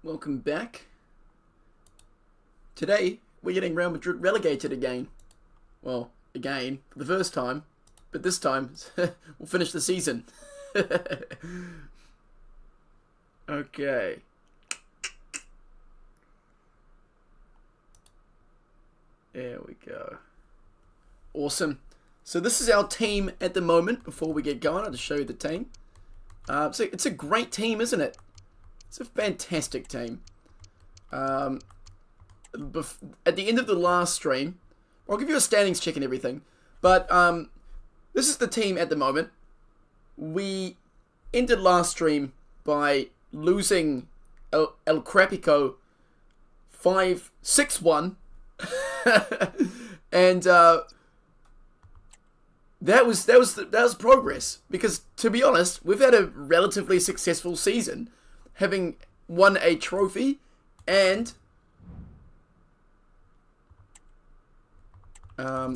Welcome back. Today, we're getting Real Madrid relegated again. Well, again, for the first time. But this time, we'll finish the season. Okay. There we go. Awesome. So this is our team at the moment. Before we get going, I'll just show you the team. So it's a great team, isn't it? It's a fantastic team. At the end of the last stream, I'll give you a standings check and everything. But this is the team at the moment. We ended last stream by losing El Crapico 6-1. And that was progress, because to be honest, we've had a relatively successful season, having won a trophy and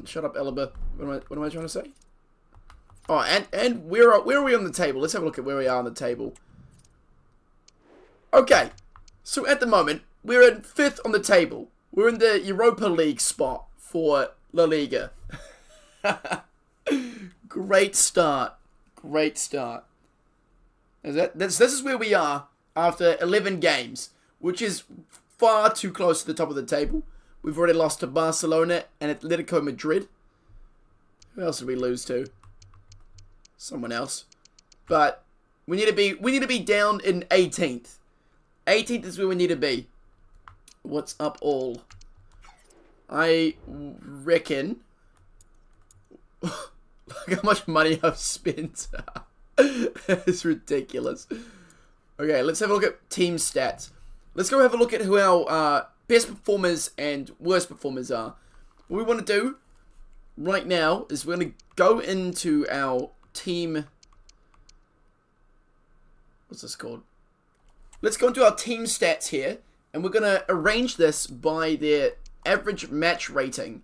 shut up, Elba. What am I trying to say? Oh, and where are we on the table? Let's have a look at where we are on the table. Okay, so at the moment we're in 5th on the table. We're in the Europa League spot for La Liga. Great start. Great start. This is where we are after 11 games, which is far too close to the top of the table. We've already lost to Barcelona and Atletico Madrid. Who else did we lose to? Someone else. But we need to be down in 18th. 18th is where we need to be. What's up, all? I reckon. Look how much money I've spent. It's ridiculous. Okay, let's have a look at team stats. Let's go have a look at who our best performers and worst performers are. What we want to do right now is we're going to go into our team. What's this called? Let's go into our team stats here, and we're going to arrange this by their average match rating.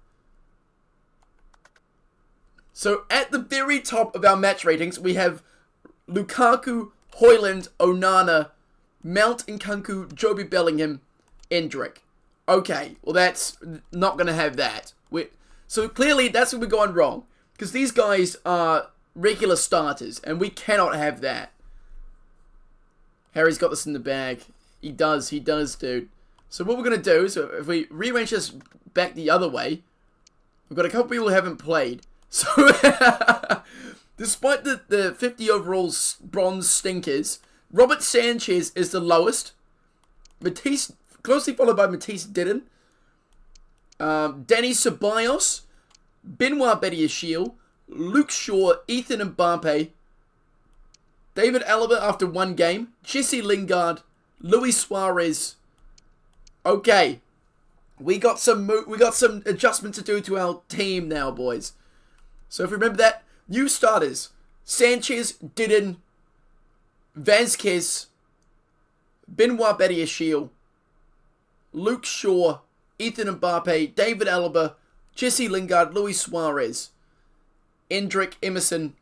So at the very top of our match ratings, we have Lukaku, Højlund, Onana, Mount, Nkunku, Joby Bellingham, Endrick. Okay, well that's not going to have that. So clearly that's where we're going wrong, because these guys are regular starters, and we cannot have that. Harry's got this in the bag. He does, dude. So what we're going to do is, if we rearrange this back the other way, we've got a couple people who haven't played. So, despite the 50 overall bronze stinkers, Robert Sanchez is the lowest. Matisse, closely followed by Matisse Didden. Danny Ceballos, Benoit Badiashile, Luke Shaw, Ethan Mbappe, David Alaba after one game, Jesse Lingard, Luis Suarez. Okay, we got some adjustments to do to our team now, boys. So if you remember that, new starters: Sanchez, Didden, Vasquez, Benoit Badiashile, Luke Shaw, Ethan Mbappe, David Alaba, Jesse Lingard, Luis Suarez, Endrick, Emerson,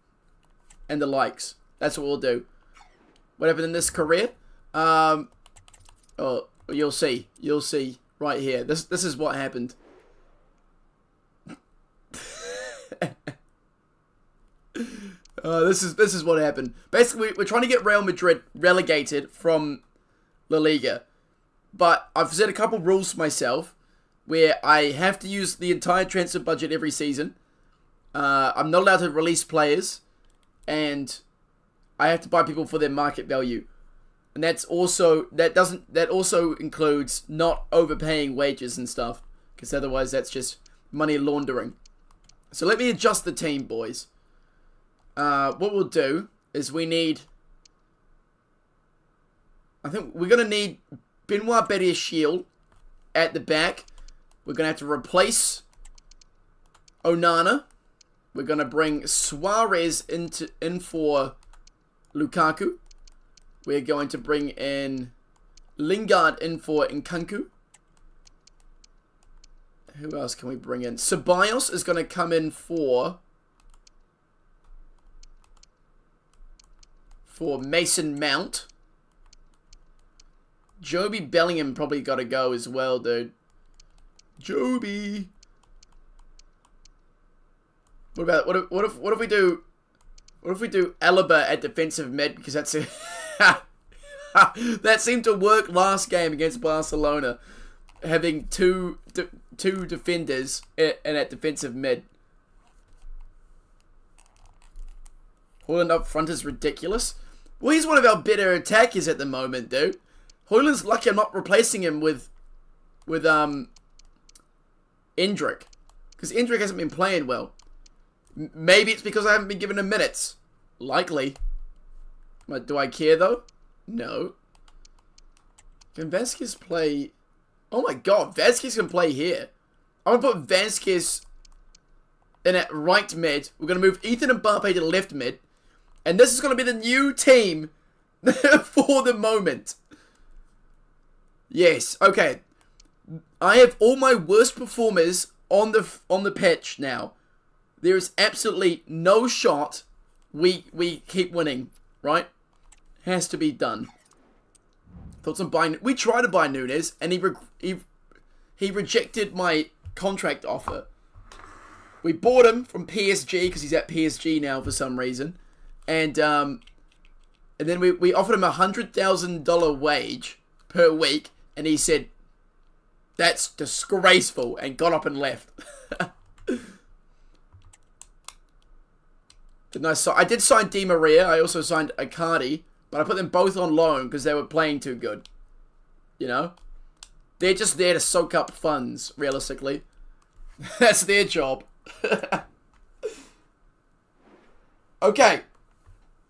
and the likes. That's what we'll do. What happened in this career? Oh, you'll see. You'll see right here. This is what happened. This is what happened. Basically, we're trying to get Real Madrid relegated from La Liga, but I've set a couple rules for myself where I have to use the entire transfer budget every season. I'm not allowed to release players, and I have to buy people for their market value. And that also includes not overpaying wages and stuff, because otherwise that's just money laundering. So let me adjust the team, boys. What we'll do is I think we're going to need Benoit Badiashile at the back. We're going to have to replace Onana. We're going to bring Suarez in for Lukaku. We're going to bring in Lingard in for Nkunku. Who else can we bring in? Ceballos is going to come in for Mason Mount. Joby Bellingham probably got to go as well, dude. Joby. What about what if we do Alaba at defensive mid, because that's a that seemed to work last game against Barcelona, having two defenders and at defensive mid. Haaland up front is ridiculous. Well, he's one of our better attackers at the moment, dude. Haaland's lucky I'm not replacing him with Endrick, because Endrick hasn't been playing well. Maybe it's because I haven't been given him minutes. Likely. But do I care, though? No. Can Vasquez play... Oh my god, Vasquez can play here. I'm going to put Vasquez in at right mid. We're going to move Ethan Mbappe to left mid. And this is going to be the new team for the moment. Yes, okay. I have all my worst performers on the pitch now. There is absolutely no shot we keep winning, right? Has to be done. Thoughts on buying... We tried to buy Nunes, and he rejected my contract offer. We bought him from PSG, because he's at PSG now for some reason. And then we offered him a $100,000 wage per week, and he said, that's disgraceful, and got up and left. I did sign Di Maria. I also signed Icardi, but I put them both on loan because they were playing too good. You know? They're just there to soak up funds, realistically. That's their job. Okay.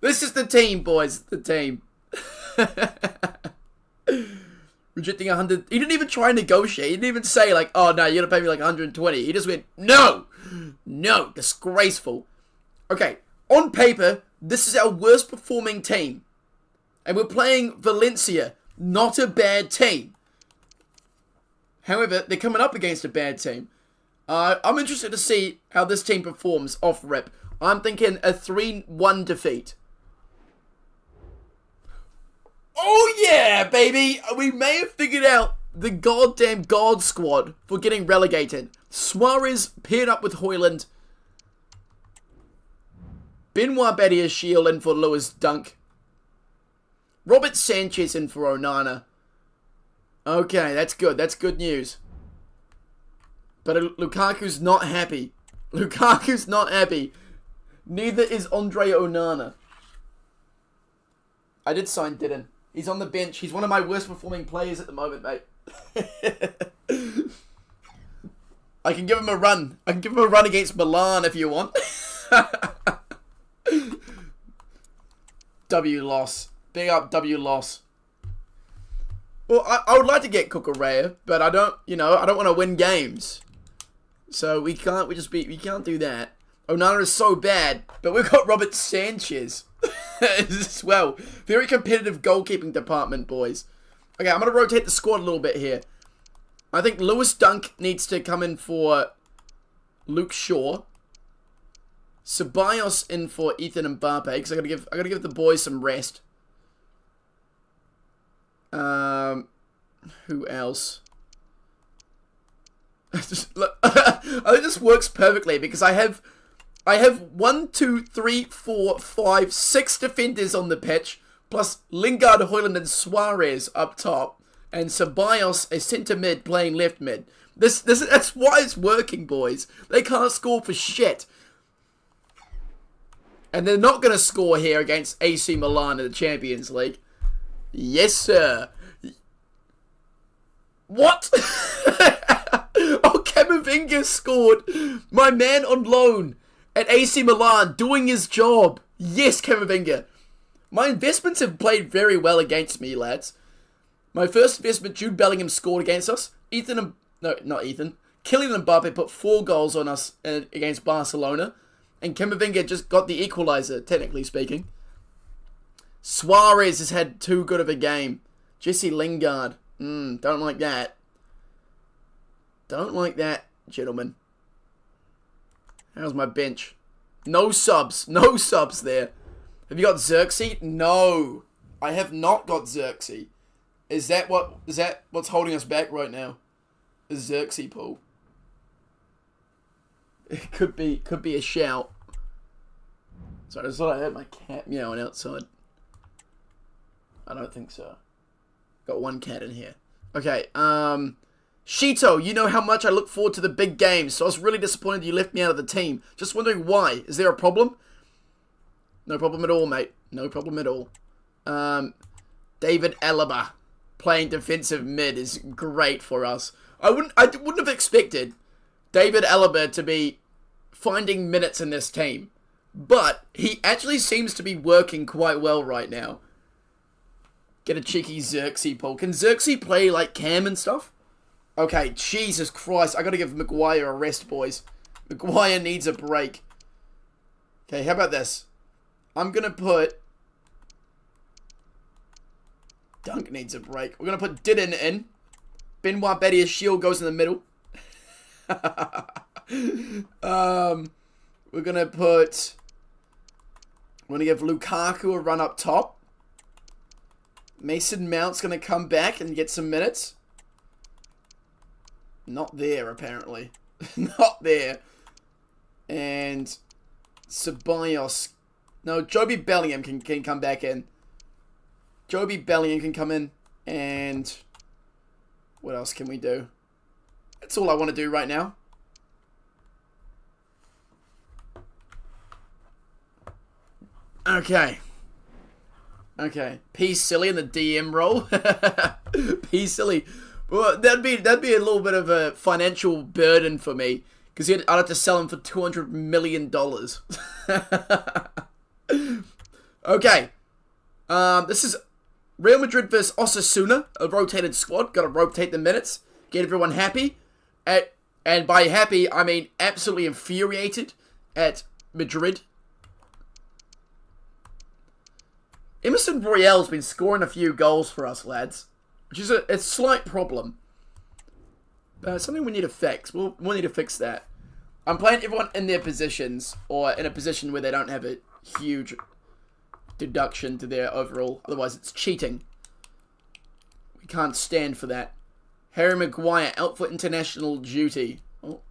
This is the team, boys. The team. Rejecting 100. He didn't even try and negotiate. He didn't even say, like, oh, no, you're going to pay me like 120. He just went, no. No. Disgraceful. Okay. On paper, this is our worst performing team. And we're playing Valencia. Not a bad team. However, they're coming up against a bad team. I'm interested to see how this team performs off rip. I'm thinking a 3-1 defeat. Oh yeah, baby! We may have figured out the goddamn God squad for getting relegated. Suarez paired up with Højlund. Benoit Badiashile in for Lewis Dunk. Robert Sanchez in for Onana. Okay, that's good. That's good news. But Lukaku's not happy. Lukaku's not happy. Neither is Andre Onana. I did sign Didden. He's on the bench. He's one of my worst performing players at the moment, mate. I can give him a run. I can give him a run against Milan if you want. W loss. Big up W loss. Well, I would like to get Cucurella, but I don't want to win games. So we can't do that. Onana is so bad, but we've got Robert Sanchez as well. Very competitive goalkeeping department, boys. Okay, I'm going to rotate the squad a little bit here. I think Lewis Dunk needs to come in for Luke Shaw. Ceballos in for Ethan Mbappe, because I gotta give the boys some rest. Who else? I think this works perfectly because I have 1, 2, 3, 4, 5, 6 defenders on the pitch, plus Lingard, Højlund, and Suarez up top, and Ceballos a centre mid playing left mid. That's why it's working, boys. They can't score for shit. And they're not going to score here against AC Milan in the Champions League. Yes, sir. What? Oh, Camavinga scored. My man on loan at AC Milan doing his job. Yes, Camavinga. My investments have played very well against me, lads. My first investment, Jude Bellingham scored against us. Kylian Mbappe put 4 goals on us against Barcelona. And Camavinga just got the equaliser, technically speaking. Suarez has had too good of a game. Jesse Lingard. Don't like that. Don't like that, gentlemen. How's my bench? No subs. No subs there. Have you got Xerxes? No. I have not got Xerxes. Is that what's holding us back right now? Is Xerxes Pool? It could be a shout. Sorry, I just thought I heard my cat meowing outside. I don't think so. Got one cat in here. Okay, Shito, you know how much I look forward to the big games, so I was really disappointed you left me out of the team. Just wondering why. Is there a problem? No problem at all, mate. No problem at all. David Alaba playing defensive mid is great for us. I wouldn't have expected David Alaba to be finding minutes in this team, but he actually seems to be working quite well right now. Get a cheeky Xerxes pull. Can Xerxes play like Cam and stuff? Okay, Jesus Christ. I gotta give Maguire a rest, boys. Maguire needs a break. Okay, how about this? I'm gonna put... Dunk needs a break. We're gonna put Didden in. Benoit Badia's shield goes in the middle. We're gonna give Lukaku a run up top. Mason Mount's going to come back and get some minutes. Not there, apparently. Not there. And Ceballos. No, Joby Bellingham can come back in. Joby Bellingham can come in. And what else can we do? That's all I want to do right now. Okay. Okay, P Silly in the DM role. P Silly. Well, that'd be a little bit of a financial burden for me because I'd have to sell him for $200 million. Okay, this is Real Madrid versus Osasuna, a rotated squad. Got to rotate the minutes, get everyone happy. And by happy, I mean absolutely infuriated at Madrid. Emerson Royale's been scoring a few goals for us, lads, which is a slight problem. Something we need to fix. We'll need to fix that. I'm playing everyone in their positions, or in a position where they don't have a huge deduction to their overall. Otherwise, it's cheating. We can't stand for that. Harry Maguire out for international duty. Oh,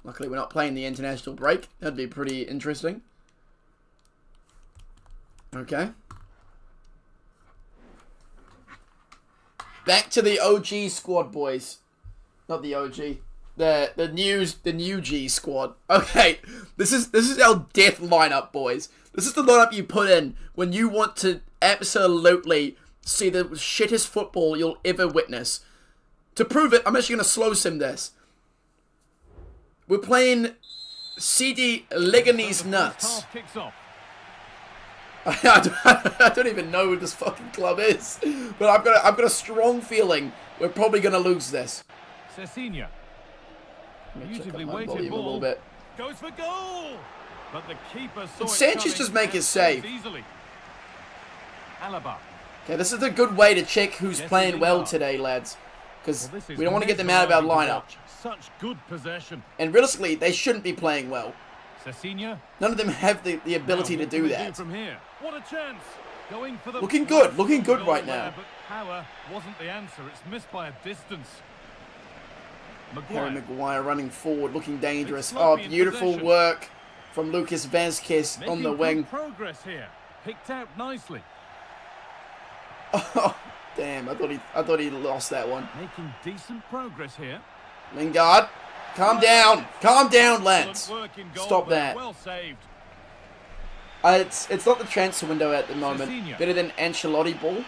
luckily we're not playing the international break. That'd be pretty interesting. Okay. Back to the OG squad, boys. Not the OG. The new G squad. Okay, this is our death lineup, boys. This is the lineup you put in when you want to absolutely see the shittest football you'll ever witness. To prove it, I'm actually going to slow sim this. We're playing CD Leganés nuts. I don't even know who this fucking club is, but I've got a strong feeling we're probably gonna lose this. Cecilia, beautifully weighted ball. A little bit. Goes for goal, but the keeper saw Did Sanchez just make his save? Easily. Alaba. Okay, this is a good way to check who's playing well today, lads, because we don't want to get them out of our lineup. Such good possession. And realistically, they shouldn't be playing well. Cecilia. None of them have the ability to do that. From here? What a chance. Going for the looking good right now. But power wasn't the answer. It's missed by a distance. Harry Maguire running forward, looking dangerous. Oh, beautiful work from Lucas Vazquez on the wing. Progress here. Picked out nicely. Oh, damn! I thought he lost that one. Making decent progress here. Lingard. Calm down, lads. Stop that. Well saved. It's not the transfer window at the moment. Better than Ancelotti ball.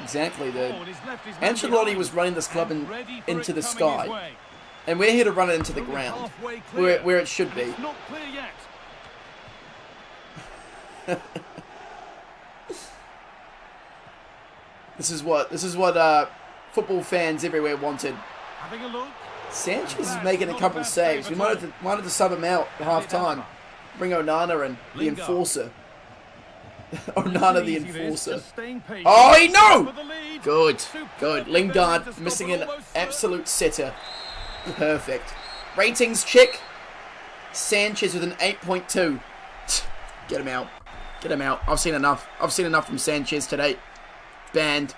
Exactly, dude. Ancelotti was running this club into the sky, and we're here to run it into the ground, where it should be. Not clear yet. This is what football fans everywhere wanted. Having a look. Sanchez is making a couple of saves. We might have to sub him out at half time. Bring Onana in, the enforcer. Onana the enforcer. Oh, no! Good. Lingard missing an absolute sitter. Perfect. Ratings check. Sanchez with an 8.2. Get him out. I've seen enough from Sanchez today. Banned.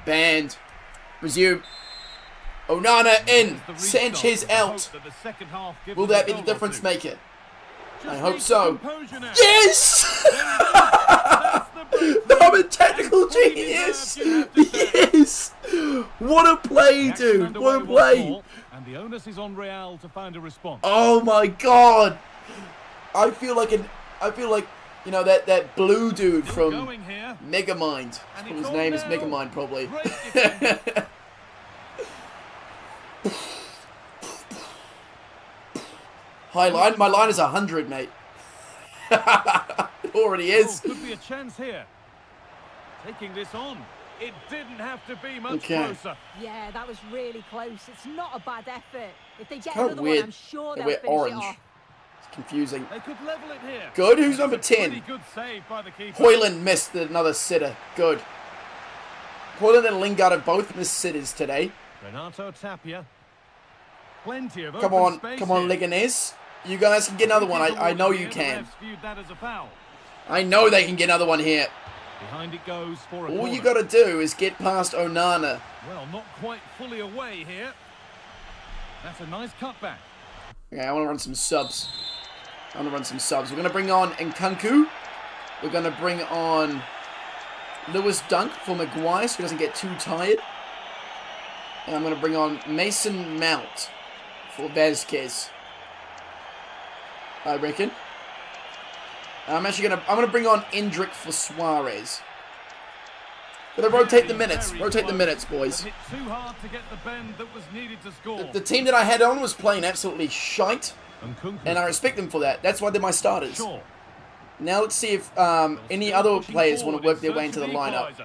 Banned. Resume. Onana in. Sanchez out. Will that be the difference maker? I hope so. Yes! I'm a technical genius! Yes! What a play, dude! What a play! And the onus is on Real to find a response. Oh my god! I feel like you know that blue dude from Megamind. His name is Megamind probably. High line? My line is 100, mate. It already is. Could be a chance here. Taking this on. It didn't have to be much closer. Yeah, that was really close. It's not a bad effort. If they get Kind of another weird. one, I'm sure they'll We're finish orange. it off. It's confusing. They could level it here. Good. Who's number 10? Good save by the keeper. Hoyland missed another sitter. Good. Hoyland and Lingard have both missed sitters today. Renato Tapia. Plenty of Come on, Leganés. You guys can get another one. I know you can. I know they can get another one here. Behind it goes for a All corner. you got to do is get past Onana. Well, not quite fully away here. That's a nice cutback. Okay, I want to run some subs. We're going to bring on Nkunku. We're going to bring on Lewis Dunk for Maguire so he doesn't get too tired. And I'm going to bring on Mason Mount for Vasquez, I reckon. I'm gonna bring on Endrick for Suarez. Gonna rotate the minutes. Rotate the minutes, boys. Hit too hard to get the bend that was needed to score. The team that I had on was playing absolutely shite, and I respect them for that. That's why they're my starters. Now let's see if any other players want to work their way into the lineup.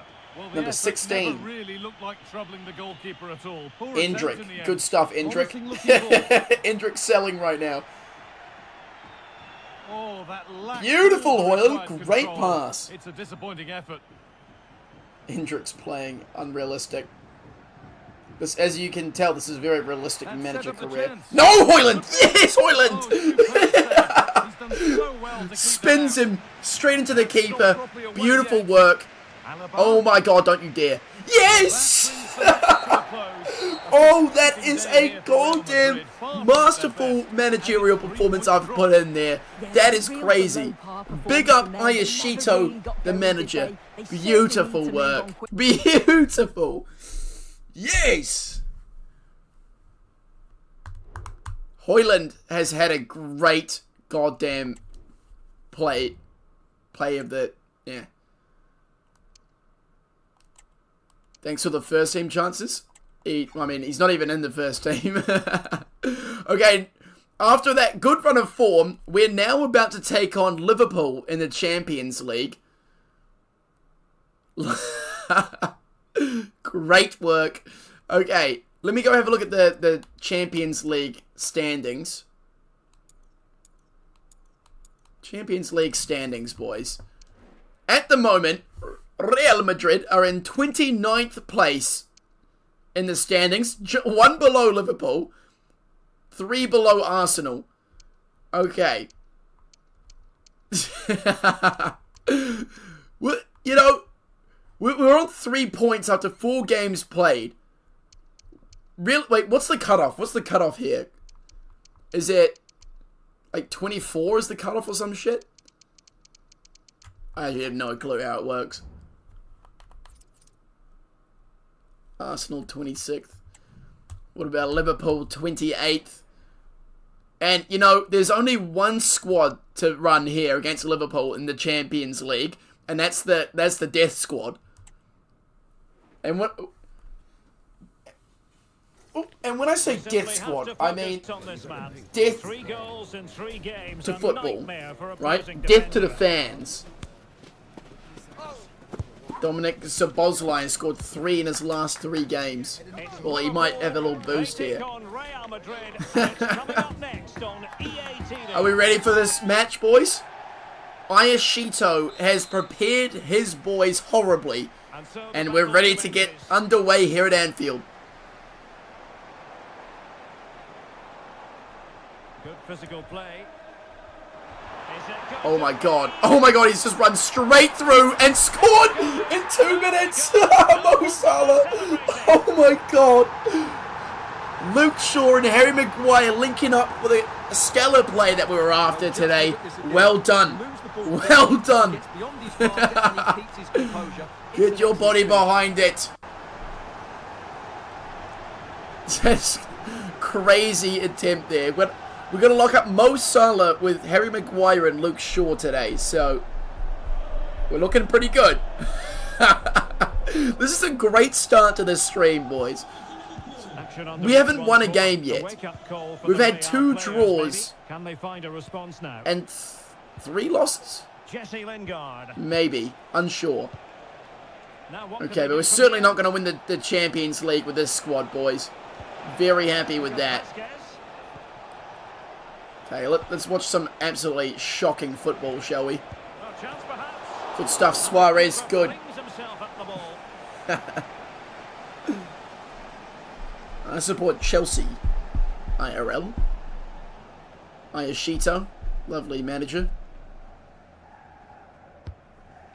Number 16. Really looked like troubling the goalkeeper at all. Endrick. Good stuff, Endrick. Endrick selling right now. Oh, that beautiful, Hoyland. Great pass. It's a disappointing effort. Endrick's playing unrealistic. This, as you can tell, this is a very realistic manager career. No, Hoyland! Yes, Hoyland! Spins him straight into the keeper. Beautiful work. Oh my god, don't you dare. Yes! Oh, that is a goddamn masterful managerial performance I've put in there. That is crazy. Big up Ayashito, the manager. Beautiful work. Beautiful. Yes! Hoyland has had a great goddamn play of the... Yeah. Thanks for the first team chances. He's not even in the first team. Okay, after that good run of form, we're now about to take on Liverpool in the Champions League. Great work. Okay, let me go have a look at the Champions League standings. Champions League standings, boys. At the moment, Real Madrid are in 29th place in the standings. 1 below Liverpool. 3 below Arsenal. Okay. You know, we're on 3 points after 4 games played. Wait, what's the cutoff? What's the cutoff here? Is it like 24 is the cutoff or some shit? I have no clue how it works. Arsenal 26th. What about Liverpool 28th? And, you know, there's only one squad to run here against Liverpool in the Champions League. And that's the death squad. And what... And when I say death squad, I mean death to football, right? Death to the fans. Dominic Szoboszlai scored 3 in his last 3 games. Well, he might have a little boost here. Are we ready for this match, boys? Ayashito has prepared his boys horribly, and we're ready to get underway here at Anfield. Good physical play. Oh my god. Oh my god, he's just run straight through and scored in 2 minutes. Mo Salah. Oh my god. Luke Shaw and Harry Maguire linking up with a stellar play that we were after today. Well done. Well done. Get your body behind it. That's crazy attempt there. We're going to lock up Mo Salah with Harry Maguire and Luke Shaw today. So, we're looking pretty good. This is a great start to this stream, boys. We haven't won a game yet. We've had 2 draws and 3 losses. Maybe. Unsure. Okay, but we're certainly not going to win the Champions League with this squad, boys. Very happy with that. Okay, let's watch some absolutely shocking football, shall we? Good stuff, Suarez. Good. I support Chelsea. IRL. Ayashito. Lovely manager.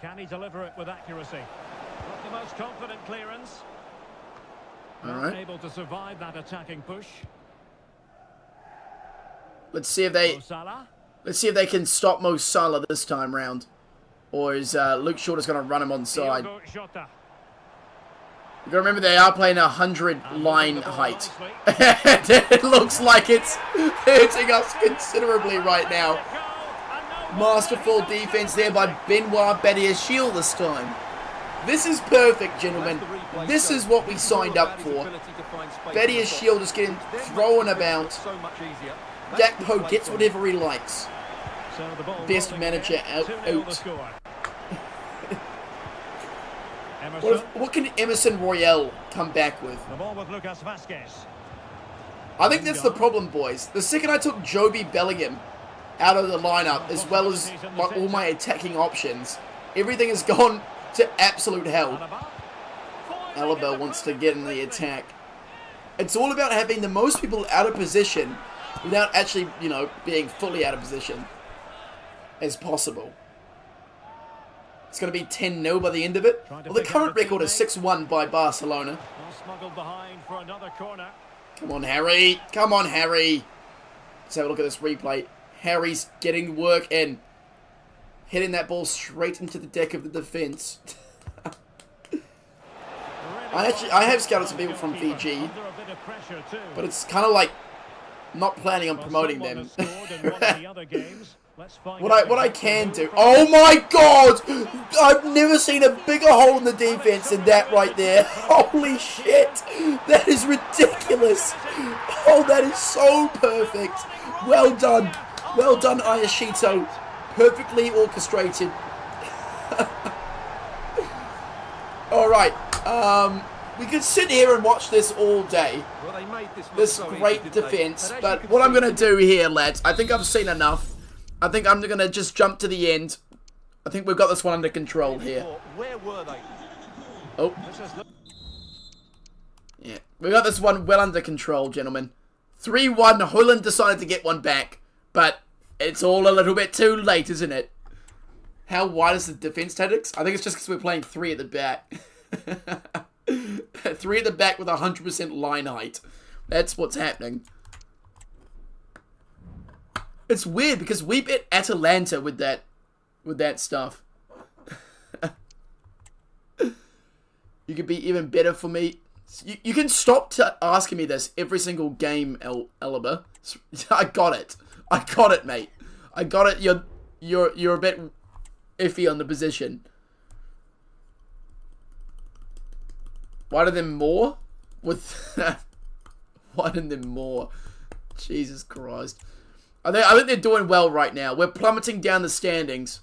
Can he deliver it with accuracy? Not the most confident clearance. Alright. Able to survive that attacking push. Let's see if they can stop Mo Salah this time round. Or is Luke Shaw just going to run him on side? You gotta remember they are playing 100 line height. It looks like it's hurting us considerably right now. Masterful defense there by Benoit Badiashile this time. This is perfect, gentlemen. This is what we signed up for. Badiashile just getting thrown about. Gakpo gets whatever he likes. Best manager out. What can Emerson Royale come back with? I think that's the problem, boys. The second I took Joby Bellingham out of the lineup, as well as all my attacking options, everything has gone to absolute hell. Alaba wants to get in the attack. It's all about having the most people out of position without actually, you know, being fully out of position as possible. It's going to be 10-0 by the end of it. Well, the current record is 6-1 by Barcelona. Come on, Harry. Come on, Harry. Let's have a look at this replay. Harry's getting work in. Hitting that ball straight into the deck of the defense. I have scouted some people from Fiji, but it's kind of like not planning on promoting them. What I can do... Oh my god! I've never seen a bigger hole in the defense than that right there. Holy shit! That is ridiculous. Oh, that is so perfect. Well done. Well done, Ayashito. Perfectly orchestrated. Alright. We could sit here and watch this all day. This great defense. But what I'm going to do here, lads, I think I've seen enough. I think I'm going to just jump to the end. I think we've got this one under control here. Where were they? Oh. Yeah, we got this one well under control, gentlemen. 3-1. Haaland decided to get one back. But it's all a little bit too late, isn't it? How wide is the defense tactics? I think it's just because we're playing 3 at the back. 3 at the back with 100% line height. That's what's happening. It's weird because we bet Atalanta with that stuff. You could be even better for me. You can stop asking me this every single game, Alaba. I got it. I got it, mate. I got it. You're a bit iffy on the position. Widen them more? Widen them more. Jesus Christ. I think they're doing well right now. We're plummeting down the standings.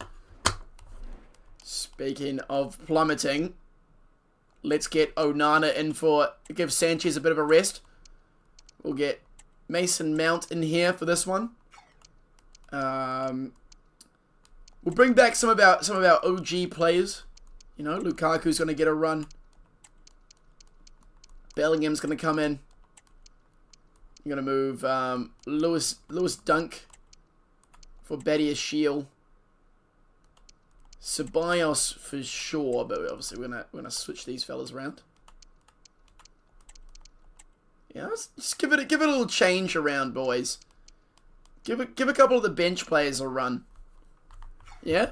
Speaking of plummeting, let's get Onana in give Sanchez a bit of a rest. We'll get Mason Mount in here for this one. We'll bring back some of our OG players. You know, Lukaku's going to get a run. Bellingham's going to come in. You're going to move Lewis Dunk for Badiashile. Ceballos for sure, but obviously we're gonna switch these fellas around. Yeah, let's just give it a little change around, boys. Give a couple of the bench players a run. Yeah.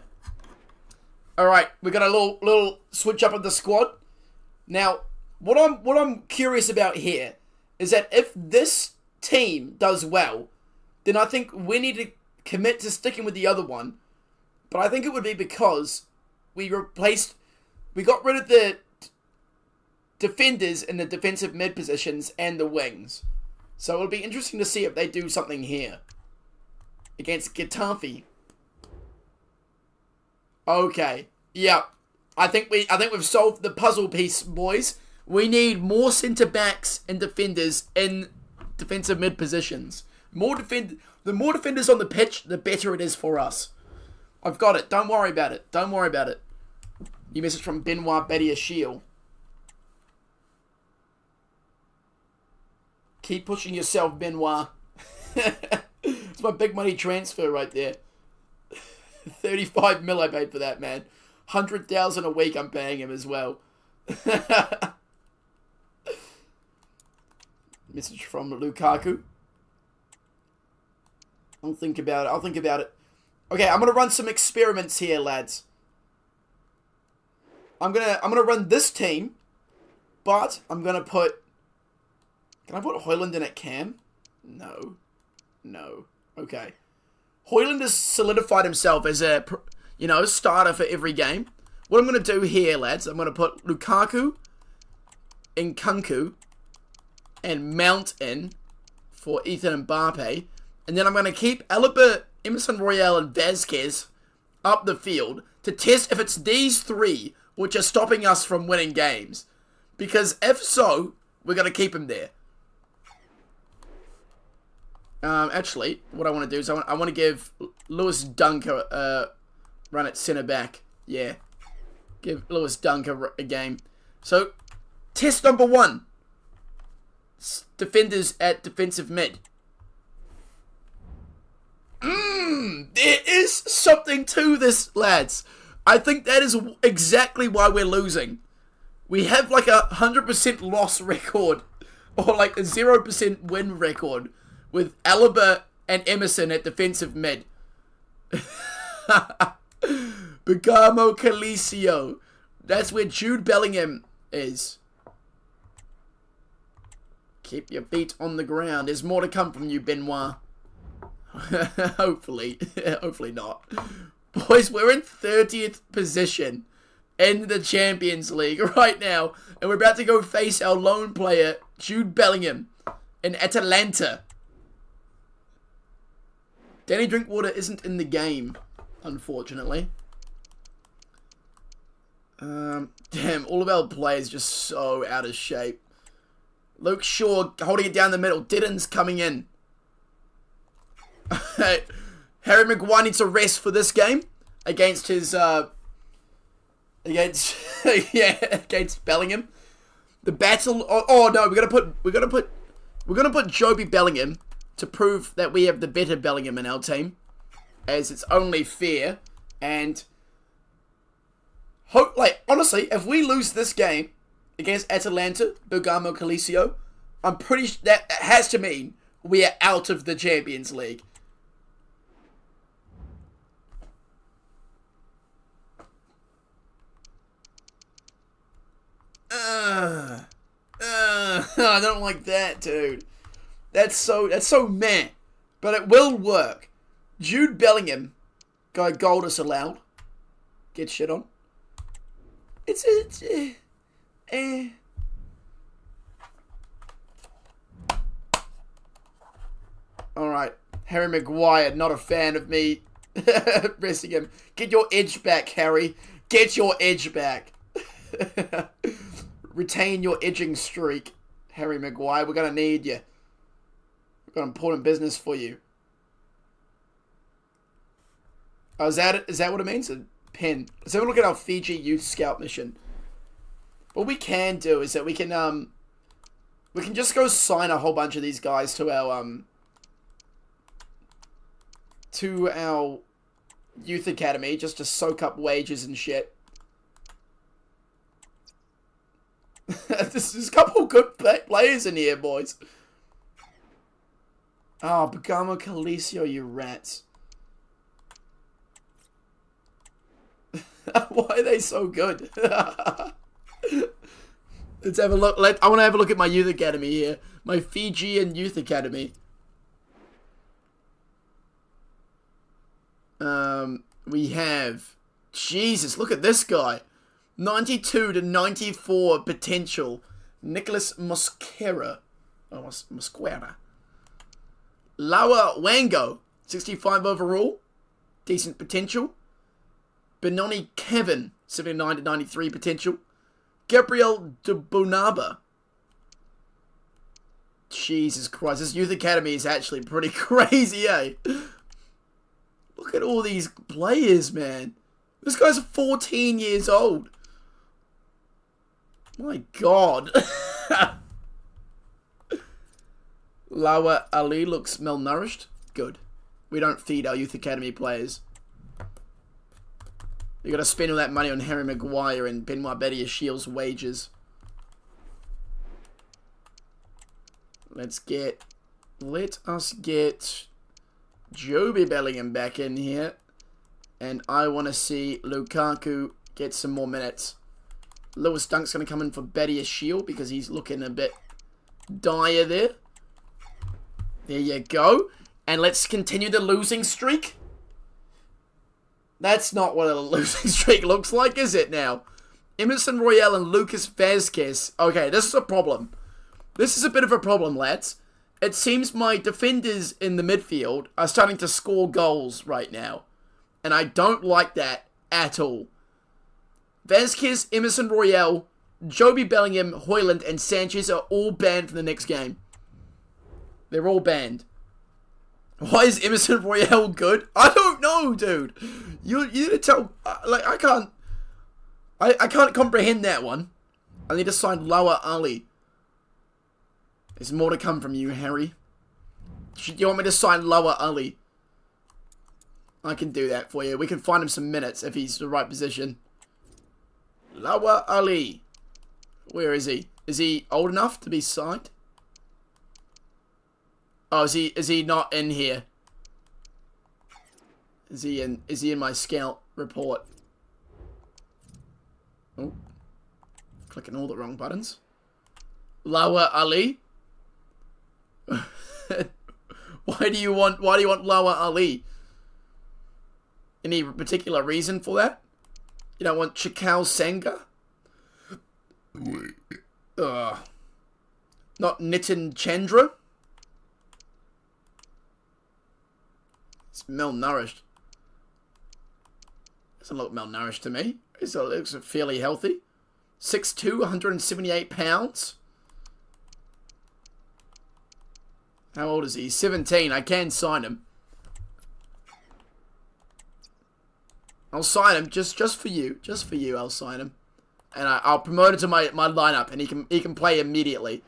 All right, we got a little switch up of the squad. Now, what I'm curious about here is that if this team does well, then I think we need to commit to sticking with the other one. But I think it would be because we got rid of the defenders in the defensive mid positions and the wings. So it'll be interesting to see if they do something here against Getafe. Okay. Yeah. I think we've solved the puzzle piece, boys. We need more centre backs and defenders in defensive mid positions. The more defenders on the pitch, the better it is for us. I've got it. Don't worry about it. Don't worry about it. New message from Benoit Badiashile. Keep pushing yourself, Benoit. It's my big money transfer right there. 35 mil I paid for that, man. 100,000 a week I'm paying him as well. Message from Lukaku. I'll think about it. Okay, I'm gonna run some experiments here, lads. I'm gonna run this team, but I'm gonna put. Can I put Højlund in at cam? No. Okay. Højlund has solidified himself as a, starter for every game. What I'm gonna do here, lads, I'm gonna put Lukaku, Nkunku, and Mount in for Ethan Mbappe, and then I'm gonna keep Alaba, Emerson Royale, and Vazquez up the field to test if it's these three which are stopping us from winning games. Because if so, we're going to keep him there. Actually, what I want to do is I want to give Lewis Dunk a run at centre back. Yeah. Give Lewis Dunk a game. So, test number 1. Defenders at defensive mid. There is something to this, lads. I think that is exactly why we're losing. We have like a 100% loss record, or like a 0% win record, with Alaba and Emerson at defensive mid. Bergamo Calicio. That's where Jude Bellingham is. Keep your feet on the ground. There's more to come from you, Benoit. Hopefully. Hopefully not. Boys, we're in 30th position in the Champions League right now. And we're about to go face our lone player, Jude Bellingham, in Atalanta. Danny Drinkwater isn't in the game, unfortunately. Damn, all of our players just so out of shape. Luke Shaw holding it down the middle. Didden's coming in. Harry Maguire needs a rest for this game against his against Bellingham. The battle. Oh no, we're gonna put Joby Bellingham to prove that we have the better Bellingham in our team, as it's only fair. And honestly, if we lose this game against Atalanta, Bergamo Calicio, I'm pretty sure that has to mean we are out of the Champions League. I don't like that, dude. That's so meh. But it will work. Jude Bellingham got a goal disallowed. Get shit on. Alright. Harry Maguire, not a fan of me resting him. Get your edge back, Harry. Get your edge back. Retain your edging streak, Harry Maguire. We're going to need you. We've got important business for you. Oh, is that it? Is that what it means? A pen. Let's have a look at our Fiji Youth Scout mission. What we can do is that we can just go sign a whole bunch of these guys to our to our youth academy just to soak up wages and shit. There's a couple good players in here, boys. Oh, Bergamo Calicio, you rats. Why are they so good? Let's have a look. I want to have a look at my youth academy here. My Fijian youth academy. We have... Jesus, look at this guy. 92 to 94 potential. Nicholas Mosquera. Oh, Mosquera. Lawa Wango. 65 overall. Decent potential. Benoni Kevin. 79 to 93 potential. Gabriel de Bonaba. Jesus Christ. This youth academy is actually pretty crazy, eh? Look at all these players, man. This guy's 14 years old. My God. Lawa Ali looks malnourished. Good. We don't feed our youth academy players. You gotta spend all that money on Harry Maguire and Benoit Badiashiel's wages. Let us get Joby Bellingham back in here. And I want to see Lukaku get some more minutes. Lewis Dunk's going to come in for Badiashiel because he's looking a bit dire there. There you go. And let's continue the losing streak. That's not what a losing streak looks like, is it now? Emerson Royale and Lucas Vazquez. Okay, this is a problem. This is a bit of a problem, lads. It seems my defenders in the midfield are starting to score goals right now. And I don't like that at all. Vazquez, Emerson Royale, Joby Bellingham, Hoyland, and Sanchez are all banned from the next game. They're all banned. Why is Emerson Royale good? I don't know, dude. You need to tell... like, I can't comprehend that one. I need to sign Lawa Ali. There's more to come from you, Harry. Do you want me to sign Lawa Ali? I can do that for you. We can find him some minutes if he's the right position. Lawa Ali. Where is he? Is he old enough to be signed? Oh, is he not in here? Is he in my scout report? Oh. Clicking all the wrong buttons. Lawa Ali. Why do you want Lawa Ali? Any particular reason for that? You don't want Chikal Senga? Not Nitin Chandra? It's malnourished. Doesn't look malnourished to me. It looks fairly healthy. 6'2", 178 pounds. How old is he? 17. I can sign him. I'll sign him just for you. Just for you, I'll sign him. And I'll promote it to my lineup, and he can play immediately.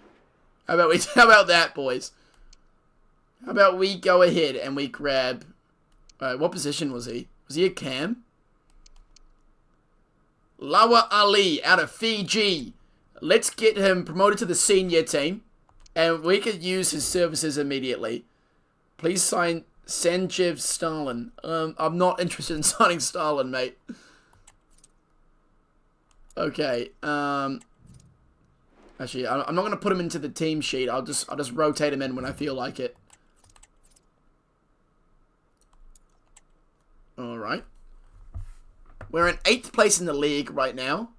How about that, boys? How about we go ahead and we grab... what position was he? Was he a cam? Lawa Ali out of Fiji. Let's get him promoted to the senior team. And we could use his services immediately. Please sign Sanjeev Stalin. I'm not interested in signing Stalin, mate. Okay. Actually, I'm not going to put him into the team sheet. I'll just rotate him in when I feel like it. All right. We're in 8th place in the league right now.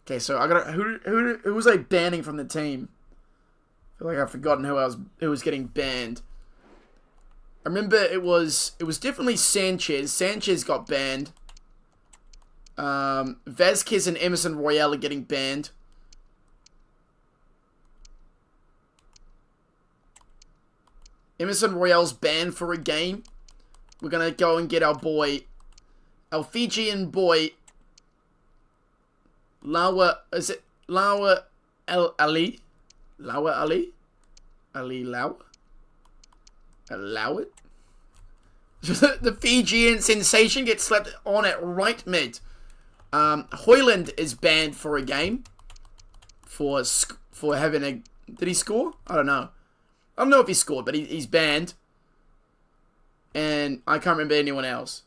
Okay, so I gotta who was I banning from the team? I feel like I've forgotten who was getting banned. I remember it was definitely Sanchez. Sanchez got banned. Vazquez and Emerson Royale are getting banned. Emerson Royale's banned for a game. We're gonna go and get our boy, our Fijian boy, Lawa. Is it Lawa Ali? Lawa Ali? Ali Lawa? Allow it. The Fijian sensation gets slapped on at right mid. Hoyland is banned for a game. For having a... Did he score? I don't know. I don't know if he scored, but he's banned. And I can't remember anyone else.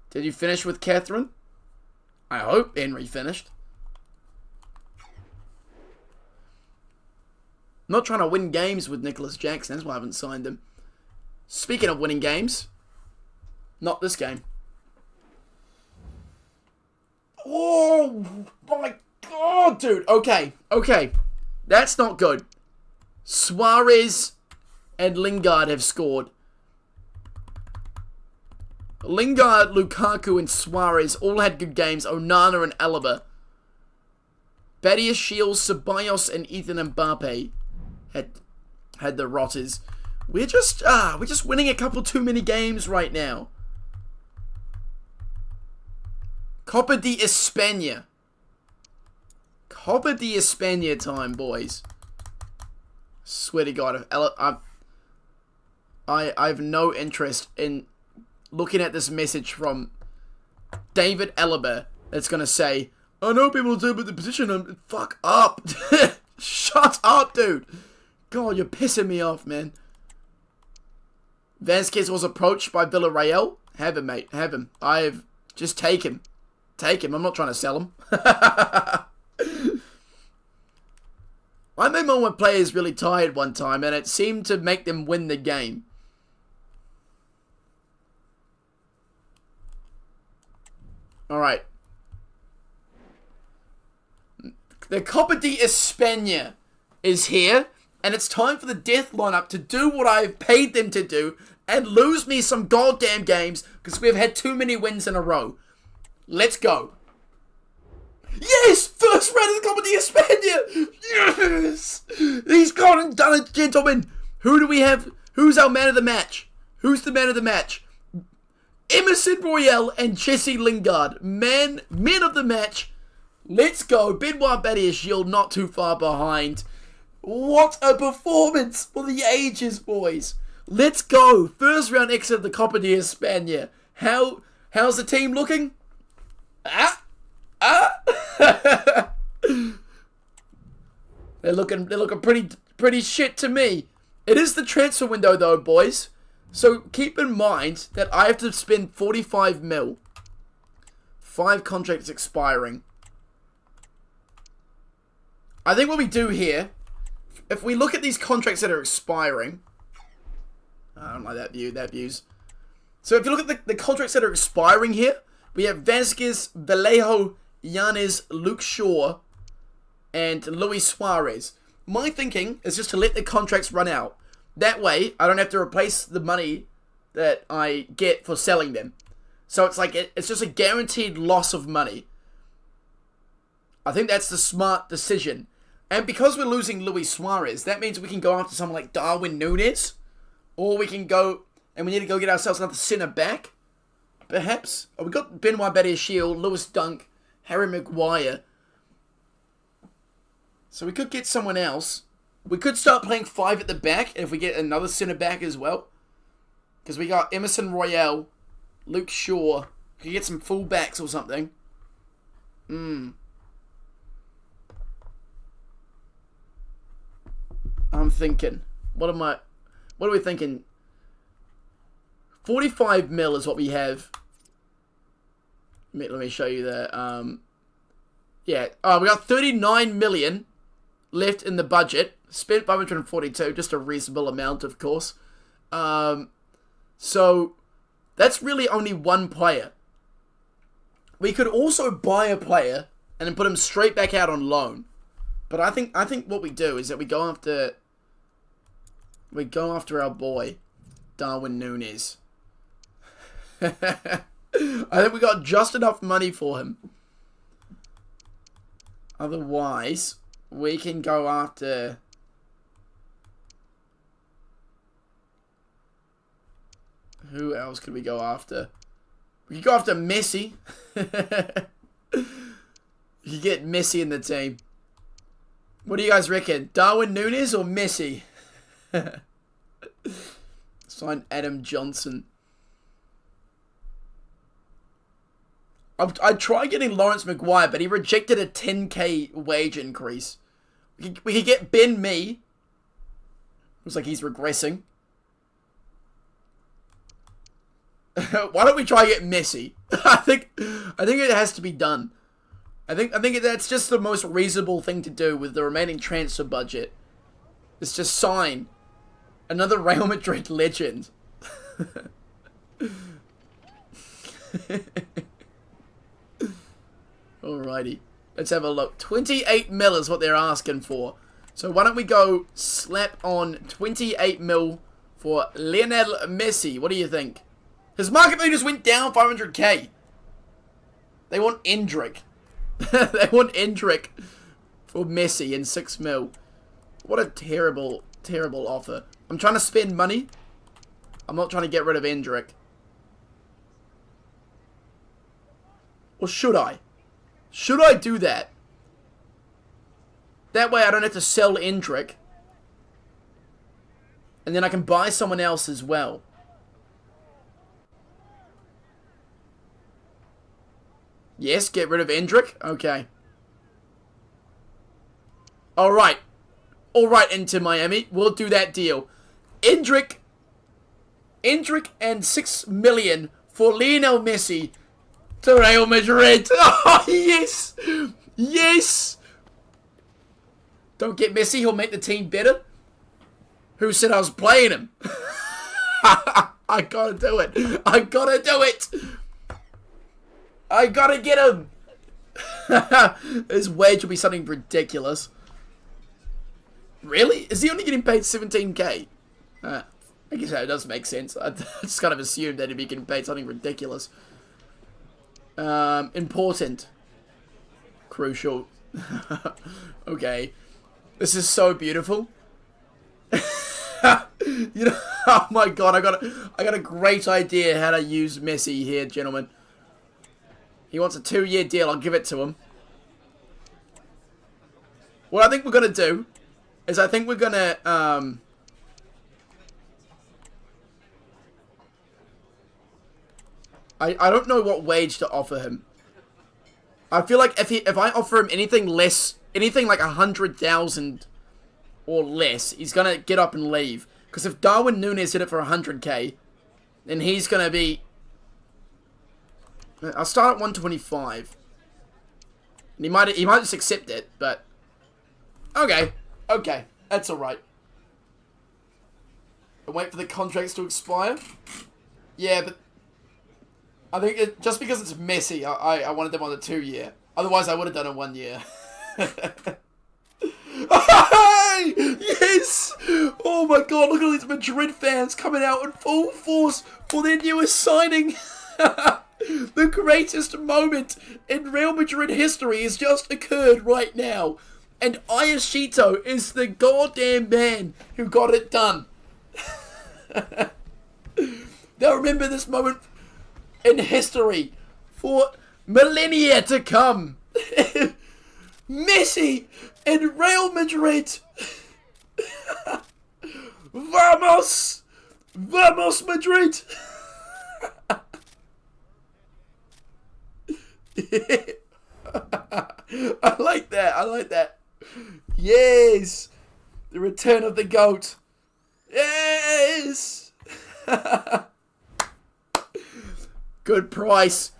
Did you finish with Catherine? I hope Henry finished. I'm not trying to win games with Nicholas Jackson. That's why I haven't signed him. Speaking of winning games, not this game. Oh my god, dude. Okay. That's not good. Suarez and Lingard have scored. Lingard, Lukaku, and Suarez all had good games. Onana and Alaba. Badiashile, Ceballos, and Ethan Mbappe had the rotters. We're just winning a couple too many games right now. Copa de España. Copa de España time, boys. Swear to God, I have no interest in looking at this message from David Alaba that's going to say, I know people do, but the position, fuck up. Shut up, dude. God, you're pissing me off, man. Vasquez was approached by Villarreal. Have him, mate. Have him. Just take him. Take him. I'm not trying to sell him. I made one of my players really tired one time, and it seemed to make them win the game. Alright. The Copa de España is here, and it's time for the death lineup to do what I've paid them to do and lose me some goddamn games because we've had too many wins in a row. Let's go. Yes! First round of the Copa de España! Yes! He's gone and done it, gentlemen. Who do we have? Who's our man of the match? Who's the man of the match? Emerson Royale and Jesse Lingard. Men of the match. Let's go. Benoit Badiashile not too far behind. What a performance for the ages, boys. Let's go. First round exit of the Copa de España. How's the team looking? They're looking pretty shit to me. It is the transfer window though, boys. So keep in mind that I have to spend 45 mil. 5 contracts expiring. I think what we do here, if we look at these contracts that are expiring, I don't like that views. So if you look at the contracts that are expiring here, we have Vasquez, Vallejo, Yanez, Luke Shaw, and Luis Suarez. My thinking is just to let the contracts run out. That way, I don't have to replace the money that I get for selling them. So it's like, it's just a guaranteed loss of money. I think that's the smart decision. And because we're losing Luis Suarez, that means we can go after someone like Darwin Núñez. Or we can go, and we need to go get ourselves another centre back. Perhaps. Oh, we got Benoit Badiashile, Lewis Dunk, Harry Maguire. So we could get someone else. We could start playing 5 at the back if we get another centre back as well. Because we got Emerson Royale, Luke Shaw. We could get some full backs or something. I'm thinking. What are we thinking? 45 mil is what we have. Let me show you that. Yeah. Oh, we got 39 million left in the budget. Spent 542, just a reasonable amount, of course. So that's really only one player. We could also buy a player and then put him straight back out on loan. But I think what we do is that we go after our boy Darwin Núñez. I think we got just enough money for him. Otherwise, we can go after... Who else could we go after? We could go after Messi. You get Messi in the team. What do you guys reckon? Darwin Núñez or Messi? Sign Adam Johnson. I tried getting Lawrence Maguire, but he rejected a 10k wage increase. We could get Ben Mee. Looks like he's regressing. Why don't we try and get Messi? I think it has to be done. I think that's just the most reasonable thing to do with the remaining transfer budget. Is just sign another Real Madrid legend. Alrighty. Let's have a look. 28 mil is what they're asking for. So why don't we go slap on 28 mil for Lionel Messi? What do you think? His market value just went down 500k. They want Endrick. They want Endrick for Messi in 6 mil. What a terrible, terrible offer. I'm trying to spend money. I'm not trying to get rid of Endrick. Or should I? Should I do that? That way I don't have to sell Endrick. And then I can buy someone else as well. Yes, get rid of Endrick. Okay. Alright. Alright, Inter Miami. We'll do that deal. Endrick and 6 million for Lionel Messi to Real Madrid. Oh, yes. Yes. Don't get Messi. He'll make the team better. Who said I was playing him? I gotta do it. I gotta do it. I gotta get him. His wage will be something ridiculous. Really? Is he only getting paid 17k? I guess that does make sense. I just kind of assumed that he'd be getting paid something ridiculous. Important. Crucial. Okay. This is so beautiful. You know, oh my god, I got a great idea how to use Messi here, gentlemen. He wants a 2-year deal. I'll give it to him. What I think we're gonna do is I think we're gonna I don't know what wage to offer him. I feel like if I offer him anything less, anything like 100,000 or less, he's gonna get up and leave. Because if Darwin Núñez hit it for 100k, then he's gonna be. I'll start at 125. And he might just accept it, but okay, that's all right. And wait for the contracts to expire. Yeah, but I think just because it's Messi, I wanted them on the 2-year. Otherwise, I would have done a 1 year. Hey! Yes! Oh my god, look at all these Madrid fans coming out in full force for their newest signing. The greatest moment in Real Madrid history has just occurred right now. And Ayashito is the goddamn man who got it done. They'll remember this moment in history for millennia to come. Messi in Real Madrid. Vamos! Vamos Madrid! I like that. I like that. Yes! The return of the GOAT. Yes! Good price.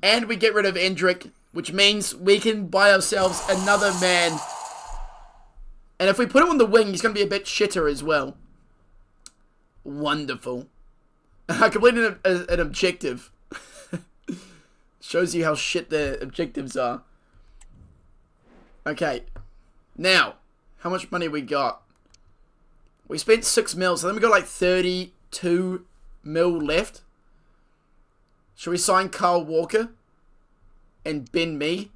And we get rid of Endrick, which means we can buy ourselves another man. And if we put him on the wing, he's going to be a bit shitter as well. Wonderful. I completed an objective. Shows you how shit the objectives are. Okay. Now, how much money we got? We spent 6 mil, so then we got like 32 mil left. Should we sign Kyle Walker? And Ben Mee?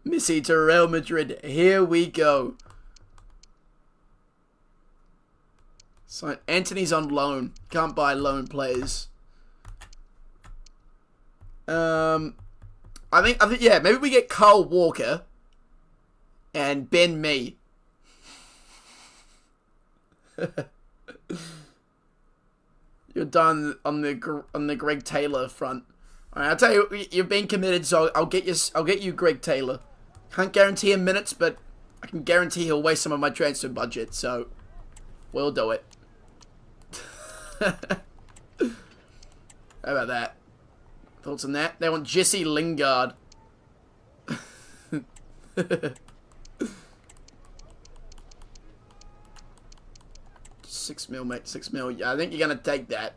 Messi to Real Madrid. Here we go. So Anthony's on loan. Can't buy loan players. I think yeah, maybe we get Kyle Walker and Ben Mee. You're done on the Greg Taylor front. Alright, I'll tell you, you've been committed, so I'll get you Greg Taylor. Can't guarantee him minutes, but I can guarantee he'll waste some of my transfer budget, so we'll do it. How about that? Thoughts on that? They want Jesse Lingard. 6 mil, mate. 6 mil. Yeah, I think you're gonna take that.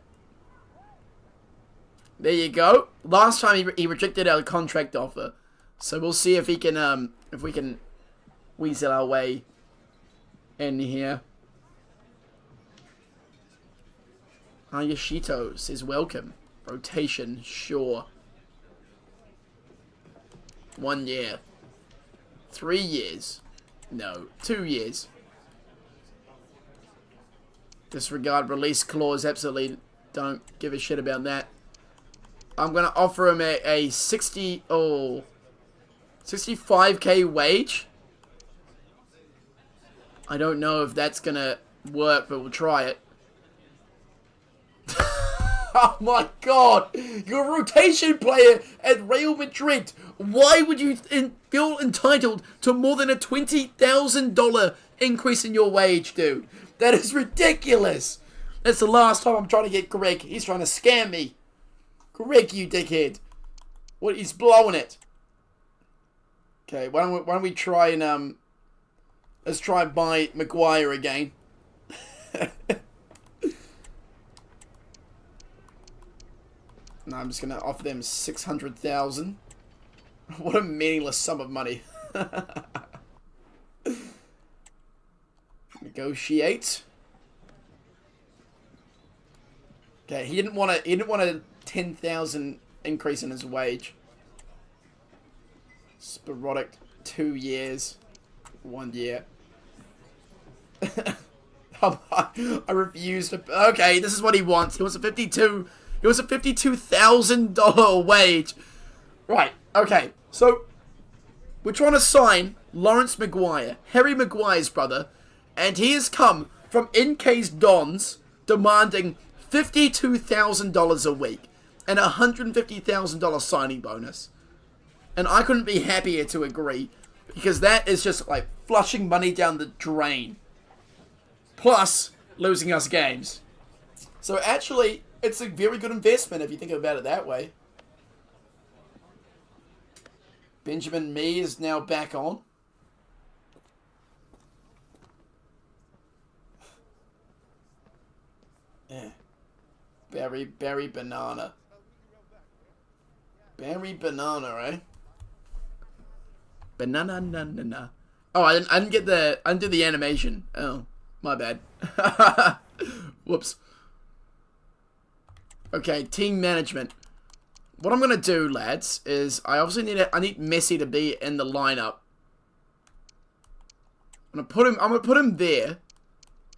There you go. Last time he rejected our contract offer, so we'll see if he can if we can weasel our way in here. Ayashito says welcome. Rotation, sure. 1 year. 3 years. No, 2 years. Disregard release clause. Absolutely don't give a shit about that. I'm going to offer him a 65k wage. I don't know if that's going to work, but we'll try it. Oh my god! You're a rotation player at Real Madrid. Why would you feel entitled to more than a $20,000 increase in your wage, dude? That is ridiculous. That's the last time I'm trying to get Greg. He's trying to scam me. Greg, you dickhead. What? He's blowing it. Okay, why don't we try and let's try and buy Maguire again. No, I'm just gonna offer them 600,000. What a meaningless sum of money. Negotiate. Okay, he didn't want a 10,000 increase in his wage. Sporadic 2 years, 1 year. I refuse to. Okay, this is what he wants. He wants a $52,000 wage. Right. Okay. So we're trying to sign Lawrence Maguire, Harry Maguire's brother, and he has come from NK's Dons demanding $52,000 a week and a $150,000 signing bonus. And I couldn't be happier to agree, because that is just like flushing money down the drain. Plus losing us games. So actually, it's a very good investment if you think about it that way. Benjamin Mee is now back on. Yeah. Berry Banana. Berry Banana, eh? Banana na na na. Oh, I didn't do the animation. Oh, my bad. Whoops. Okay, team management. What I'm gonna do, lads, is I obviously need Messi to be in the lineup. I'm gonna put him there,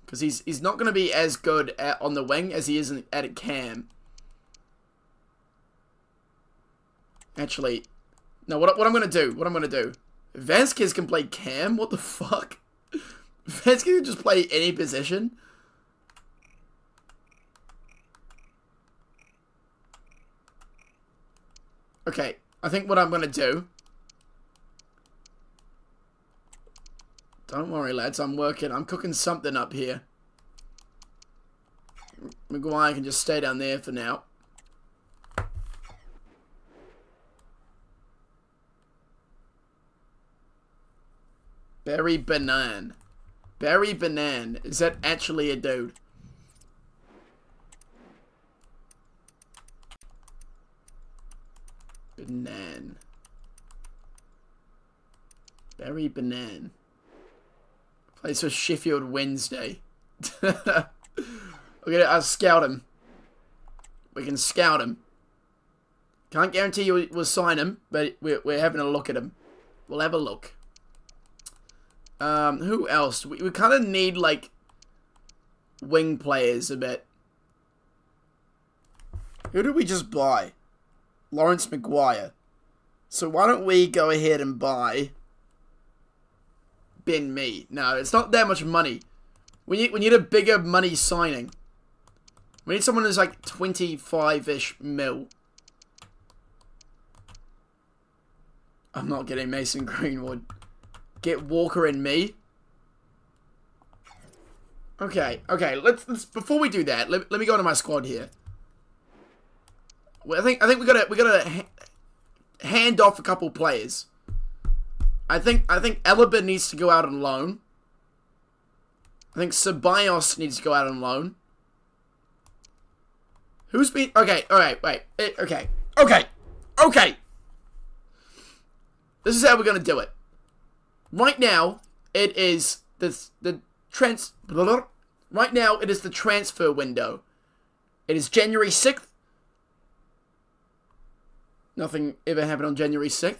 because he's not gonna be as good on the wing as he is at a cam. Actually, no. What I'm gonna do? Vasquez can play cam. What the fuck? Vasquez can just play any position. Okay, I think what I'm going to do... Don't worry, lads. I'm cooking something up here. Maguire can just stay down there for now. Berry Banan. Berry Banan. Is that actually a dude? Banan. Berry Banan. Plays for Sheffield Wednesday. I'll scout him. We can scout him. Can't guarantee we'll sign him, but we're having a look at him. We'll have a look. Who else? We kind of need, like, wing players a bit. Who did we just buy? Lawrence Maguire. So why don't we go ahead and buy Ben Mee? No, it's not that much money. We need a bigger money signing. We need someone who's like 25-ish mil. I'm not getting Mason Greenwood. Get Walker and me. Okay. Let's before we do that, let me go into my squad here. I think we gotta hand off a couple players. I think Alaba needs to go out on loan. I think Ceballos needs to go out on loan. Who's been... Okay, alright, wait. Okay. This is how we're going to do it. Right now, it is Right now, it is the transfer window. It is January 6th. Nothing ever happened on January 6th.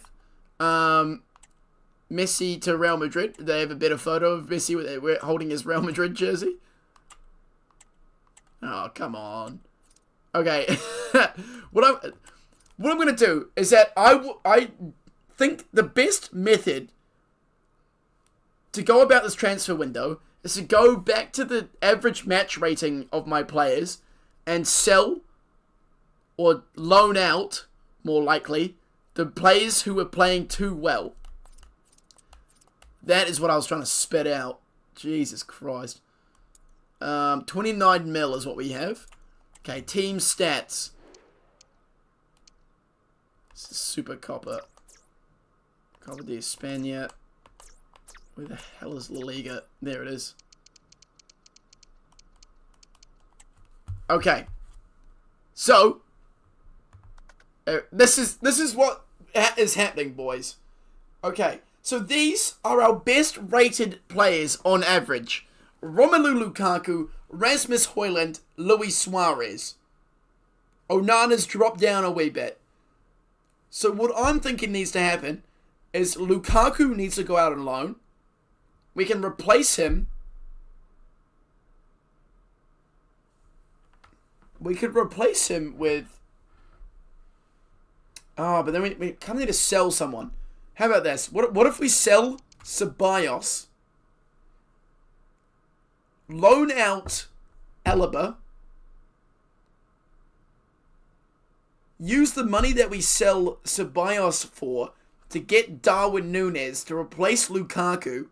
Messi to Real Madrid. They have a better photo of Messi holding his Real Madrid jersey. Oh, come on. Okay. What I'm going to do is that I think the best method to go about this transfer window is to go back to the average match rating of my players and sell or loan out, more likely, the players who are playing too well. That is what I was trying to spit out. Jesus Christ. 29 mil is what we have. Okay, team stats. This is Super Copa. Copa de España. Where the hell is La Liga? There it is. Okay. So, this is what is happening, boys. Okay. So these are our best rated players on average. Romelu Lukaku, Rasmus Højlund, Luis Suarez. Onana's dropped down a wee bit. So what I'm thinking needs to happen is Lukaku needs to go out on loan. We can replace him. We could replace him with... Oh, but then we kind of need to sell someone. How about this? What if we sell Ceballos, loan out Alaba, use the money that we sell Ceballos for to get Darwin Núñez to replace Lukaku.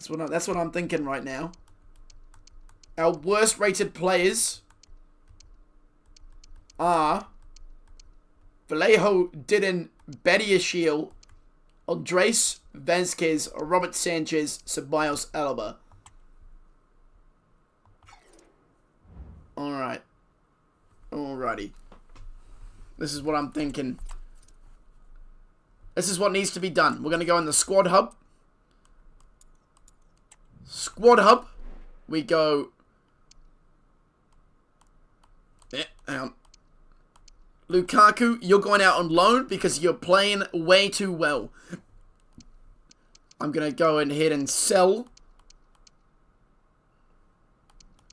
That's what I'm thinking right now. Our worst rated players are Vallejo, Didden, Badiashile, Andres Vasquez, Robert Sanchez, Ceballos, Alaba. Alright. Alrighty. This is what I'm thinking. This is what needs to be done. We're going to go in the squad hub. Squad hub. We go... hang on. Lukaku, you're going out on loan because you're playing way too well. I'm going to go ahead and sell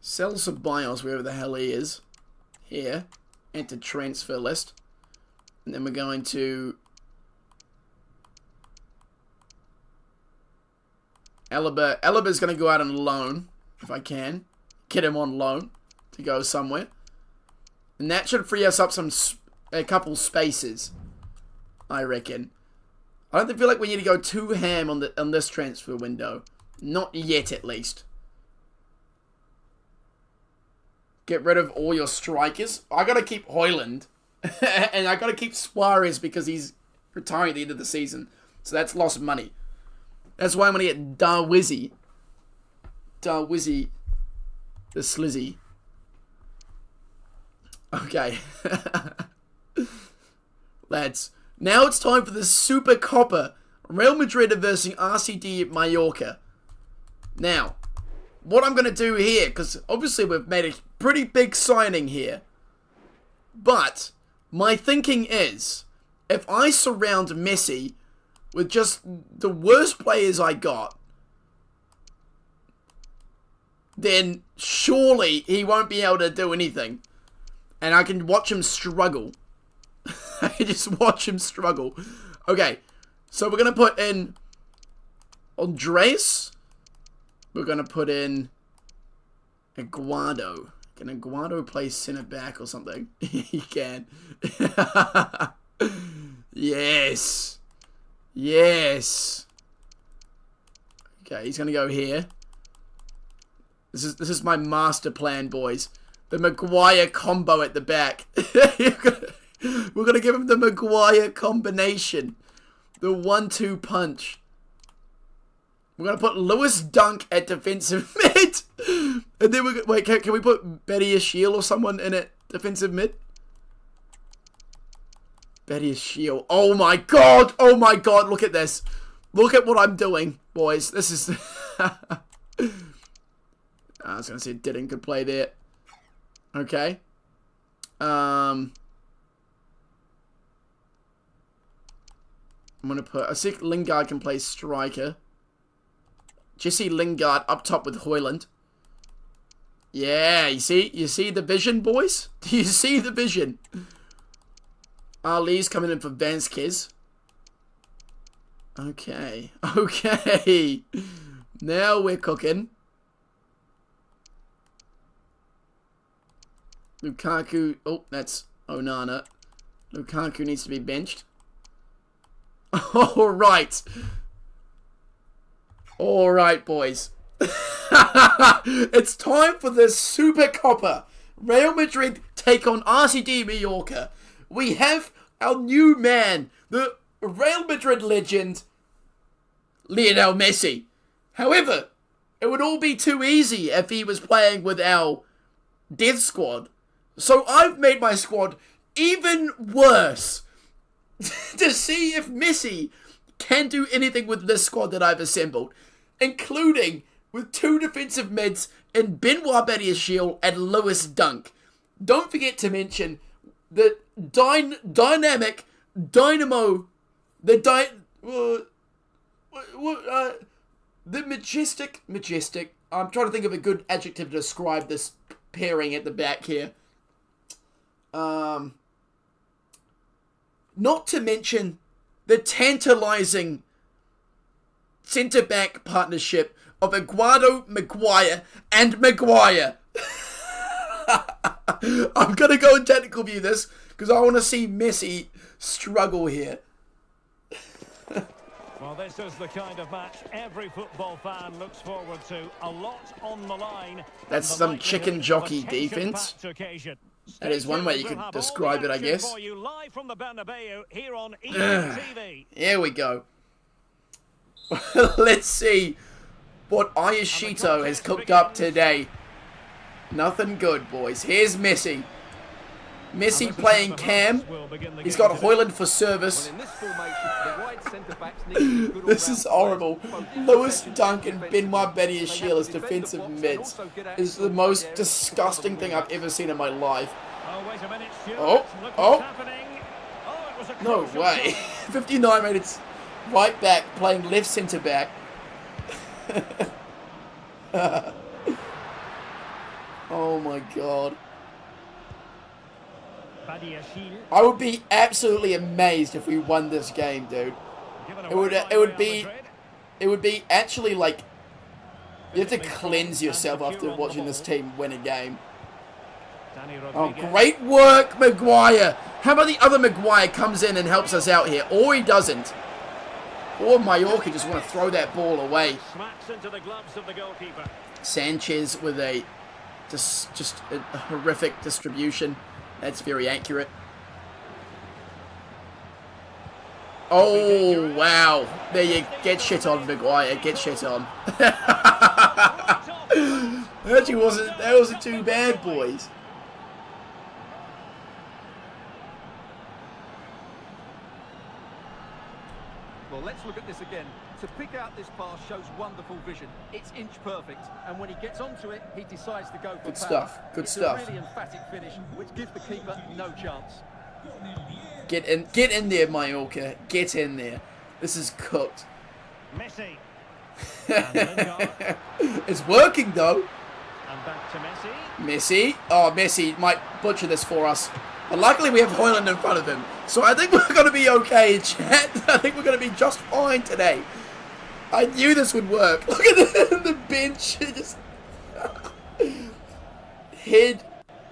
Ceballos, wherever the hell he is. Here. Enter transfer list. And then we're going to... Alaba's going to go out on loan, if I can. Get him on loan to go somewhere. And that should free us up a couple spaces, I reckon. I don't feel like we need to go too ham on this transfer window. Not yet, at least. Get rid of all your strikers. I got to keep Højlund. And I got to keep Suarez because he's retiring at the end of the season. So that's lost money. That's why I'm going to get Darwizzy. Darwizzy the Slizzy. Okay. Lads. Now it's time for the Super Copa. Real Madrid versus RCD Mallorca. Now, what I'm going to do here, because obviously we've made a pretty big signing here. But, my thinking is, if I surround Messi with just the worst players I got, then surely he won't be able to do anything. And I can watch him struggle. I can just watch him struggle. Okay, so we're going to put in Andres. We're going to put in Aguado. Can Aguado play centre back or something? He can. Yes. Yes. Okay, he's going to go here. This is my master plan, boys. The Maguire combo at the back. We're going to give him the Maguire combination. The 1-2 punch. We're going to put Lewis Dunk at defensive mid. And then we're wait, can we put Betty Shield or someone in at defensive mid? Betty Shield. Oh my god. Oh my god. Look at this. Look at what I'm doing, boys. This is... I was going to say Didden could play there. Okay. I'm going to put... I think Lingard can play striker. Jesse Lingard up top with Højlund. Yeah, you see the vision, boys? Do you see the vision? Ali's coming in for Vanskes. Okay. Okay. Now we're cooking. Lukaku. Oh, that's Onana. Lukaku needs to be benched. Alright. Alright, boys. It's time for the Super Copa. Real Madrid take on RCD Mallorca. We have our new man, the Real Madrid legend, Lionel Messi. However, it would all be too easy if he was playing with our death squad. So I've made my squad even worse to see if Messi can do anything with this squad that I've assembled, including with 2 defensive mids in Benoit Badiashile and Lewis Dunk. Don't forget to mention the dynamic dynamo, the majestic. I'm trying to think of a good adjective to describe this pairing at the back here. Not to mention the tantalizing centre-back partnership of Aguado, Maguire, and Maguire. I'm going to go in technical view this, because I want to see Messi struggle here. Well, this is the kind of match every football fan looks forward to. A lot on the line. That's some chicken jockey defense. That is one way you could describe it, I guess. Here we go. Let's see what Ayashito has cooked up today. Nothing good, boys. Here's Messi. Messi playing cam. He's got Højlund for service. This is horrible. Lewis Dunk and Benoit Badiashile as defensive mids is the most disgusting thing I've ever seen in my life. Oh. No way. 59 minutes. Right back, playing left centre back. Oh my god. I would be absolutely amazed if we won this game, dude. It would be actually like, you have to cleanse yourself after watching this team win a game. Oh, great work, Maguire. How about the other Maguire comes in and helps us out here? Or he doesn't. Or Mallorca just want to throw that ball away. Sanchez with a just a horrific distribution. That's very accurate. Oh, wow. There you get shit on, Maguire. Get shit on. That wasn't too bad, boys. Well, let's look at this again. To pick out this pass shows wonderful vision. It's inch perfect, and when he gets onto it, he decides to go for good power. stuff. Good it's stuff. A really emphatic finish, which gives the keeper no chance. Get in there, Mallorca. Get in there. This is cooked. Messi. It's working though. And back to Messi. Messi. Oh, Messi might butcher this for us. But luckily we have Højlund in front of him. So I think we're going to be okay, chat. I think we're going to be just fine today. I knew this would work. Look at the bench. Just head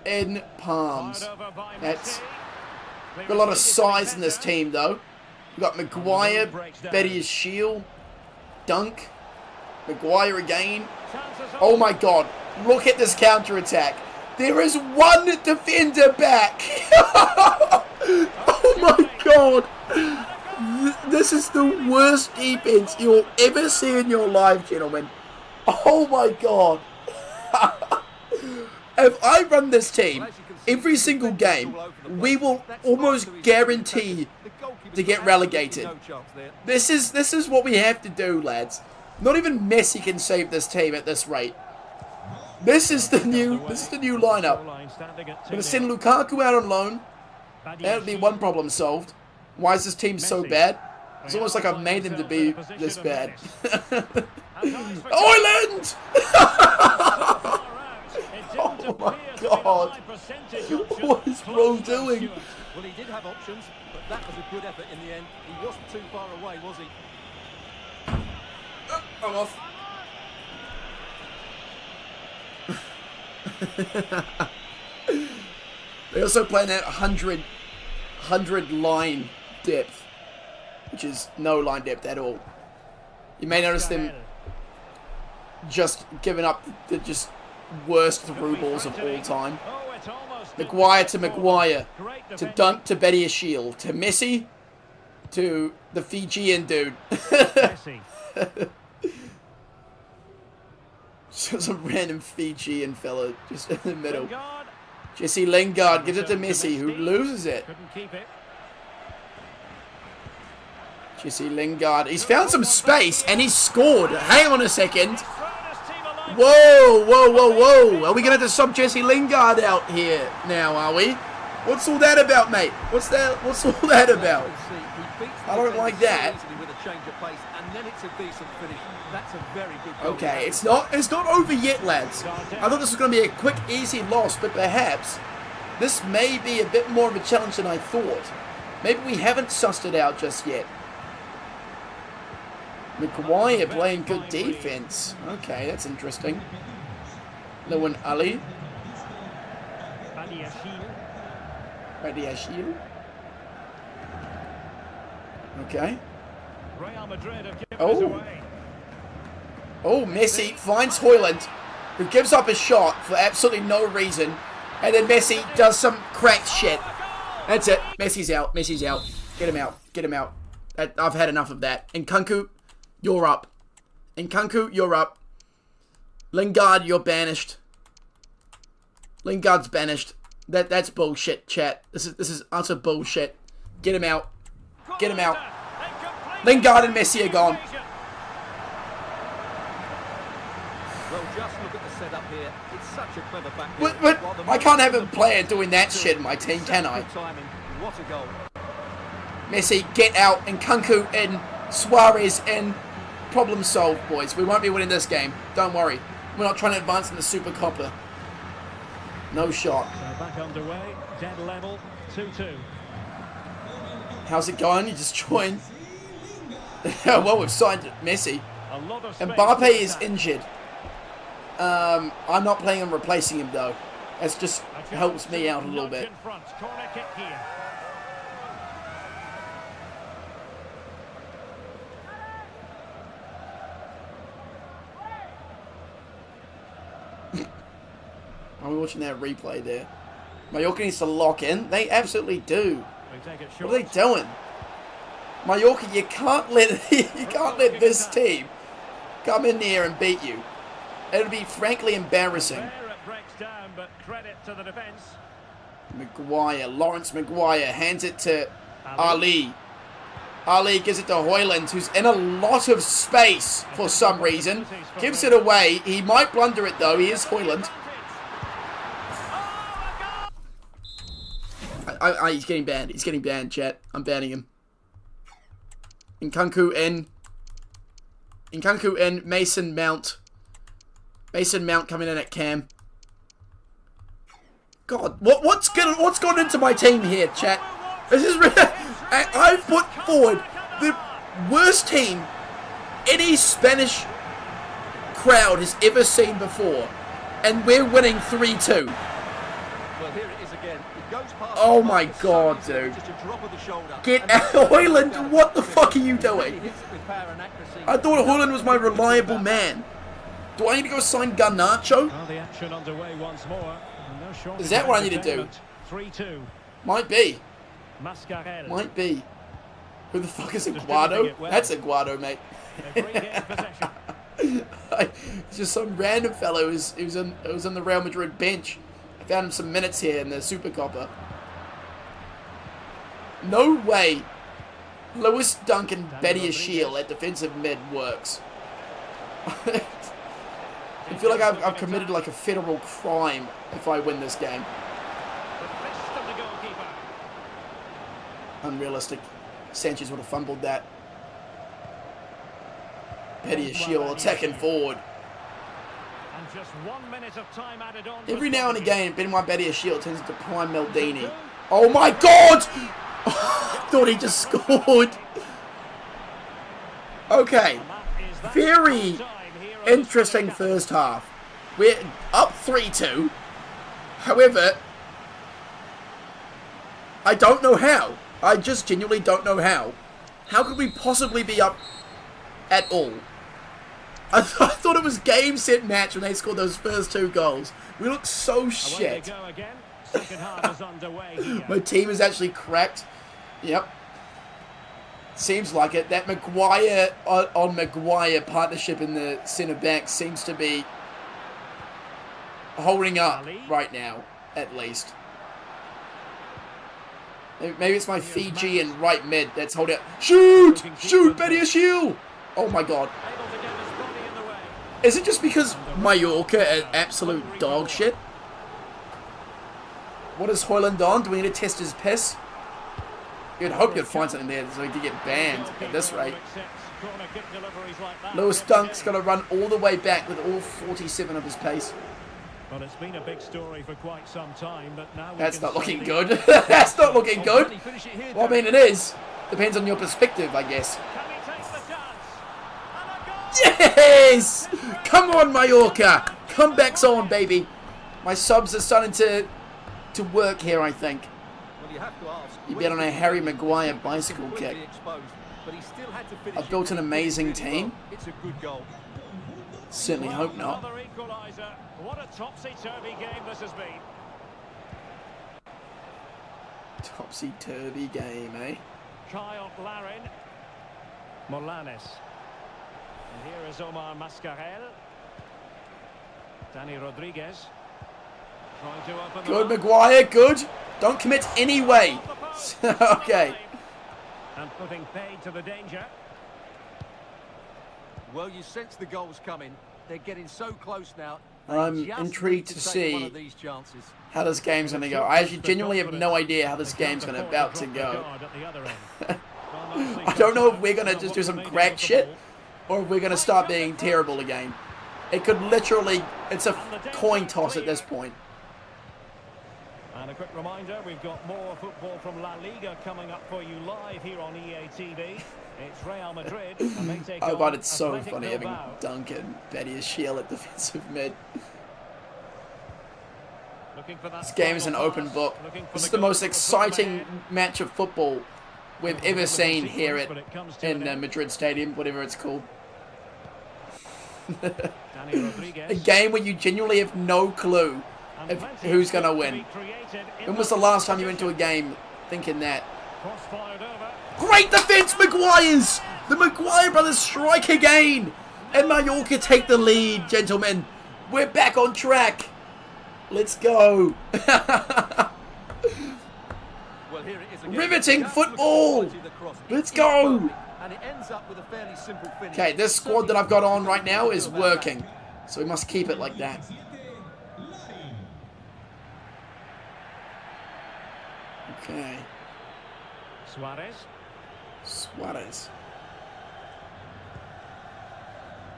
in palms. That's got a lot of size in this team, though. We've got Maguire, Betty Shield, Dunk, Maguire again. Oh my god, look at this counter-attack. There is one defender back. Oh my god. This is the worst defense you'll ever see in your life, gentlemen. Oh my god. If I run this team every single game, we will almost guarantee to get relegated. This is what we have to do, lads. Not even Messi can save this team at this rate. This is the new lineup. I'm going to send Lukaku out on loan. That'll be one problem solved. Why is this team so bad? It's almost like I've made them to be this bad. Ireland! Oh my god. What is bro doing? Well, he did have options, but that was a good effort in the end. He wasn't too far away, was he? I'm off. They also playing at 100 line depth, which is no line depth at all. You may notice them just giving up the just worst through balls of all time. Maguire to Maguire, to Dunk to Betty Shield, to Messi, to the Fijian dude. Some random Fijian fella just in the middle. Jesse Lingard gives it to Messi, who loses it. Jesse Lingard, he's found some space and he's scored. Hang on a second. Whoa, whoa, whoa, whoa. Are we going to have to sub Jesse Lingard out here now, are we? What's all that about, mate? What's all that about? I don't like that. Okay, it's not over yet, lads. I thought this was going to be a quick, easy loss, but perhaps this may be a bit more of a challenge than I thought. Maybe we haven't sussed it out just yet. Maguire playing good defense. Okay, that's interesting. Lewin Ali. Badiashil. Okay. Oh. Oh, Messi finds Højlund, who gives up a shot for absolutely no reason. And then Messi does some crack shit. That's it. Messi's out. Messi's out. Get him out. Get him out. I've had enough of that. And Nkunku, you're up. Nkunku, you're up. Lingard, you're banished. Lingard's banished. That's bullshit, chat. This is utter bullshit. Get him out. Get him out. Lingard and Messi are gone. Well, just look at the setup here. It's such a clever back. But I can't have a player doing that shit in my team, can I? What a goal. Messi, get out. Nkunku in. Suarez in. Problem solved, boys. We won't be winning this game. Don't worry. We're not trying to advance in the Super Copper. No shot. So back underway. Dead level. 2-2. How's it going? You just joined. Well, we've signed Messi. Mbappe is injured. I'm not planning on replacing him, though. That just helps me out a little bit. Are we watching that replay there? Mallorca needs to lock in. They absolutely do. What are they doing? Mallorca, you can't let this team come in there and beat you. It'll be frankly embarrassing. Maguire, Lawrence Maguire hands it to Ali. Ali gives it to Højlund, who's in a lot of space for some reason. Gives it away. He might blunder it though. He is Højlund. He's getting banned. He's getting banned, chat. I'm banning him. Nkunku in. Nkunku in. Mason Mount. Mason Mount coming in at cam. God, what's gone into my team here, chat? This is I've put forward the worst team any Spanish crowd has ever seen before. And we're winning 3-2. Well, here it is again. It goes past Oh my god, dude. just a drop of the shoulder. Get out, Højlund, what the fuck are you doing? I thought Højlund was my reliable man. Do I need to go sign Garnacho? Well, the action underway once more. No short Is that what I need to do? 3-2. Might be. Mascarell. Might be. Who the fuck is Aguado? That's Aguado, mate. A great game of possession. It's just some random fellow who's on the Real Madrid bench. I found him some minutes here in the Super Copa. No way Lewis Dunk and Betty Ashiel at defensive mid works. I feel like I've committed like a federal crime if I win this game. The fist of the goalkeeper. Unrealistic. Sanchez would have fumbled that. Betty Ashiel attacking forward. And just 1 minute of time added on. Every now and again, Benoit Betty Ashiel turns into Prime Maldini. Oh my god! I thought he just scored. Okay. Very interesting first half. We're up 3-2. However, I don't know how. I just genuinely don't know how. How could we possibly be up at all? I thought it was game, set, match when they scored those first 2 goals. We look so shit. My team is actually cracked. Yep. Seems like it. That Maguire on Maguire partnership in the centre back seems to be holding up right now, at least. Maybe it's my Fijian right mid that's holding up. Shoot! Shoot, Betty Ashiel! Oh my god. Is it just because Mallorca is absolute dog shit? What is Højlund on? Do we need to test his piss? You'd hope you'd find something there so he could get banned at this rate. Lewis Dunk's got to run all the way back with all 47 of his pace. Well, it's been a big story for quite some time, but now that's not looking good. That's not looking good. Well, I mean, it is. Depends on your perspective, I guess. Yes! Come on, Mallorca! Comeback's on, baby. My subs are starting to work here, I think. You bet on a Harry Maguire bicycle kick. I've built an amazing team. Certainly hope not. What a topsy-turvy game this has been. Topsy-turvy game, eh? Kyle Larin. Molanes. And here is Omar Mascarell. Danny Rodriguez. Trying to open good, Maguire, good. Don't commit anyway. Okay. And putting paid to the danger. Well, you sense the goals coming. They're getting so close now. I'm intrigued to see how this game's going to go. I actually genuinely have no idea how this game's about to go. I don't know if we're going to just do some crack shit or if we're going to start being terrible again. It could literally, it's a coin toss at this point. And a quick reminder, we've got more football from La Liga coming up for you live here on EA TV. It's Real Madrid. And they take but it's so funny having Duncan, Betty Ashiel at defensive mid. This game is an open book. This is the most exciting match of football we've ever seen here in Madrid Stadium, whatever it's called. A game where you genuinely have no clue of who's going to win. When was the last time you went to a game thinking that? Great defense, Maguire's! The Maguire brothers strike again! And Mallorca take the lead, gentlemen. We're back on track. Let's go. Riveting football. Let's go. Okay, this squad that I've got on right now is working. So we must keep it like that. Okay. Suarez.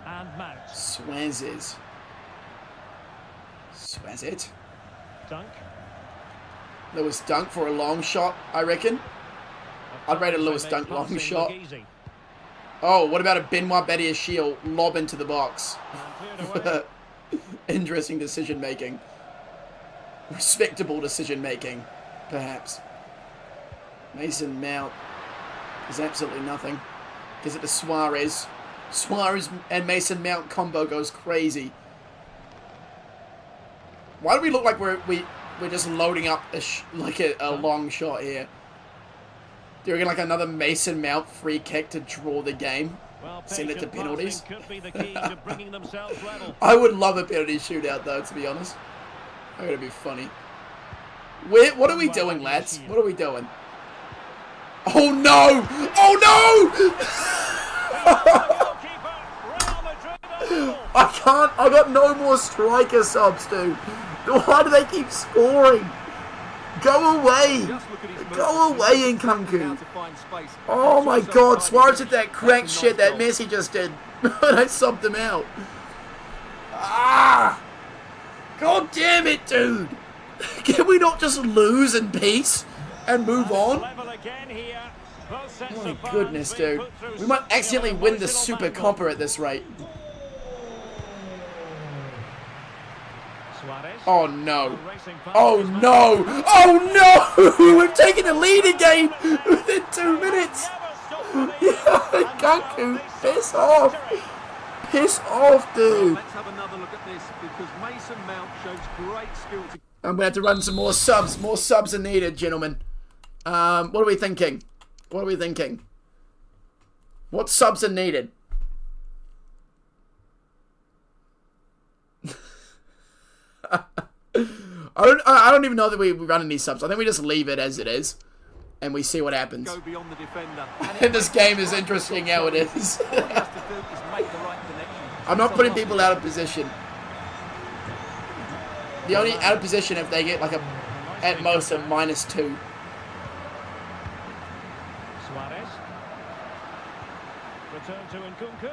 And Mount. Suarez. Dunk. Lewis Dunk for a long shot, I reckon. I'd rate a Lewis Dunk long shot. Oh, what about a Benoit Badiashile lob into the box? And cleared away. Interesting decision making. Respectable decision making, perhaps. Mason Mount is absolutely nothing. Gives it to Suarez. Suarez and Mason Mount combo goes crazy. Why do we look like we're just loading up a long shot here? Doing like another Mason Mount free kick to draw the game. Well, Send it to penalties. could be the key to bringing themselves level. I would love a penalty shootout though, to be honest. That would be funny. What are we doing, lads? What are we doing? Oh no! Oh no! I got no more striker subs, dude. Why do they keep scoring? Go away! Go away, Nkunku! Oh my god, Suarez did that crank shit that Messi just did. And I subbed him out. Ah! God damn it, dude! Can we not just lose in peace and move on? Oh my goodness, dude. We might accidentally win the Super Compa at this rate. Oh no. Oh no. Oh no! We've taken the lead again within 2 minutes. Yeah, Nkunku, piss off. Piss off, dude. Let's have another look at this because Mason Mount shows great skill to... I'm going to have to run some more subs. More subs are needed, gentlemen. What are we thinking? What are we thinking? What subs are needed? I don't even know that we run any subs. I think we just leave it as it is, and we see what happens. Go beyond the defender. And this game is interesting how it is. I'm not putting people out of position. The only out of position if they get like at most a -2. Suarez. Return to Nkunku.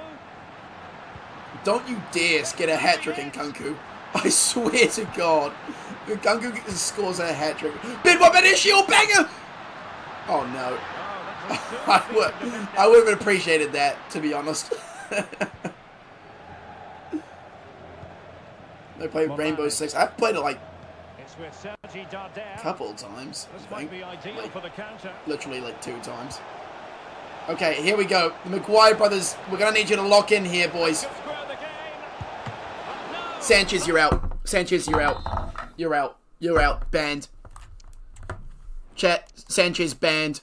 Don't you dare get a hat-trick, Nkunku. I swear to God. If Nkunku scores a hat-trick. Benoit Badiashile, banger! Oh no. I would have appreciated that, to be honest. They played Rainbow Six. I've played it like a couple of times, I think. Literally like 2 times. Okay, here we go. The Maguire brothers, we're going to need you to lock in here, boys. Sanchez, you're out. Sanchez, you're out. You're out. You're out. Banned. Chat, Sanchez banned.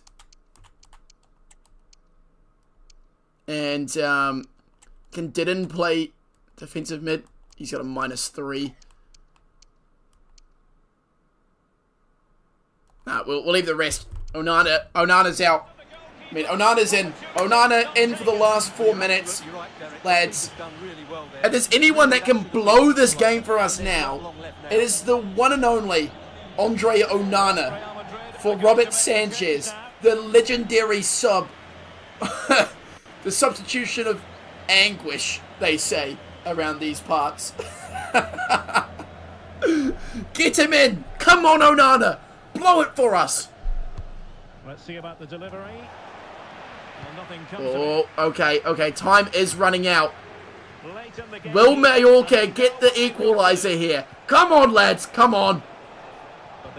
And didn't play defensive mid. He's got a -3. Nah, we'll leave the rest. Onana's out. I mean, Onana's in. Onana in for the last 4 minutes. Lads. If there's anyone that can blow this game for us now, it is the one and only Andre Onana for Robert Sanchez. The legendary sub. The substitution of anguish, they say, around these parts. Get him in! Come on, Onana! Blow it for us! Let's see about the delivery. Well, nothing comes Oh, okay. Time is running out. late in the game. Will Mallorca get the equaliser here? Come on, lads, come on.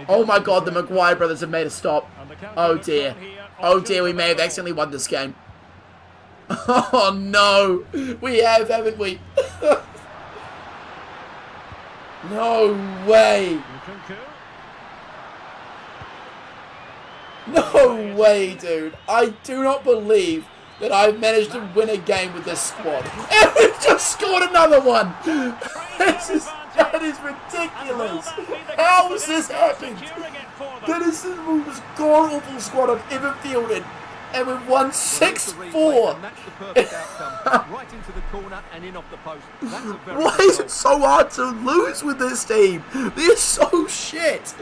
Oh my god, the Maguire brothers have made a stop. Oh dear. Oh dear, we may have accidentally won this game. Oh no. We have, haven't we? No way. No way, dude. I do not believe that I've managed to win a game with this squad. And we've just scored another one. That is ridiculous. How has this happened? That is the most god-awful squad I've ever fielded. And we've won 6-4. Right into the corner and in off the post. That's a very Why is it so hard to lose with this team? They're so shit.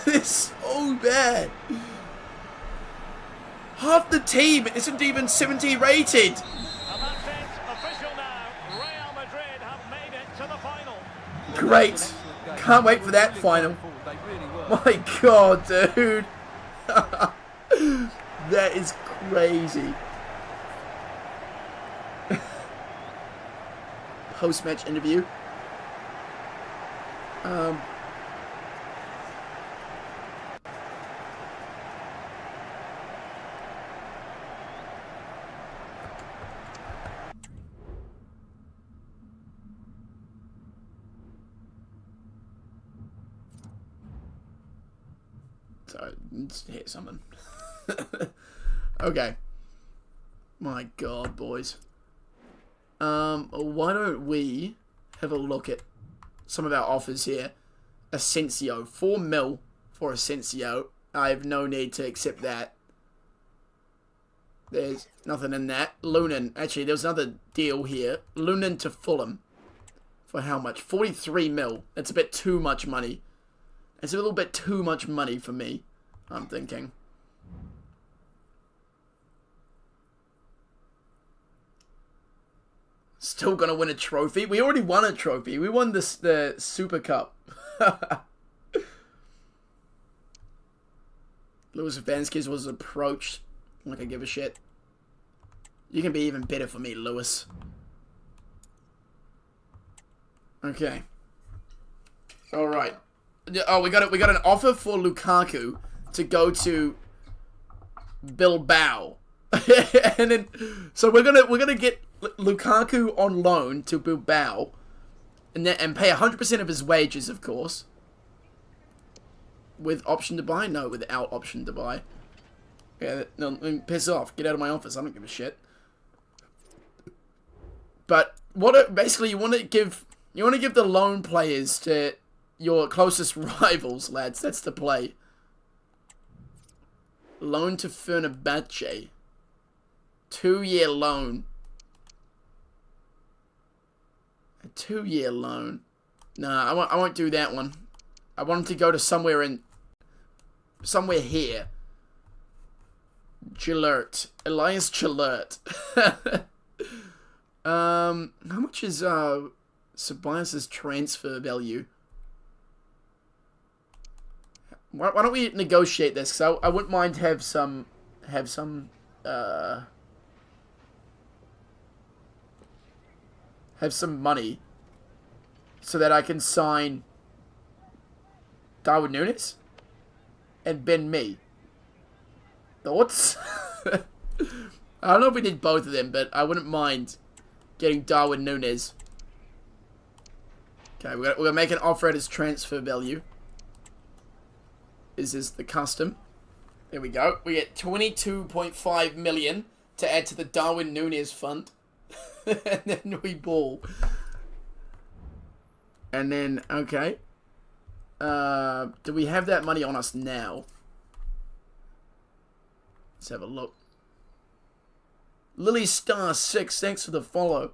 They're so bad. Half the team isn't even 70 rated. And that's it. Official now. Real Madrid have made it to the final. Great. Can't wait for that final. My god, dude. That is crazy. post-match interview. Sorry, let's hit someone. Okay. My God, boys. Why don't we have a look at some of our offers here? Asensio, 4 mil for Asensio. I have no need to accept that. There's nothing in that. Lunin, actually, there was another deal here. Lunin to Fulham. For how much? 43 mil. That's a bit too much money. It's a little bit too much money for me, I'm thinking. Still gonna win a trophy? We already won a trophy. We won the Super Cup. Luis Vanskis was approached. Like I give a shit. You can be even better for me, Lewis. Okay. Alright. Oh, we got an offer for Lukaku to go to Bilbao. And then so we're gonna get Lukaku on loan to Bilbao and pay 100% of his wages, of course. With option to buy? No, without option to buy. Yeah, no, piss off. Get out of my office. I don't give a shit. But basically you want to give the loan players to your closest rivals, lads. That's the play. Loan to Fenerbahce. 2-year loan. A 2-year loan. Nah, I won't do that one. I want him to go to somewhere here. Gillert. Elias Gillert. How much is Ceballos' transfer value? Why don't we negotiate this? Because I wouldn't mind have some money so that I can sign Darwin Núñez and Ben Mee. Thoughts? I don't know if we did both of them, but I wouldn't mind getting Darwin Núñez. Okay, we're gonna make an offer at his transfer value. Is this the custom? There we go. We get 22.5 million to add to the Darwin Núñez fund. And then we ball. And then, okay. Do we have that money on us now? Let's have a look. Lily Star 6, thanks for the follow.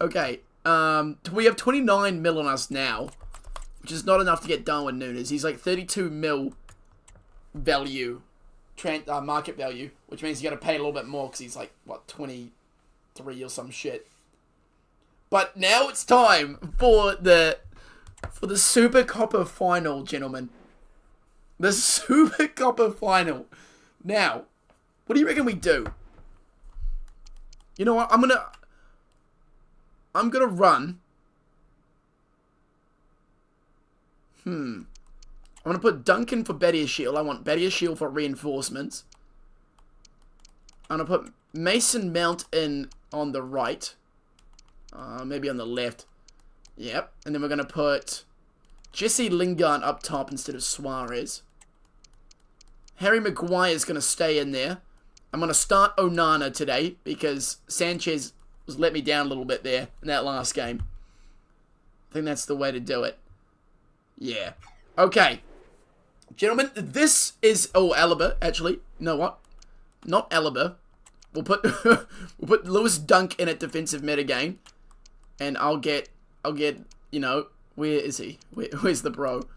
Okay. We have 29 mil on us now, which is not enough to get Darwin Núñez. He's like 32 mil value, market value, which means you got to pay a little bit more because he's like, what, 23 or some shit. But now it's time for the Super Copper final, gentlemen. The Super Copper final. Now, what do you reckon we do? You know what? I'm gonna run. I'm gonna put Duncan for Bedia Shield. I want Bedia Shield for reinforcements. I'm gonna put Mason Mount in on the right. Maybe on the left. Yep. And then we're gonna put Jesse Lingard up top instead of Suarez. Harry Maguire is gonna stay in there. I'm gonna start Onana today because Sanchez was let me down a little bit there in that last game. I think that's the way to do it. Yeah. Okay. Gentlemen, this is... Oh, Alaba, actually. You know what? Not Alaba. We'll put Lewis Dunk in at defensive mid again. And I'll get, you know... Where is he? Where's the bro?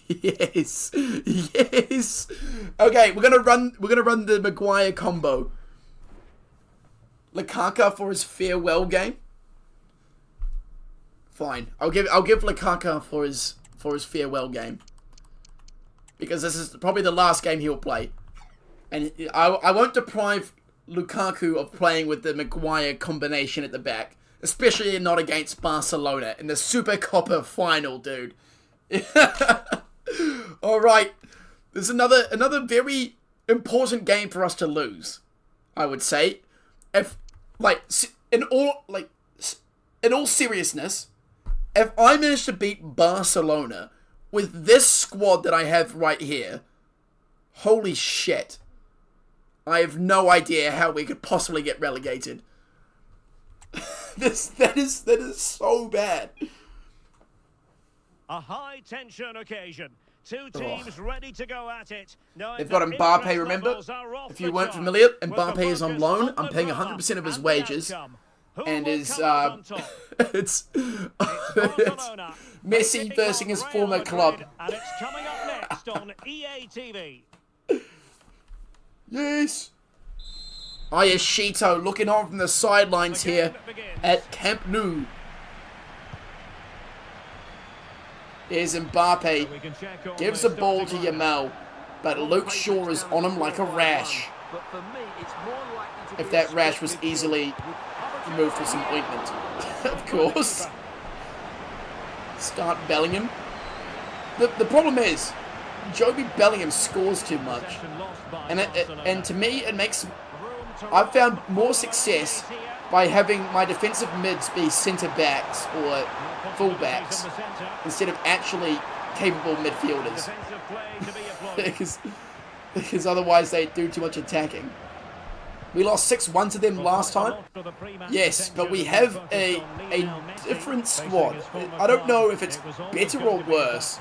Yes. Yes. Okay, we're gonna run the Maguire combo. Lukaku for his farewell game. Fine. I'll give Lukaku for his farewell game. Because this is probably the last game he'll play. And I won't deprive Lukaku of playing with the Maguire combination at the back. Especially not against Barcelona in the Super Copa final, dude. Alright. There's another very important game for us to lose, I would say. If, in all seriousness, if I manage to beat Barcelona with this squad that I have right here, holy shit. I have no idea how we could possibly get relegated. That is so bad. A high tension occasion. Two teams ready to go at it. They've got Mbappe, remember? If you weren't familiar, Mbappe is on loan. I'm paying 100% of his wages. And it's Messi versus his former club. And it's coming up next on EA TV. Yes. Ayashito looking on from the sidelines here at Camp Nou. Here's Mbappe. Gives the ball to Yamal. But Luke Shaw is on him like a rash. If that rash was easily removed with some ointment. Of course. Start Bellingham. The problem is, Joby Bellingham scores too much. And to me, it makes... I've found more success by having my defensive mids be centre-backs or full-backs instead of actually capable midfielders. because otherwise they do too much attacking. We lost 6-1 to them last time. Yes, but we have a different squad. I don't know if it's better or worse.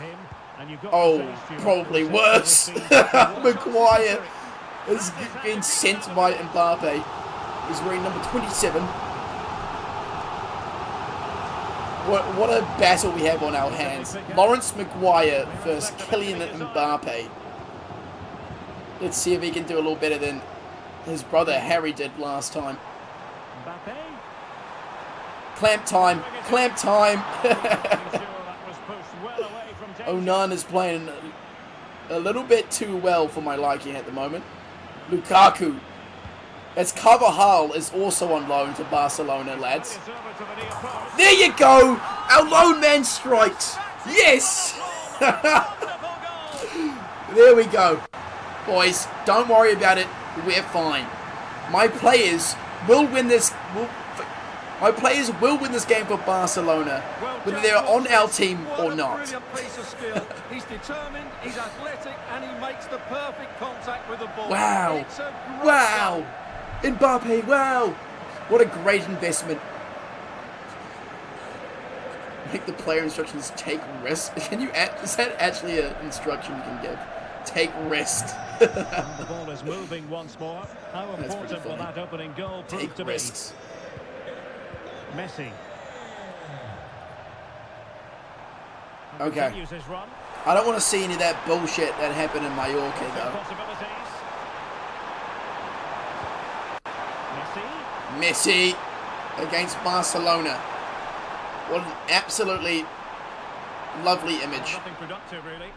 Oh, probably worse. Maguire is being sent by Mbappe. He's wearing number 27. What a battle we have on our hands. Lawrence Maguire versus Kylian Mbappe. Let's see if he can do a little better than his brother Harry did last time. Clamp time. Clamp time. Onan is playing a little bit too well for my liking at the moment. Lukaku. As Carvajal is also on loan to Barcelona, lads. There you go! Our lone man strikes! Yes! There we go. Boys, don't worry about it. We're fine. My players will win this... My players will win this game for Barcelona, whether they're on our team or not. He's determined, he's athletic, and he makes the perfect contact with the ball. Wow. Wow. Mbappe, wow. What a great investment. Make the player instructions take risks. Can you add, is that actually an instruction you can give? Take risks. The ball is moving once more. How important will that opening goal prove Take to risks. be? Messi. Okay. I don't want to see any of that bullshit that happened in Mallorca, though. Messi against Barcelona. What an absolutely lovely image. Nothing productive, really.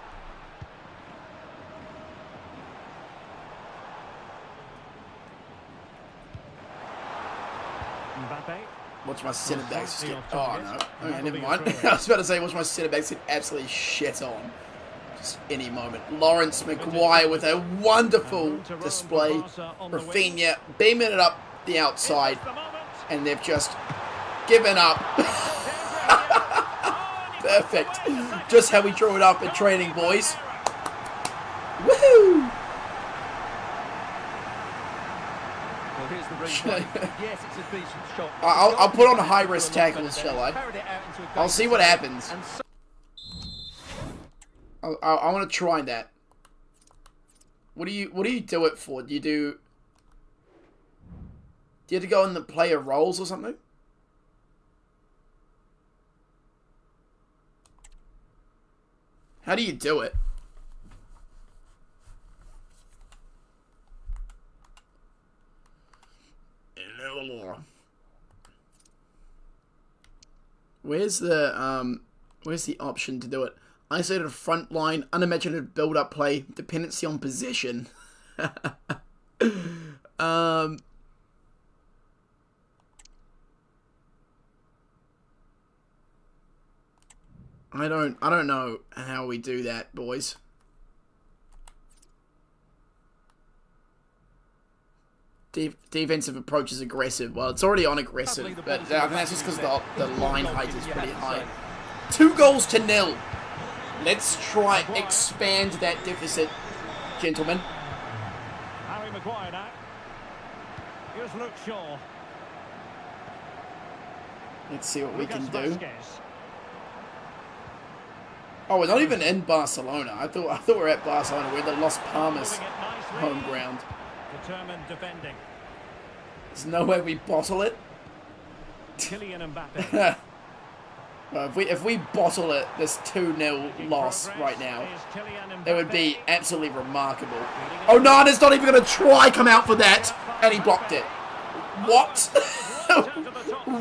Mbappe. Watch my centre backs get... Oh, no. Okay, never mind. I was about to say, watch my centre backs get absolutely shit on. Just any moment. Lawrence Maguire with a wonderful display. Rafinha beaming it up the outside. And they've just given up. Perfect. Just how we drew it up in training, boys. Woohoo! Yes, it's a decent shot. I'll put on high-risk tackles, shall I? I'll see what happens. I want to try that. What do you do it for? Do you have to go in the player roles or something? How do you do it? Where's the option to do it? Isolated front line, unimaginative build-up play, dependency on possession. I don't know how we do that, boys. Defensive approach is aggressive. Well, it's already on aggressive, but I think that's just because the line height is pretty high. 2-0. Let's try expand that deficit, gentlemen. Harry Maguire now. Here's Luke Shaw. Let's see what we can do. Vasquez. Oh, we're not even in Barcelona. I thought we were at Barcelona. We're in the Las Palmas Moving it nicely. home ground. Determined defending. There's no way we bottle it. Kylian Mbappe. Well, if we bottle it, this 2-0 loss right now, it would be absolutely remarkable. Oh, Nana's not even going to try come out for that, and he blocked it. What?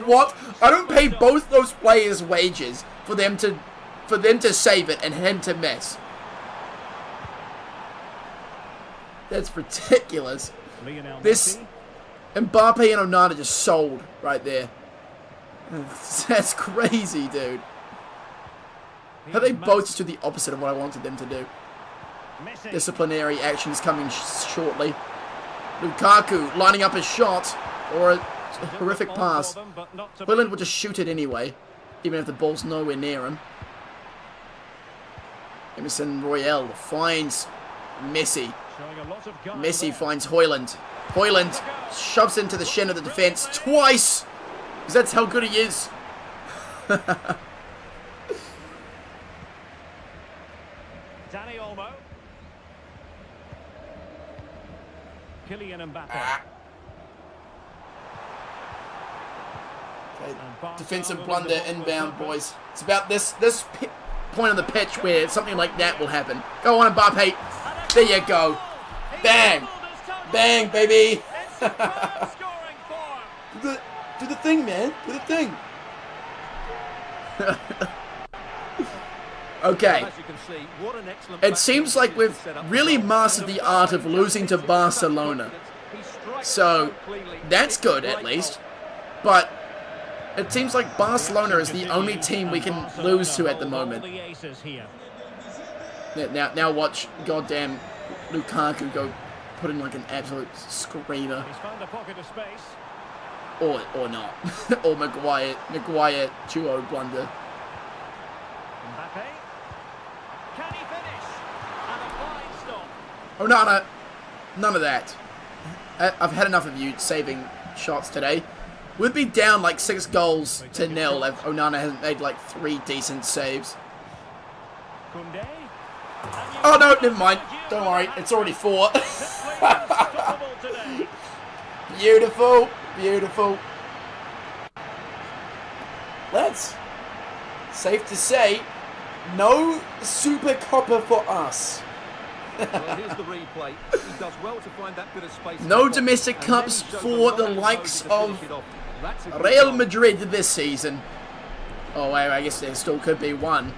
What? I don't pay both those players wages for them to save it and him to miss. That's ridiculous. Lionel This Messi. Mbappe and Onana just sold right there. That's crazy, dude. How they both just do the opposite of what I wanted them to do. Messi. Disciplinary actions coming shortly. Lukaku lining up his shot, or a horrific pass. Haaland will just shoot it anyway, even if the ball's nowhere near him. Emerson Royale finds Messi. Showing a lot of guile Messi there. finds Haaland. Haaland shoves into the shin of the defence twice. Because that's how good he is. Dani Olmo. Kylian Mbappe. Okay, defensive blunder inbound, boys. It's about this point on the pitch where something like that will happen. Go on, Mbappe. There you go. Bang. Bang, baby. Do the thing, man. Do the thing. Okay. As you can see, what an excellent It seems like we've really mastered the art of losing to Barcelona. So, that's good, at least. But it seems like Barcelona is the only team we can lose to at the moment. Yeah, now watch goddamn Lukaku go put in like an absolute screamer. He's found a pocket of space. Or not. Or Maguire duo blunder. Mbappe. Can he finish? And a fine stop. Oh, no. None of that. I've had enough of you saving shots today. We'd be down like 6 goals to 0 if Onana hasn't made like 3 decent saves. Koundé. Oh, no, never mind. Don't worry. It's already 4. Today. Beautiful. Beautiful. Lads, safe to say, no Super Copper for us. Well, here's the replay. He does well to find that bit of space. No domestic cups for the likes of Real Madrid this season. Oh, wait, I guess there still could be one.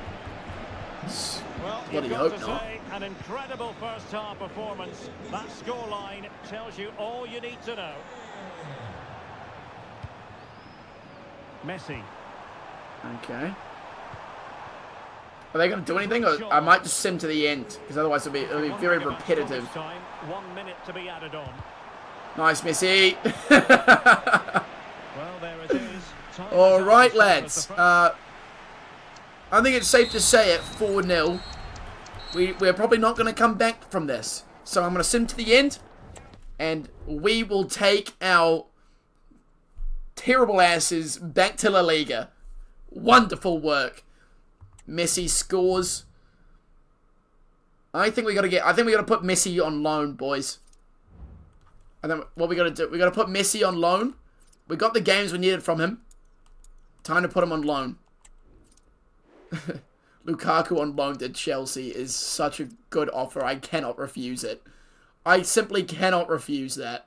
Well, Bloody you've hope got to not. say, an incredible first half performance. That scoreline tells you all you need to know. Messi. Okay. Are they going to do anything? Or I might just sim to the end, because otherwise it'll be very repetitive. Time, 1 minute to be added on. Nice, Messi. Well, there it is. Time All is right, up. lads. I think it's safe to say at 4-0, we're probably not going to come back from this. So I'm going to sim to the end, and we will take our terrible asses back to La Liga. Wonderful work. Messi scores. I think we got to put Messi on loan, boys. And then what we got to do? We got to put Messi on loan. We got the games we needed from him. Time to put him on loan. Lukaku on loan to Chelsea is such a good offer. I cannot refuse it. I simply cannot refuse that.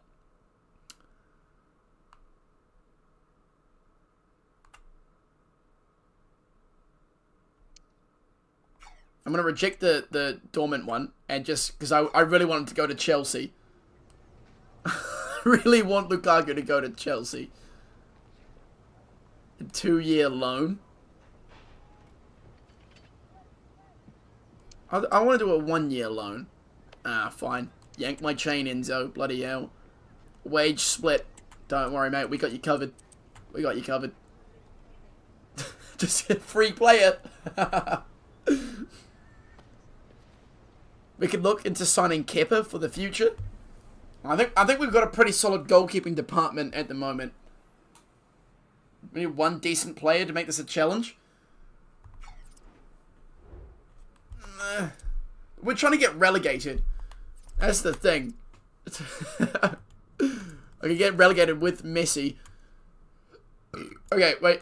I'm going to reject the dormant one, and just because I really want him to go to Chelsea. Really want Lukaku to go to Chelsea. A 2-year loan. I want to do a 1-year loan. Ah, fine. Yank my chain, Enzo. Bloody hell. Wage split. Don't worry, mate. We got you covered. We got you covered. Just a free player. We could look into signing Kepa for the future. I think we've got a pretty solid goalkeeping department at the moment. We need one decent player to make this a challenge. We're trying to get relegated. That's the thing. I can get relegated with Messi. Okay, wait.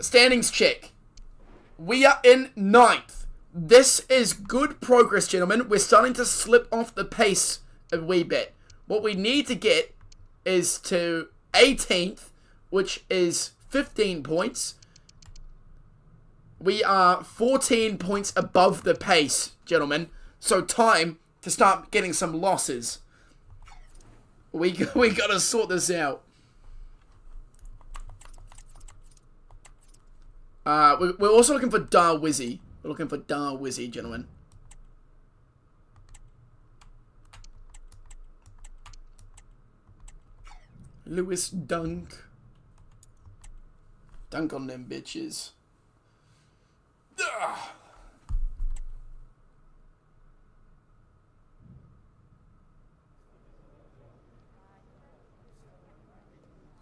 Standings check. We are in 9th. This is good progress, gentlemen. We're starting to slip off the pace a wee bit. What we need to get is to 18th, which is 15 points. We are 14 points above the pace, gentlemen. So time to start getting some losses. We gotta sort this out. We're also looking for Darwizzy. We're looking for Darwizzy, gentlemen. Lewis Dunk. Dunk on them bitches. Ugh.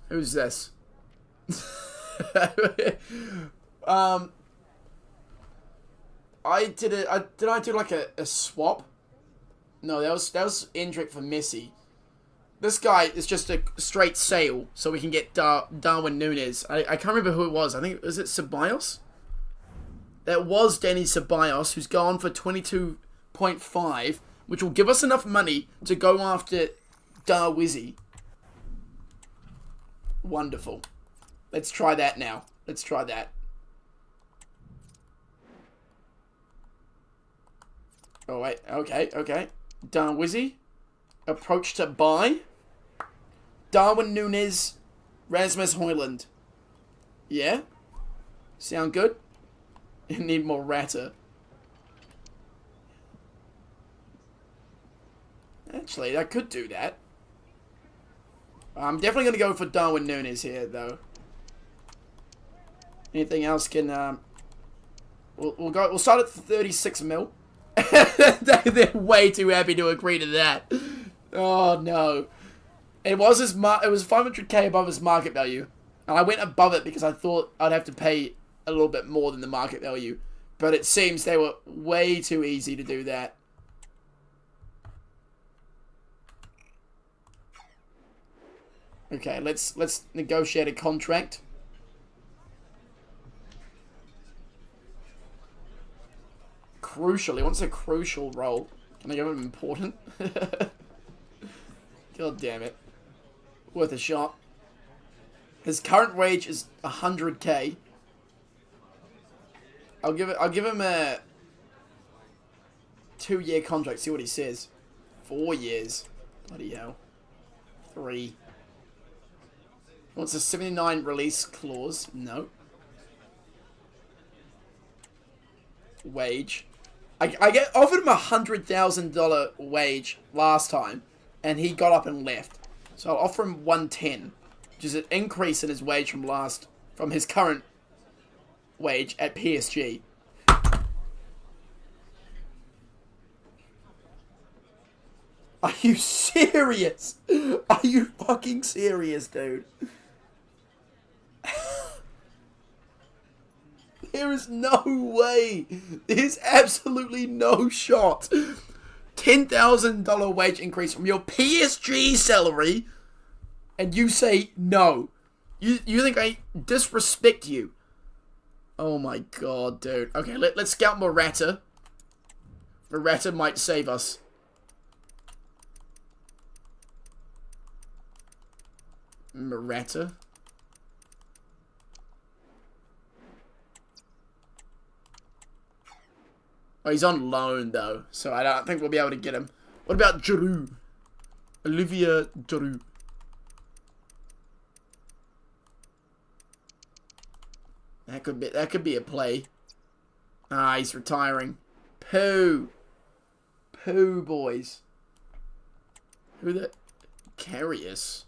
Who's this? Did I do like a swap? No, that was Endrick for Messi. This guy is just a straight sale, so we can get Darwin Núñez. I can't remember who it was. I think, was it Ceballos? That was Danny Ceballos, who's gone for 22.5, which will give us enough money to go after Darwizzy. Wonderful. Let's try that now. Let's try that. Oh, wait. Okay. Darwizzy. Approach to buy. Darwin Núñez. Rasmus Højlund. Yeah? Sound good? You need more Ratter. Actually, I could do that. I'm definitely going to go for Darwin Núñez here, though. Anything else can... We'll start at 36 mil. They're way too happy to agree to that. Oh, no. It was 500k above his market value. And I went above it because I thought I'd have to pay a little bit more than the market value. But it seems they were way too easy to do that. Okay, let's negotiate a contract. Crucial. He wants a crucial role. Can I give him important? God damn it. Worth a shot. His current wage is 100k. I'll give him a 2-year contract. See what he says. 4 years. Bloody hell. 3. Wants a 79 release clause. No. Wage. I offered him a $100,000 wage last time, and he got up and left. So I'll offer him 110, which is an increase in his wage from his current wage at PSG. Are you serious? Are you fucking serious, dude? There is no way. There's absolutely no shot. $10,000 wage increase from your PSG salary, and you say no. You think I disrespect you? Oh my god, dude. Okay, let's scout Morata. Morata might save us. Morata. Oh, he's on loan, though, so I don't think we'll be able to get him. What about Giroud? Olivier Giroud. That could be a play. Ah, he's retiring. Poo. Poo, boys. Who the... Carius.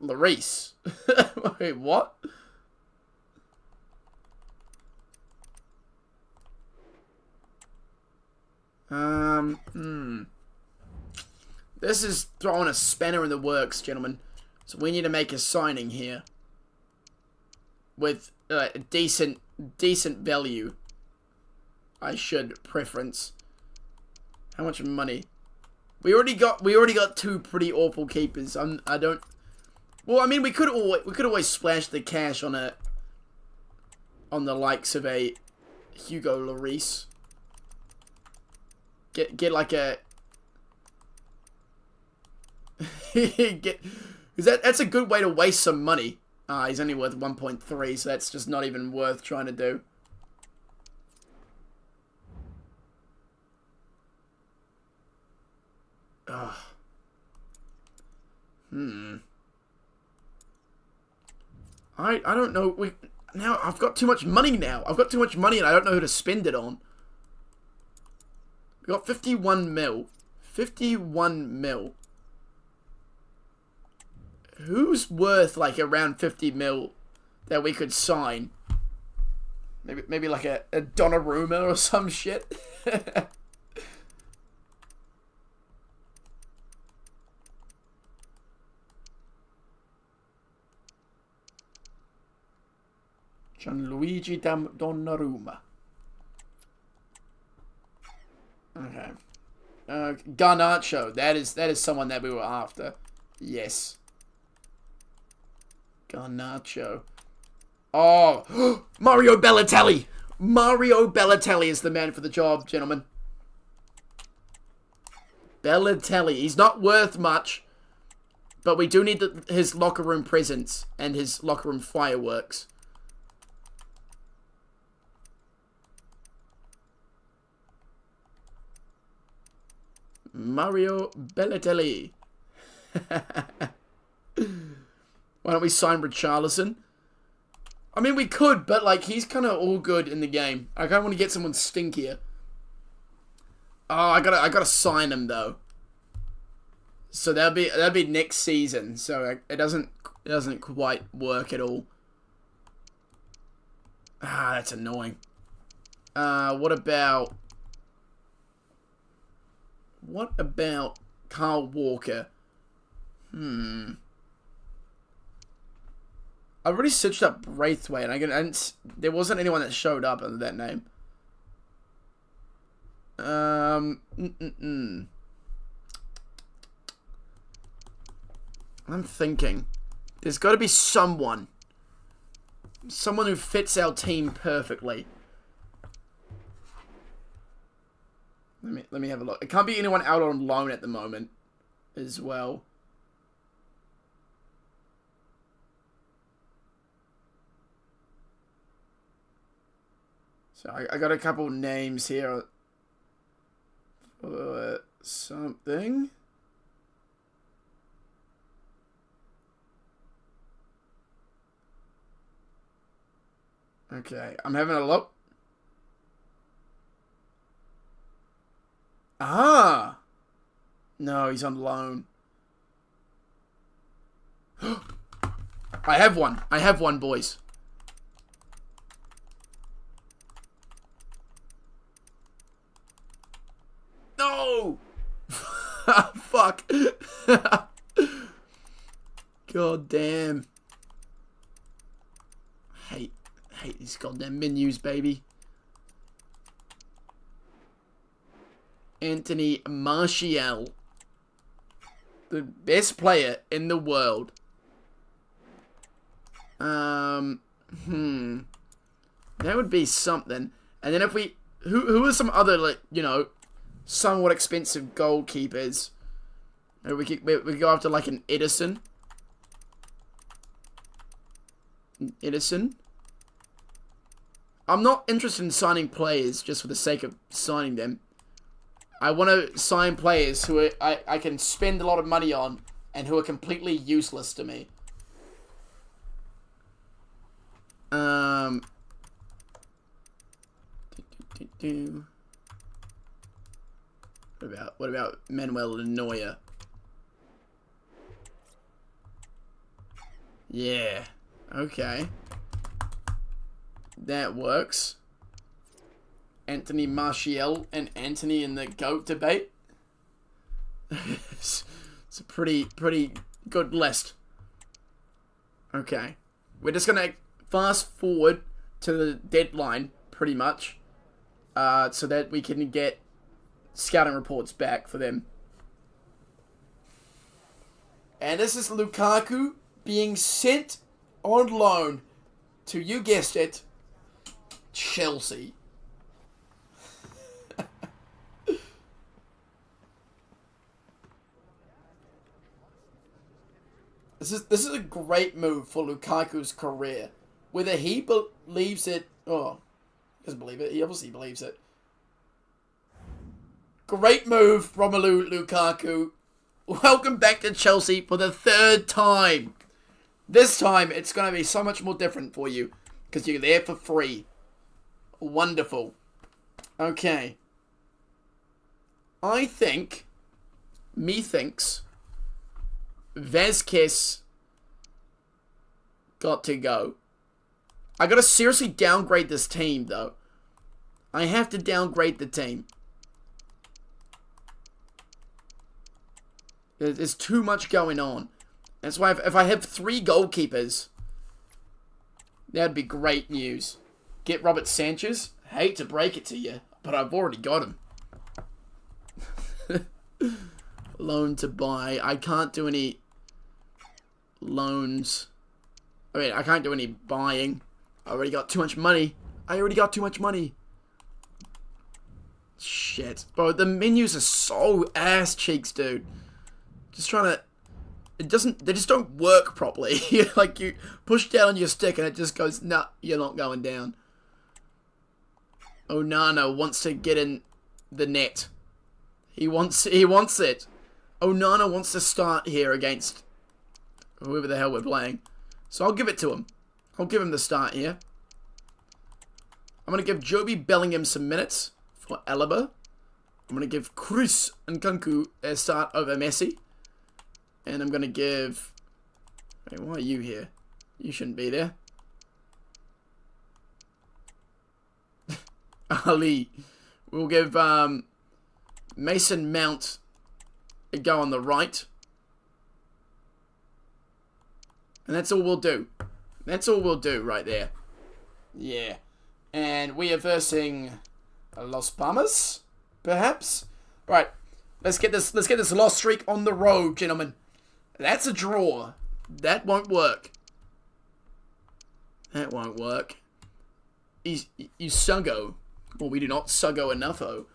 Larice. Wait, what? This is throwing a spanner in the works, gentlemen. So we need to make a signing here. With a decent value. I should preference. How much money? We already got two pretty awful keepers. I don't. Well, I mean, we could always splash the cash on the likes of a Hugo Lloris. Get like a that's a good way to waste some money. He's only worth 1.3, so that's just not even worth trying to do. I don't know. Now I've got too much money now. I've got too much money and I don't know who to spend it on. We got 51 mil. 51 mil. Who's worth like around 50 mil that we could sign? Maybe like a Donnarumma or some shit. Gianluigi Donnarumma. Okay. Garnacho. That is someone that we were after. Yes. Garnacho. Oh, Mario Balotelli. Mario Balotelli is the man for the job, gentlemen. Balotelli. He's not worth much, but we do need his locker room presence and his locker room fireworks. Mario Balotelli. Why don't we sign Richarlison? I mean, we could, but like he's kind of all good in the game. I kind of want to get someone stinkier. Oh, I gotta sign him though. So that'd be next season. So it doesn't quite work at all. Ah, that's annoying. What about Carl Walker? I've already searched up Braithwaite, and there wasn't anyone that showed up under that name. I'm thinking. There's got to be someone. Someone who fits our team perfectly. Let me have a look. It can't be anyone out on loan at the moment as well. So I got a couple names here for something. Okay, I'm having a look. Ah! No, he's on loan. I have one, boys. No! Fuck. God damn. Hate these goddamn menus, baby. Anthony Martial. The best player in the world. That would be something. And then if we... Who are some other, like, you know, somewhat expensive goalkeepers? Maybe we go after, like, an Edison. Edison? I'm not interested in signing players just for the sake of signing them. I want to sign players who I can spend a lot of money on and who are completely useless to me. What about Manuel Neuer? Yeah. Okay. That works. Anthony Martial and Anthony in the GOAT debate. It's a pretty good list. Okay. We're just going to fast forward to the deadline, pretty much, so that we can get scouting reports back for them. And this is Lukaku being sent on loan to, you guessed it, Chelsea. This is a great move for Lukaku's career. Whether he believes it... Oh, he doesn't believe it. He obviously believes it. Great move, Romelu Lukaku. Welcome back to Chelsea for the 3rd time. This time, it's going to be so much more different for you. Because you're there for free. Wonderful. Okay. I think... Methinks... Vazquez got to go. I gotta seriously downgrade this team, though. I have to downgrade the team. There's too much going on. That's why if I have 3 goalkeepers, that'd be great news. Get Robert Sanchez. Hate to break it to you, but I've already got him. Loan to buy. I can't do any loans. I mean, I can't do any buying. I already got too much money. Shit. Bro, the menus are so ass cheeks, dude. Just trying to... They just don't work properly. Like, you push down on your stick and it just goes, nah, you're not going down. Onana wants to get in the net. He wants it. Onana wants to start here against whoever the hell we're playing. So I'll give it to him. I'll give him the start here. I'm going to give Joby Bellingham some minutes for Alaba. I'm going to give Chris Nkunku a start over Messi. And I'm going to give... Wait, why are you here? You shouldn't be there. Ali. We'll give Mason Mount a go on the right. And that's all we'll do. That's all we'll do right there. Yeah. And we are versing Las Palmas, perhaps? Right. Let's get this loss streak on the road, gentlemen. That's a draw. That won't work. That won't work. You suggo. Well, we do not suggo enough-o.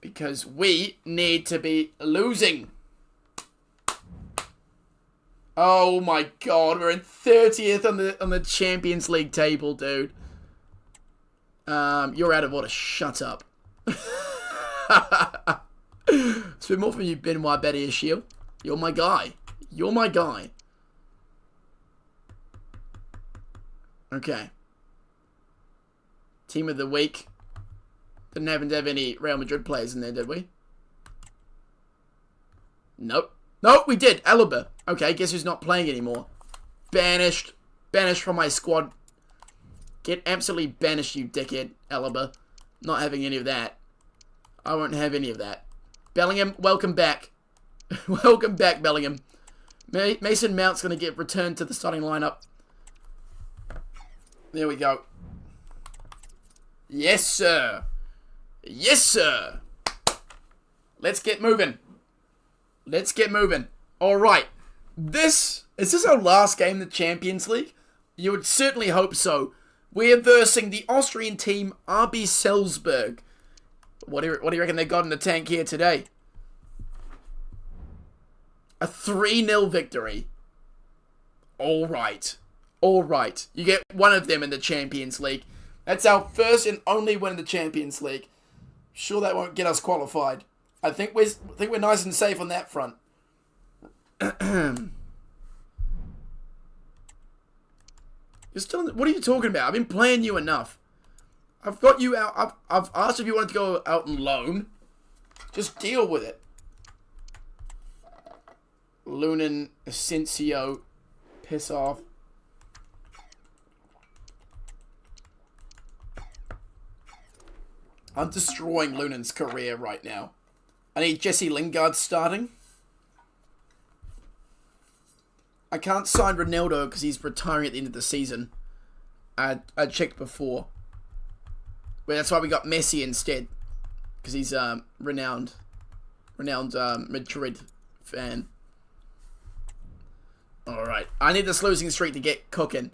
Because we need to be losing. Oh my god, we're in 30th on the Champions League table, dude. You're out of order. Shut up. It's a bit more from you, Benoit Badiashile. You're my guy. You're my guy. Okay. Team of the week. Didn't happen to have any Real Madrid players in there, did we? Nope. Nope, we did. Alaba. Okay, guess who's not playing anymore? Banished. Banished from my squad. Get absolutely banished, you dickhead, Alaba. Not having any of that. I won't have any of that. Bellingham, welcome back. Welcome back, Bellingham. Mason Mount's going to get returned to the starting lineup. There we go. Yes, sir. Yes, sir. Let's get moving. Let's get moving. All right. Is this our last game in the Champions League? You would certainly hope so. We're versing the Austrian team RB Salzburg. What do you reckon they got in the tank here today? A 3-0 victory. All right. All right. You get one of them in the Champions League. That's our first and only win in the Champions League. Sure, that won't get us qualified. I think we're nice and safe on that front. You're still. What are you talking about? I've been playing you enough. I've got you out. I've asked if you wanted to go out on loan. Just deal with it. Lunin, Asensio, piss off. I'm destroying Lunin's career right now. I need Jesse Lingard starting. I can't sign Ronaldo because he's retiring at the end of the season. I checked before. But that's why we got Messi instead. Because he's renowned Madrid fan. Alright. I need this losing streak to get cooking.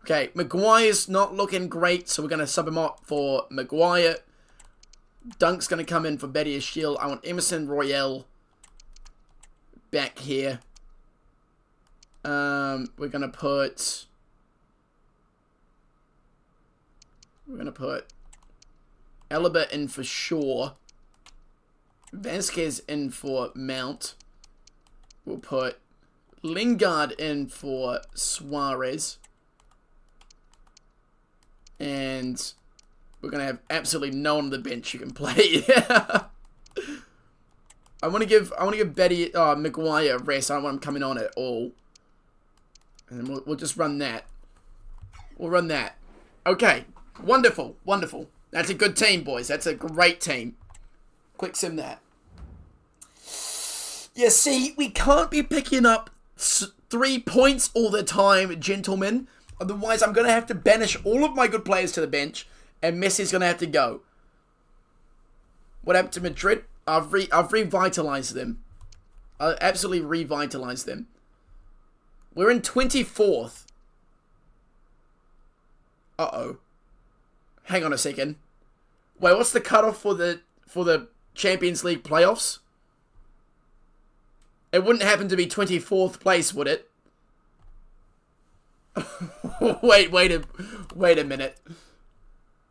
Okay, Maguire's not looking great, so we're going to sub him up for Maguire. Dunk's going to come in for Betty Shield. I want Emerson Royale back here. We're going to put Alaba in for Shaw. Vasquez in for Mount. We'll put Lingard in for Suarez. And we're going to have absolutely no one on the bench who can play. I want to give Betty Maguire a rest. I don't want him coming on at all. And then we'll just run that. We'll run that. Okay. Wonderful. Wonderful. That's a good team, boys. That's a great team. Quick sim that. Yeah, see, we can't be picking up 3 points all the time, gentlemen. Otherwise, I'm going to have to banish all of my good players to the bench, and Messi's going to have to go. What happened to Madrid? I've revitalized them. I absolutely revitalized them. We're in 24th. Uh-oh. Hang on a second. Wait, what's the cutoff for the Champions League playoffs? It wouldn't happen to be 24th place, would it? wait a minute.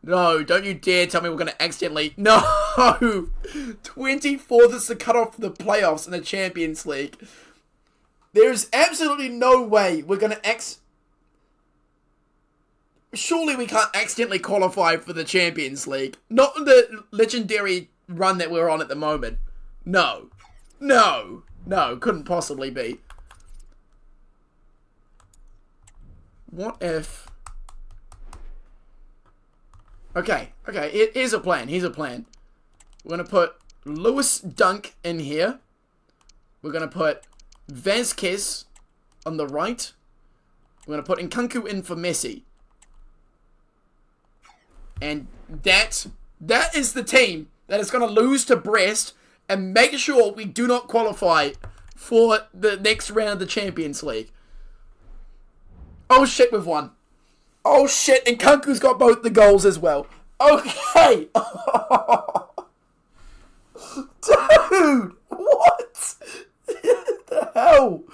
No, don't you dare tell me we're going to accidentally... No! 24th is the cutoff for the playoffs in the Champions League. There's absolutely no way we're going to Surely we can't accidentally qualify for the Champions League. Not in the legendary run that we're on at the moment. No. No. No, couldn't possibly be. What if... Okay, here's a plan, We're going to put Lewis Dunk in here. We're going to put Vasquez on the right. We're going to put Nkunku in for Messi. And that is the team that is going to lose to Brest and make sure we do not qualify for the next round of the Champions League. Oh shit, we've won. Oh shit, and Nkunku's got both the goals as well. Okay. Dude, what the hell?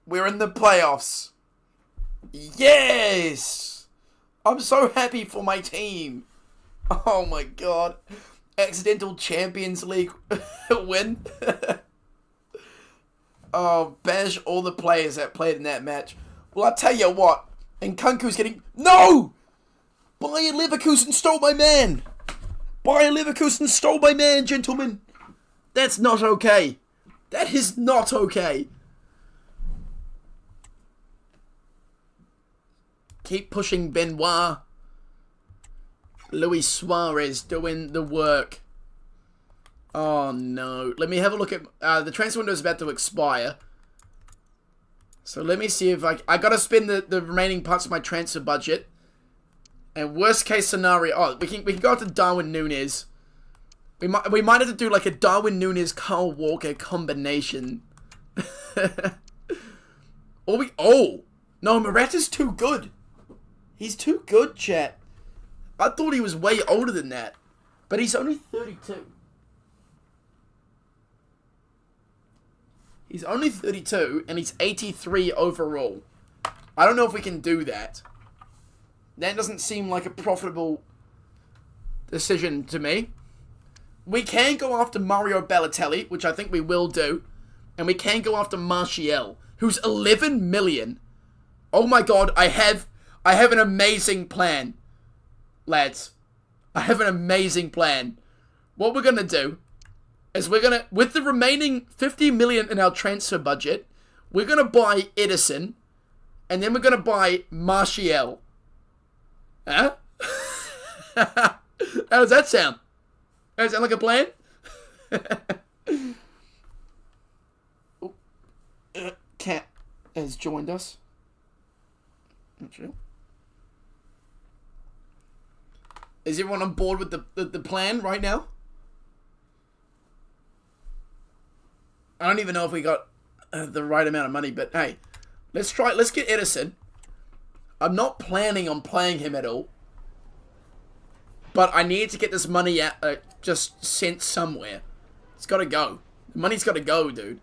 We're in the playoffs. Yes! I'm so happy for my team. Oh my god. Accidental Champions League win. Oh, banish all the players that played in that match. Well, I'll tell you what. Nkunku's getting... No! Bayer Leverkusen stole my man. Bayer Leverkusen stole my man, gentlemen. That's not okay. That is not okay. Keep pushing Benoit. Luis Suarez doing the work. Oh no. Let me have a look at... the transfer window is about to expire. So let me see if I gotta spend the remaining parts of my transfer budget. And worst case scenario... Oh, we can go up to Darwin Núñez. We might have to do like a Darwin Núñez Kyle Walker combination. Oh! No, Morata's too good. He's too good, chat. I thought he was way older than that. But he's only 32. He's only 32, and he's 83 overall. I don't know if we can do that. That doesn't seem like a profitable decision to me. we can go after Mario Balotelli, which I think we will do. And we can go after Martial, who's 11 million. Oh my god, I have an amazing plan. Lads, I have an amazing plan. What we're going to do is we're going to, with the remaining 50 million in our transfer budget, we're going to buy Edison, and then we're going to buy Martial. Huh? How does that sound? Does that sound like a plan? Cat has joined us. Not sure. Is everyone on board with the plan right now? I don't even know if we got the right amount of money, but hey, let's get Edison. I'm not planning on playing him at all, but I need to get this money just sent somewhere. It's got to go. The money's got to go, dude.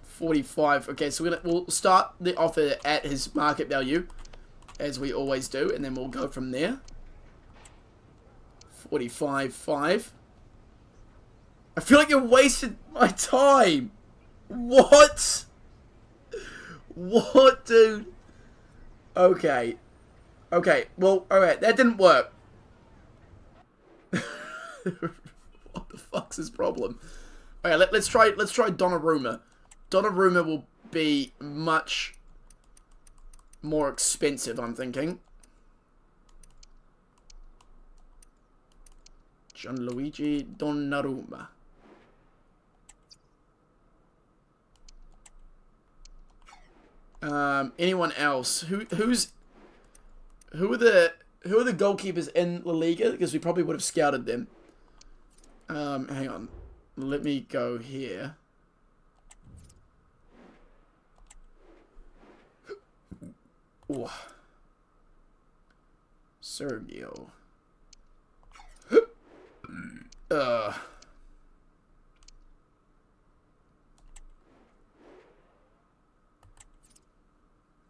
45. Okay, so we'll start the offer at his market value, as we always do, and then we'll go from there. 45.5. I feel like you wasted my time. What? What, dude? Okay. Okay, well, alright, that didn't work. What the fuck's his problem? Okay, let's try Donnarumma. Donnarumma will be much more expensive, I'm thinking. Gianluigi Donnarumma. Anyone else? Who are the goalkeepers in La Liga? Because we probably would have scouted them. Hang on. Let me go here. Ooh. Sergio.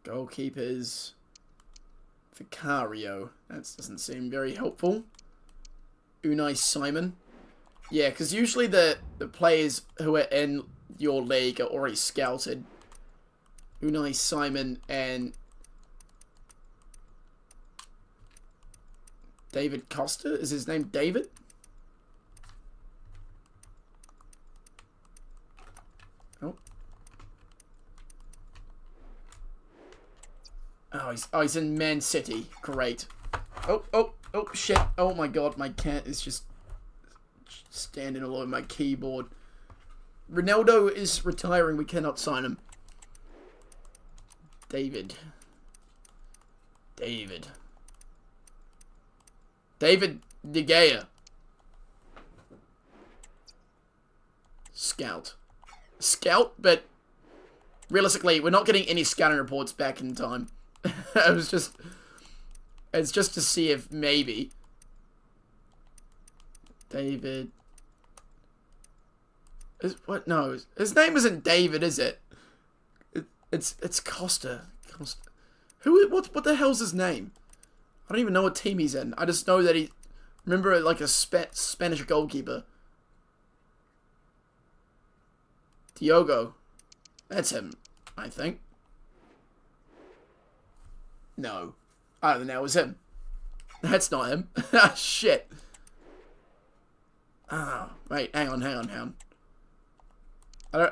Goalkeepers. Vicario. That doesn't seem very helpful. Unai Simon. Yeah, because usually the players who are in your league are already scouted. Unai Simon and David Costa? Is his name David? Oh, he's in Man City. Great. Oh, shit. Oh my god, my cat is just standing all over my keyboard. Ronaldo is retiring. We cannot sign him. David De Gea. Scout, but realistically, we're not getting any scouting reports back in time. It's just to see if maybe David is what? No, his name isn't David, is it? It's Costa. What the hell's his name? I don't even know what team he's in. I just know that he, remember, like a Spanish goalkeeper. Diogo. That's him, I think. No. I don't think that was him. That's not him. Ah, shit. Ah, wait, hang on. I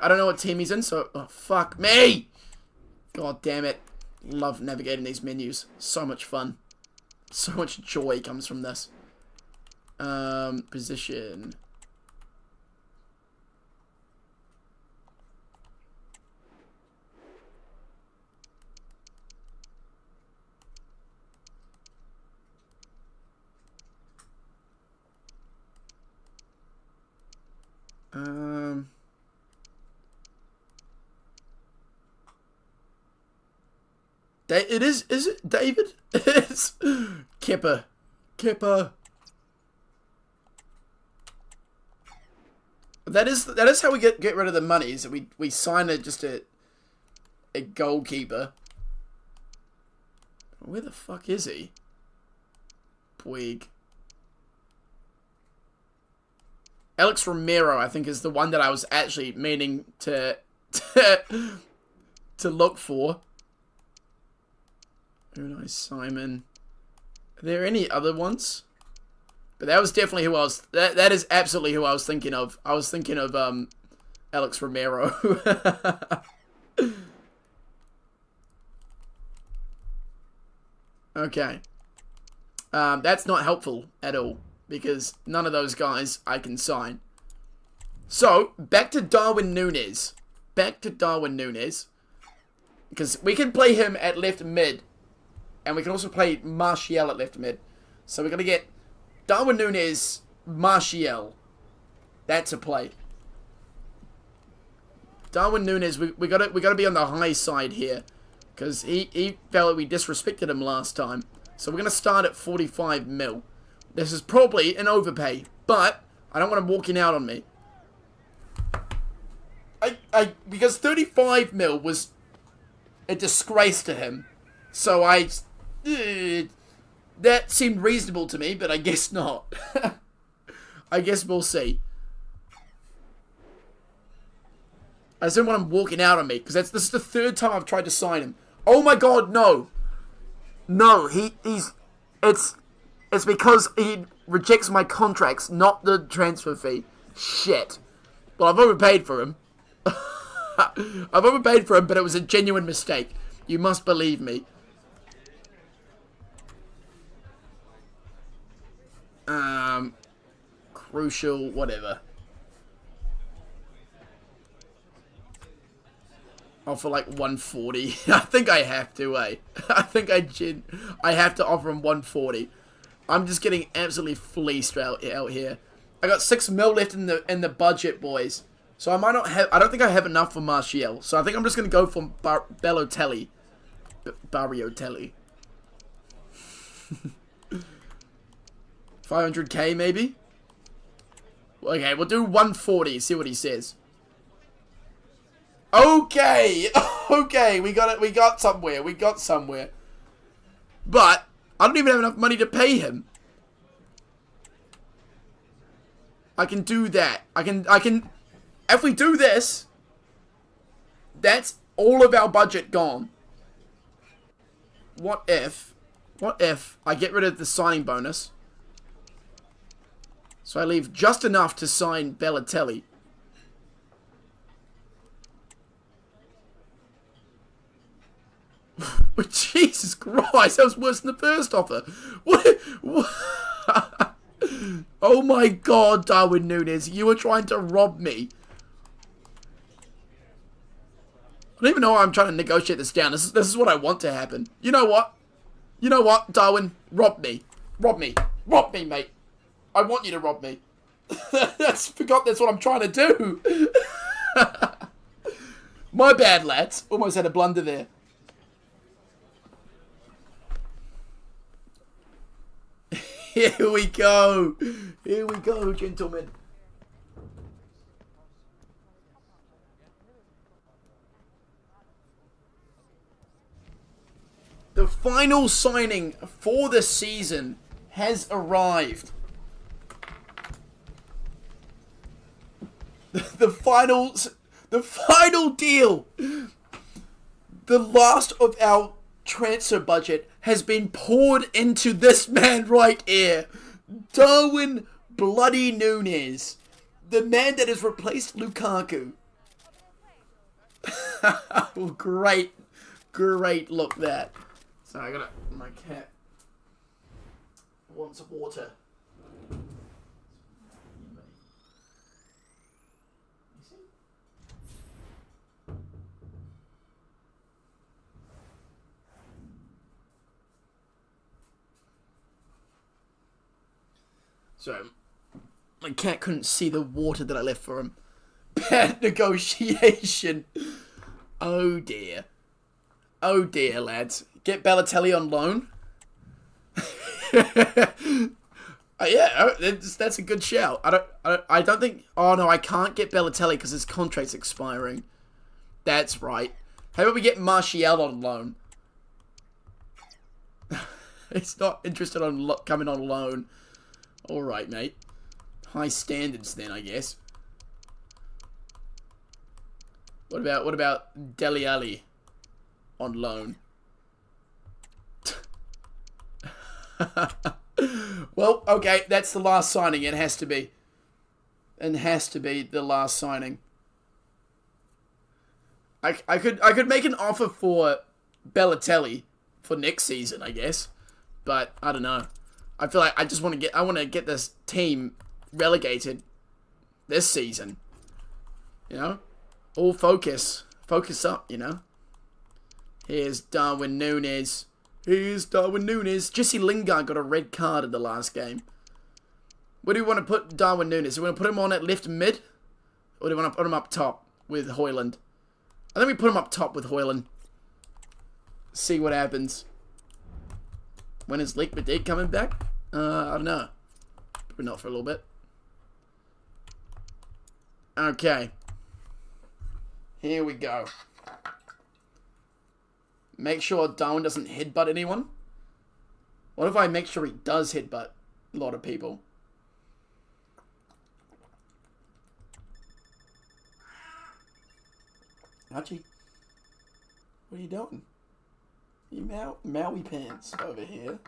don't know what team he's in, so... Oh, fuck me! God damn it. Love navigating these menus. So much fun. So much joy comes from this. Position. Is it David? It's Kipper. That is how we get rid of the money. Is that we sign a goalkeeper. Where the fuck is he? Puig. Alex Romero, I think, is the one that I was actually meaning to look for. Unai Simon. Are there any other ones? But that was definitely who I was... That is absolutely who I was thinking of. I was thinking of Alex Romero. Okay. That's not helpful at all, because none of those guys I can sign. So, back to Darwin Núñez. Because we can play him at left mid, and we can also play Martial at left mid. So we're going to get Darwin Núñez, Martial. That's a play. Darwin Núñez, we got to be on the high side here, because he felt like we disrespected him last time. So we're going to start at 45 mil. This is probably an overpay, but I don't want him walking out on me. Because 35 mil was a disgrace to him. So that seemed reasonable to me, but I guess not. I guess we'll see. I just don't want him walking out on me, because this is the third time I've tried to sign him. Oh my god, no! No, it's because he rejects my contracts, not the transfer fee. Shit. Well, I've overpaid for him. I've overpaid for him, but it was a genuine mistake. You must believe me. Crucial, whatever. Oh, for like 140. I think I have to, I think I have to offer him 140. I'm just getting absolutely fleeced out here. I got 6 mil left in the budget, boys. So I might not have. I don't think I have enough for Martial. So I think I'm just gonna go for Balotelli. Barriotelli. 500k maybe. Okay, we'll do 140. See what he says. Okay, okay, we got it. We got somewhere. But I don't even have enough money to pay him. I can do that. I can. If we do this, that's all of our budget gone. What if I get rid of the signing bonus? So I leave just enough to sign Balotelli. But Jesus Christ, that was worse than the first offer. What? Oh my God, Darwin Núñez, you were trying to rob me. I don't even know why I'm trying to negotiate this down. This is what I want to happen. You know what? You know what, Darwin? Rob me. Rob me. Rob me, mate. I want you to rob me. That's what I'm trying to do. My bad, lads. Almost had a blunder there. Here we go. Here we go, gentlemen. The final signing for the season has arrived. The final deal. The last of our transfer budget has been poured into this man right here. Darwin bloody Núñez. The man that has replaced Lukaku. Great look that. So I gotta, my cat wants water. So, my cat couldn't see the water that I left for him. Bad negotiation. Oh dear. Oh dear, lads. Get Balotelli on loan. Yeah, that's a good shout. I don't think. Oh no, I can't get Balotelli because his contract's expiring. That's right. How about we get Martial on loan? He's not interested on coming on loan. All right, mate. high standards then, I guess. What about Dele Alli on loan? Well, okay, that's the last signing. It has to be. It has to be the last signing. I could make an offer for Balotelli for next season, I guess. But I don't know. I feel like I want to get this team relegated this season. You know? All focus up, you know? Here's Darwin Núñez. Jesse Lingard got a red card in the last game. Where do we want to put Darwin Núñez? Do we want to put him on at left mid? Or do we want to put him up top with Højlund? I think we put him up top with Højlund. See what happens. When is Liverpool coming back? I don't know. Probably not for a little bit. Okay. Here we go. Make sure Darwin doesn't headbutt anyone. What if I make sure he does headbutt a lot of people? Archie, what are you doing? You Maui pants over here.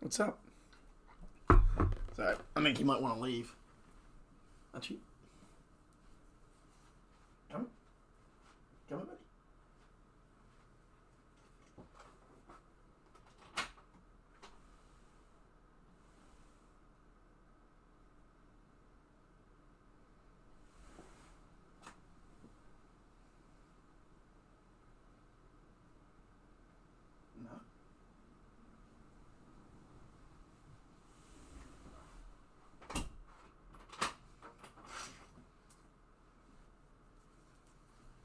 What's up? Sorry, I think you might want to leave. Archie, come on, buddy.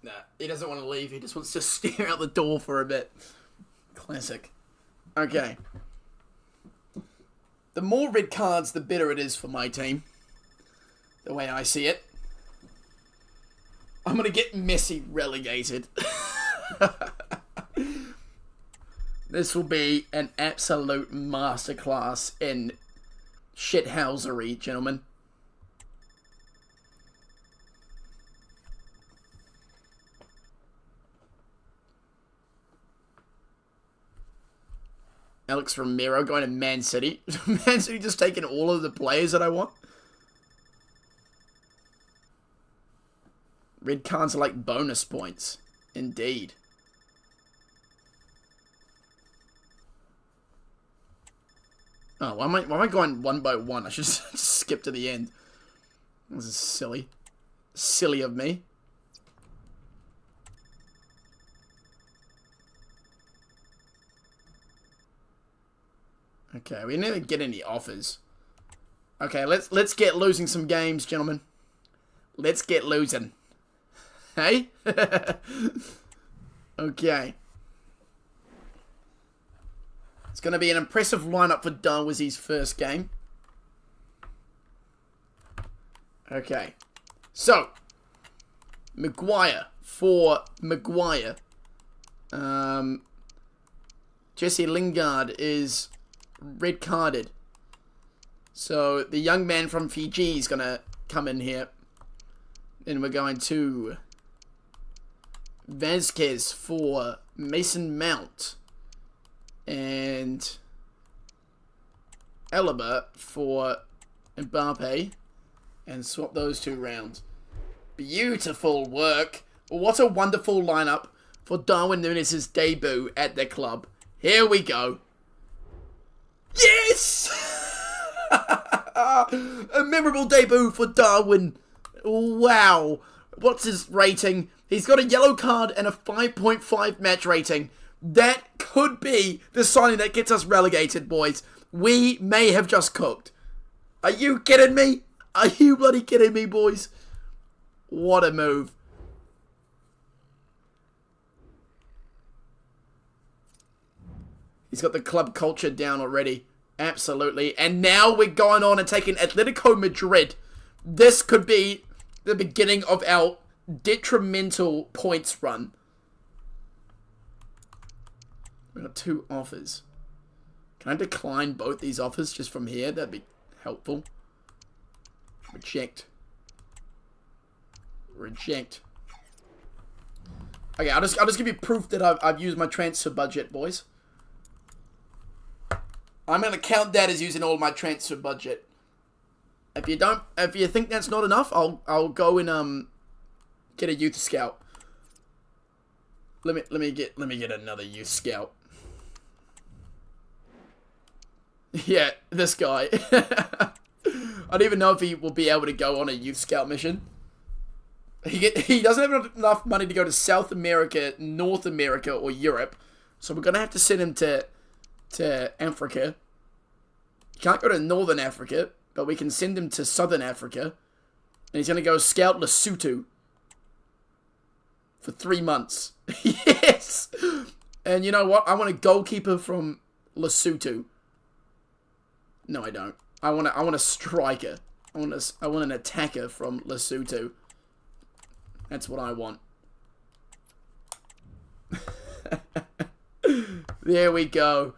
Nah, he doesn't want to leave. He just wants to stare out the door for a bit. Classic. Okay. The more red cards, the better it is for my team. The way I see it. I'm going to get Messi relegated. This will be an absolute masterclass in shithousery, gentlemen. Alex Romero going to Man City. Man City just taking all of the players that I want. Red cards are like bonus points. Indeed. Oh, why am I going one by one? I should just skip to the end. This is silly. Silly of me. Okay, we didn't get any offers. Okay, let's get losing some games, gentlemen. Let's get losing. Hey? Okay. It's going to be an impressive lineup for Darwizi's first game. Okay. So, Maguire for Maguire. Jesse Lingard is red carded. So the young man from Fiji is going to come in here. Then we're going to Vasquez for Mason Mount. And Alaba for Mbappe. And swap those two rounds. Beautiful work. What a wonderful lineup for Darwin Núñez's debut at the club. Here we go. Yes! A memorable debut for Darwin. Wow. What's his rating? He's got a yellow card and a 5.5 match rating. That could be the signing that gets us relegated, boys. We may have just cooked. Are you kidding me? Are you bloody kidding me, boys? What a move. He's got the club culture down already. Absolutely. And now we're going on and taking Atletico Madrid. This could be the beginning of our detrimental points run. We've got 2 offers. Can I decline both these offers just from here? That'd be helpful. Reject. Reject. Okay, I'll just give you proof that I've used my transfer budget, boys. I'm gonna count that as using all my transfer budget. If you think that's not enough, I'll go and get a youth scout. Let me get another youth scout. Yeah, this guy. I don't even know if he will be able to go on a youth scout mission. He doesn't have enough money to go to South America, North America, or Europe. So we're gonna have to send him to Africa. He can't go to Northern Africa, but we can send him to Southern Africa. And he's gonna go scout Lesotho for 3 months. Yes! And you know what? I want a goalkeeper from Lesotho. No, I don't. I want a striker. I want an attacker from Lesotho. That's what I want. There we go.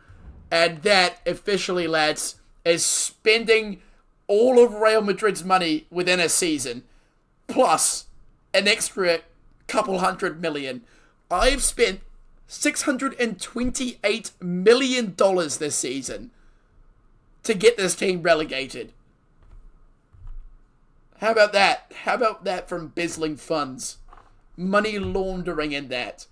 And that, officially, lads, is spending all of Real Madrid's money within a season. Plus an extra couple $100 million. I've spent $628 million this season to get this team relegated. How about that? How about that from Bizzling Funds? Money laundering in that.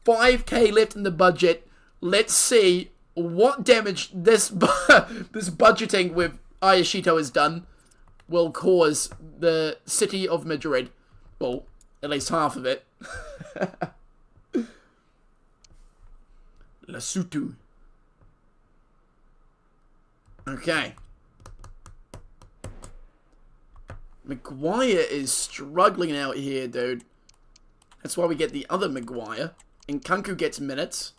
5k left in the budget. Let's see what damage this this budgeting with Ayashito has done will cause the city of Madrid. Well, at least half of it. Lesotho. Okay. Maguire is struggling out here, dude. That's why we get the other Maguire. And Kunku gets minutes.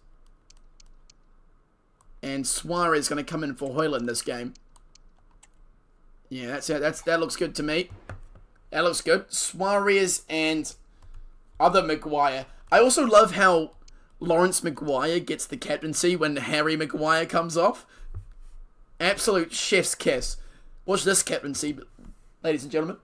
And Suarez is going to come in for Højlund this game. Yeah, that looks good to me. That looks good. Suarez and other Maguire. I also love how Lawrence Maguire gets the captaincy when Harry Maguire comes off. Absolute chef's kiss. Watch this captaincy, ladies and gentlemen.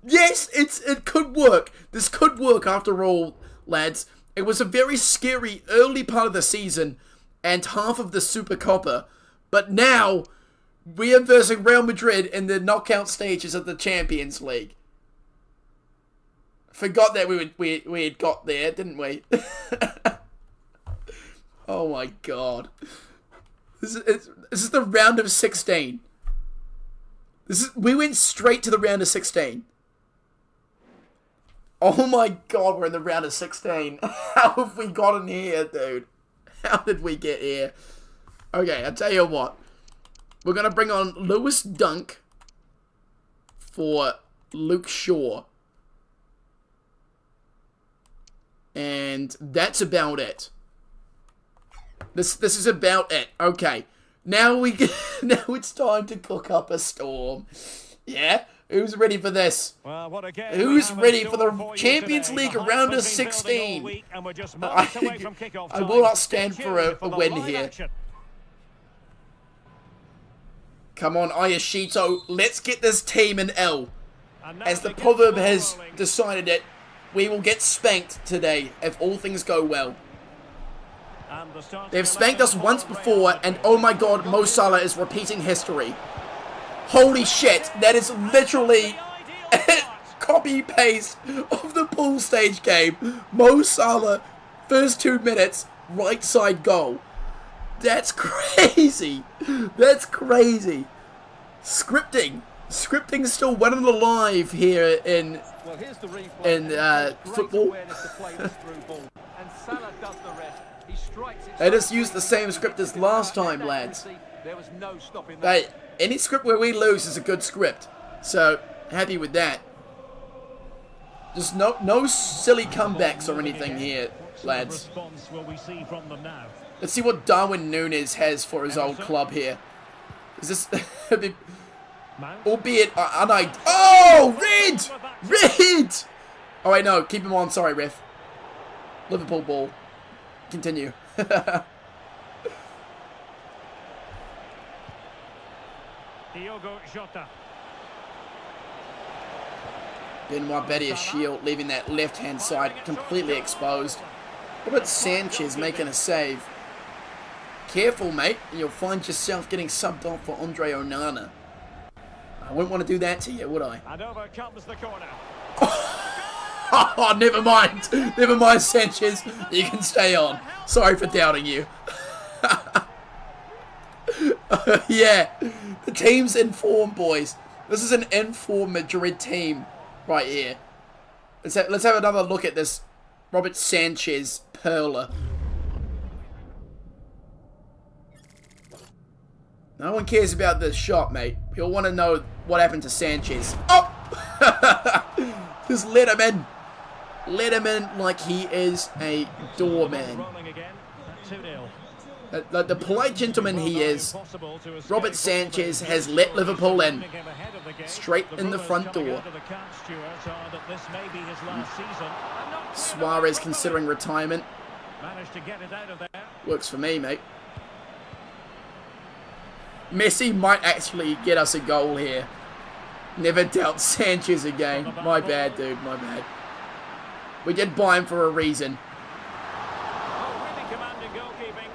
Yes, it could work. This could work after all, lads. It was a very scary early part of the season and half of the Supercopa, but now we are versing Real Madrid in the knockout stages of the Champions League. Forgot that we had got there, didn't we? Oh my god. This is the round of 16. We went straight to the round of 16. Oh my god, we're in the round of 16. How have we gotten here, dude? How did we get here? Okay, I'll tell you what. We're going to bring on Lewis Dunk for Luke Shaw. And that's about it. This is about it. Okay. Now it's time to cook up a storm. Yeah? Who's ready for this? Well, who's ready for the Champions League round of 16? I will not stand for a win here. Come on, Ayashito. Let's get this team an L. As the proverb has decided it, we will get spanked today if all things go well. They've spanked us once before, and oh my god, Mo Salah is repeating history. Holy shit, that is literally copy-paste of the pool stage game. Mo Salah, first 2 minutes, right side goal. That's crazy. That's crazy. Scripting. Scripting's still winning alive here in football. They just used the same script as last time, lads. Hey, any script where we lose is a good script. So, happy with that. Just no silly comebacks or anything here, lads. Let's see what Darwin Núñez has for his old club here. Is this... albeit... oh! Red! Red! Oh, wait, no. Keep him on. Sorry, ref. Liverpool ball. Continue. Diogo Jota. Benoit shield, leaving that left-hand side completely exposed. What about Sanchez making a save? Careful, mate. You'll find yourself getting subbed off for Andre Onana. I wouldn't want to do that to you, would I? And over comes the corner. Oh, never mind. Never mind, Sanchez. You can stay on. Sorry for doubting you. Yeah, the team's in form, boys. This is an in-form Madrid team right here. Let's have another look at this Robert Sanchez perler. No one cares about this shot, mate. We all want to know what happened to Sanchez. Oh! Just let him in. Let him in like he is a doorman. Like the polite gentleman he is, Robert Sanchez has let Liverpool in. Straight in the front door. Suarez considering retirement. Works for me, mate. Messi might actually get us a goal here. Never doubt Sanchez again. My bad, dude. My bad. We did buy him for a reason.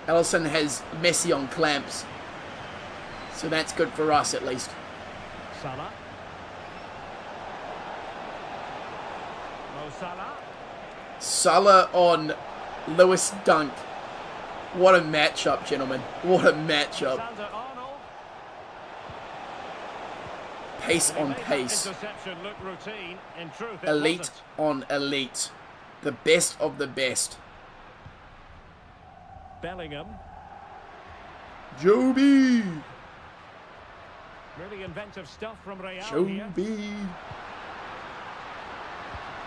Alisson has Messi on clamps. So that's good for us, at least. Salah. Mo Salah. Salah on Lewis Dunk. What a matchup, gentlemen. What a matchup. Pace on pace. Elite on elite. The best of the best. Bellingham. Joby. Really inventive stuff from Real. Joby.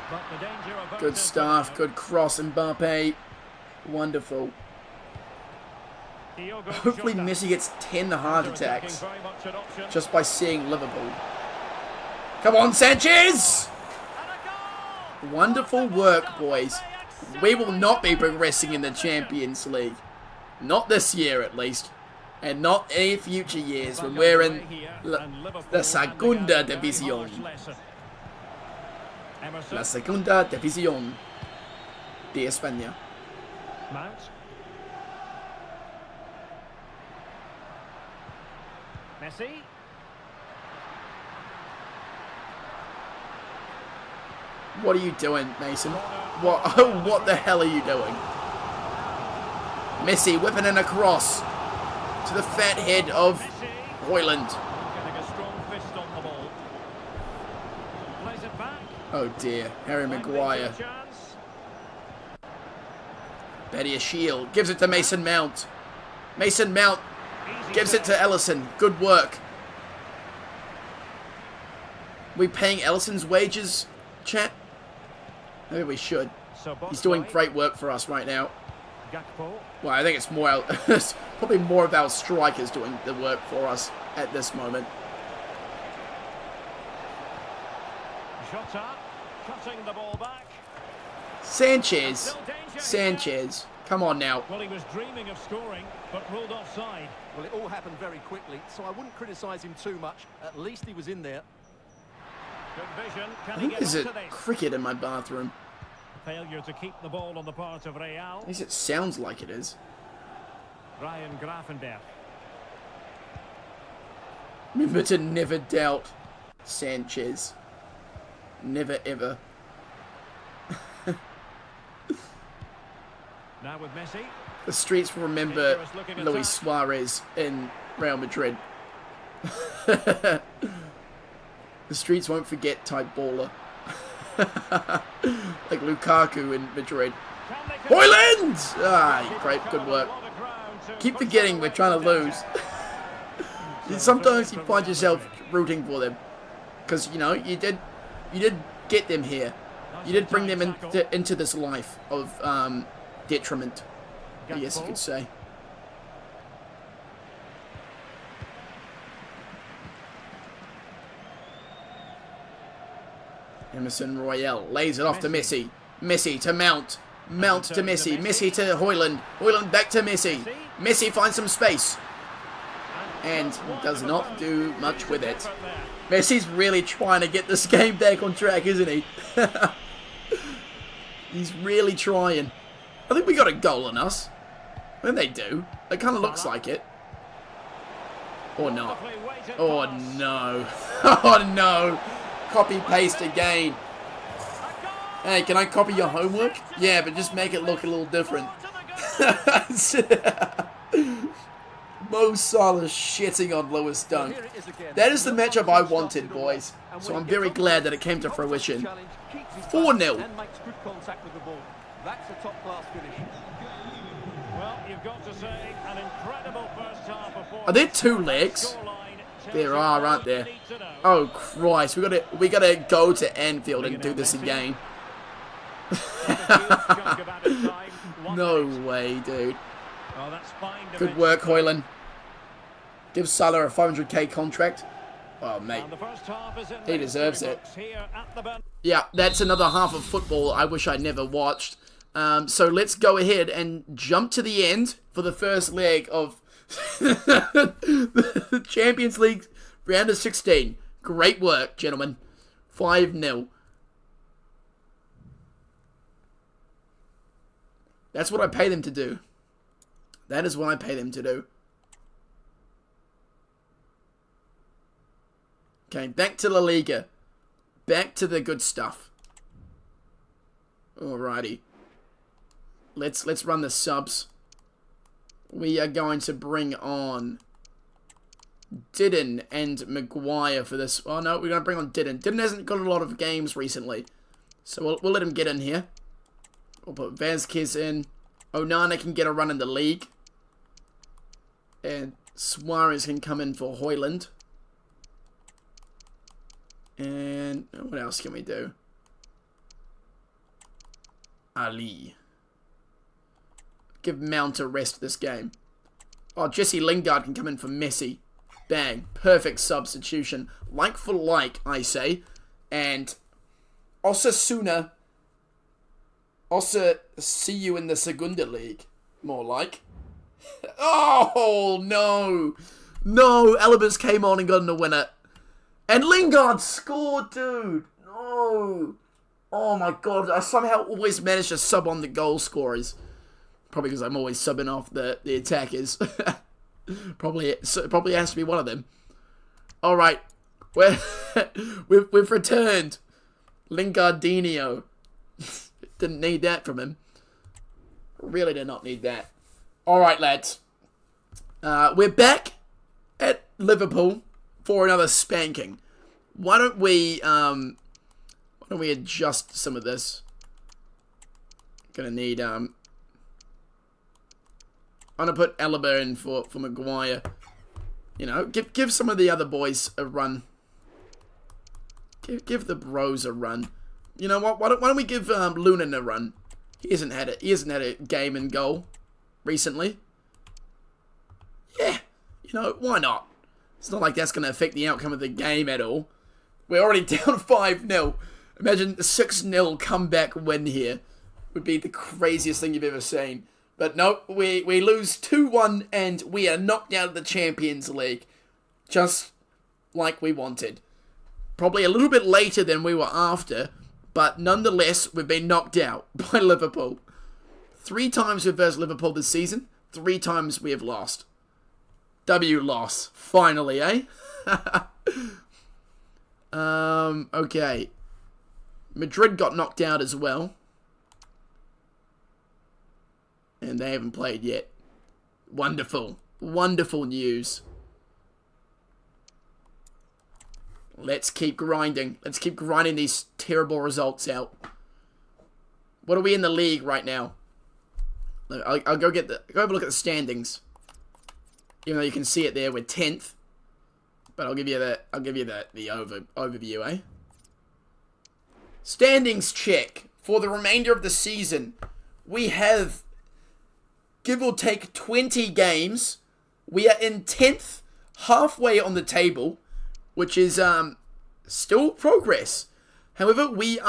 But the danger of Good stuff. Good cross, Mbappe. Wonderful. Hopefully Messi gets 10 heart attacks just by seeing Liverpool. Come on, Sanchez! Wonderful work, boys. We will not be progressing in the Champions League. Not this year, at least. And not any future years when we're in the Segunda División. La Segunda División de España. Mount. Messi. What are you doing, Mason? What the hell are you doing? Messi whipping in a cross to the fat head of Højlund. Oh dear, Harry Maguire. Betty a shield, gives it to Mason Mount. Mason Mount gives it to Alisson. Good work. We paying Alisson's wages, chat? Maybe we should. He's doing great work for us right now. Well, I think it's more. It's probably more of our strikers doing the work for us at this moment. Jota cutting the ball back. Sanchez. Sanchez. Come on now. Well, he was dreaming of scoring, but ruled offside. Well, it all happened very quickly, so I wouldn't criticise him too much. At least he was in there. Good vision. I Can he think get there's onto a this? cricket in my bathroom. Failure to keep the ball on the part of Real. At least it sounds like it is. Ryan Gravenberch. Remember to never doubt Sanchez. Never ever. Now with Messi. The streets will remember Luis Suarez in Real Madrid. The streets won't forget type baller. Like Lukaku in Madrid. Højlund! Ah, great, good work. Keep forgetting we're trying to lose. Sometimes you find yourself rooting for them. Because, you know, you did get them here. You did bring them into this life of detriment, I guess you could say. Emerson Royale lays it off to Messi. Messi to Mount. Mount to Messi. Messi to Højlund. Højlund back to Messi. Messi finds some space. and does not do much with it. Messi's really trying to get this game back on track, isn't he? He's really trying. I think we got a goal on us. I think they do. It kind of looks like it. Or not. Oh no. Oh no. Copy paste again. Hey, can I copy your homework? Yeah, but just make it look a little different. Mo Salah shitting on Lewis Dunk. That is the matchup I wanted, boys. So I'm very glad that it came to fruition. 4-0. That's a top-class finish. Well, you've got to say, an incredible first half performance. Are there 2 legs? There are, aren't there? Oh Christ, we gotta go to Anfield and do this again. No way, dude. Good work, Hoyland. Give Salah a 500k contract. Oh, mate. He deserves it. Yeah, that's another half of football I wish I never watched. So let's go ahead and jump to the end for the first leg of the Champions League round of 16. Great work, gentlemen. 5-0. That's what I pay them to do. That is what I pay them to do. Okay, back to La Liga. Back to the good stuff. Alrighty. Let's run the subs. We are going to bring on Didden and Maguire for this. Oh no, we're going to bring on Didden. Didden hasn't got a lot of games recently. So we'll let him get in here. We'll put Vazquez in. Onana can get a run in the league. And Suarez can come in for Hoyland. And what else can we do? Ali. Give Mount a rest this game. Oh, Jesse Lingard can come in for Messi. Bang. Perfect substitution. Like for like, I say. And Osasuna. See you in the Segunda League. More like. Oh, no. No, Alabas came on and got in the winner. And Lingard scored, dude. No. Oh, my God. I somehow always manage to sub on the goal scorers. Probably because I'm always subbing off the attackers. Probably has to be one of them. All right. We've returned. Lingardinho. Didn't need that from him. Really did not need that. All right, lads. We're back at Liverpool for another spanking. Why don't we adjust some of this? Gonna need I'm gonna put Alaba in for Maguire. You know, give some of the other boys a run. Give the bros a run. You know what? Why don't we give Lunin a run? He hasn't had a game and goal recently. Yeah, you know, why not? It's not like that's going to affect the outcome of the game at all. We're already down 5-0. Imagine a 6-0 comeback win here. Would be the craziest thing you've ever seen. But no, we lose 2-1 and we are knocked out of the Champions League. Just like we wanted. Probably a little bit later than we were after. But nonetheless, we've been knocked out by Liverpool. 3 times we've versed Liverpool this season. 3 times we have lost. W loss. Finally, eh? Okay. Madrid got knocked out as well. And they haven't played yet. Wonderful. Wonderful news. Let's keep grinding. Let's keep grinding these terrible results out. What are we in the league right now? I'll go have a look at the standings. Even though you can see it there, we're 10th. But I'll give you the overview, eh? Standings check for the remainder of the season. We have, give or take, 20 games. We are in 10th, halfway on the table, which is still progress. However, we're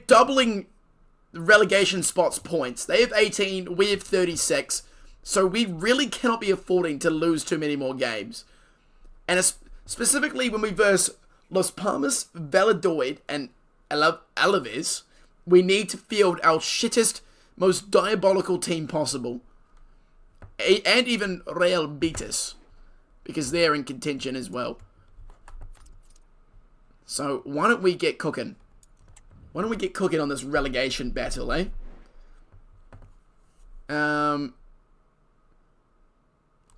doubling the relegation spots points. They have 18, we have 36. So we really cannot be affording to lose too many more games. And specifically when we verse Las Palmas, Valladolid, and Alaves, we need to field our shittest, most diabolical team possible. And even Real Betis, because they're in contention as well. So why don't we get cooking? Why don't we get cooking on this relegation battle, eh?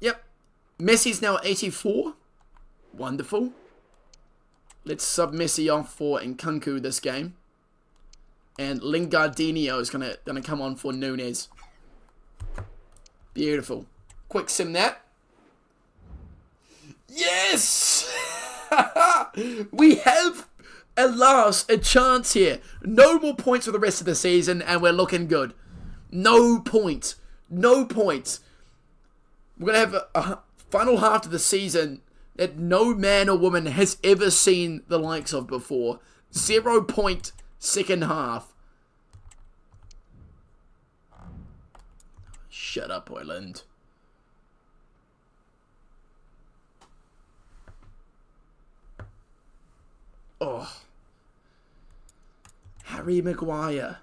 Yep. Messi's now at 84. Wonderful. Let's sub Messi off for Nkunku this game. And Lingardinho is gonna come on for Nunes. Beautiful. Quick sim that. Yes! We have, at last, a chance here. No more points for the rest of the season, and we're looking good. No points. No points. We're going to have a final half of the season that no man or woman has ever seen the likes of before. 0 point second half. Shut up, Ireland. Oh. Harry Maguire.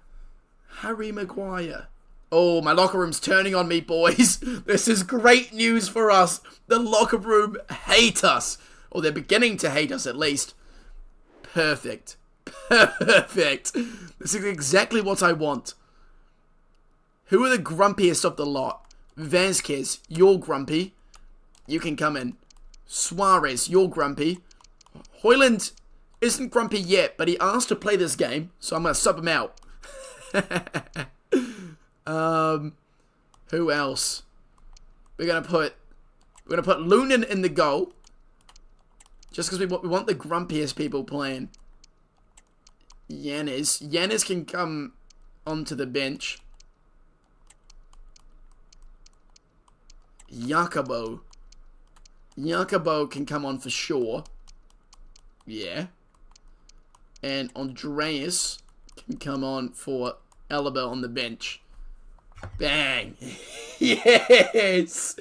Harry Maguire. Oh, my locker room's turning on me, boys. This is great news for us. The locker room hate us. Or they're beginning to hate us, at least. Perfect. Perfect. This is exactly what I want. Who are the grumpiest of the lot? Vasquez, you're grumpy. You can come in. Suarez, you're grumpy. Højlund isn't grumpy yet, but he asked to play this game, so I'm going to sub him out. Who else? We're gonna put Lunin in the goal, just because we want the grumpiest people playing. Yanis can come onto the bench. Jacobo can come on for sure. Yeah. And Andreas can come on for Alaba on the bench. Bang. Yes.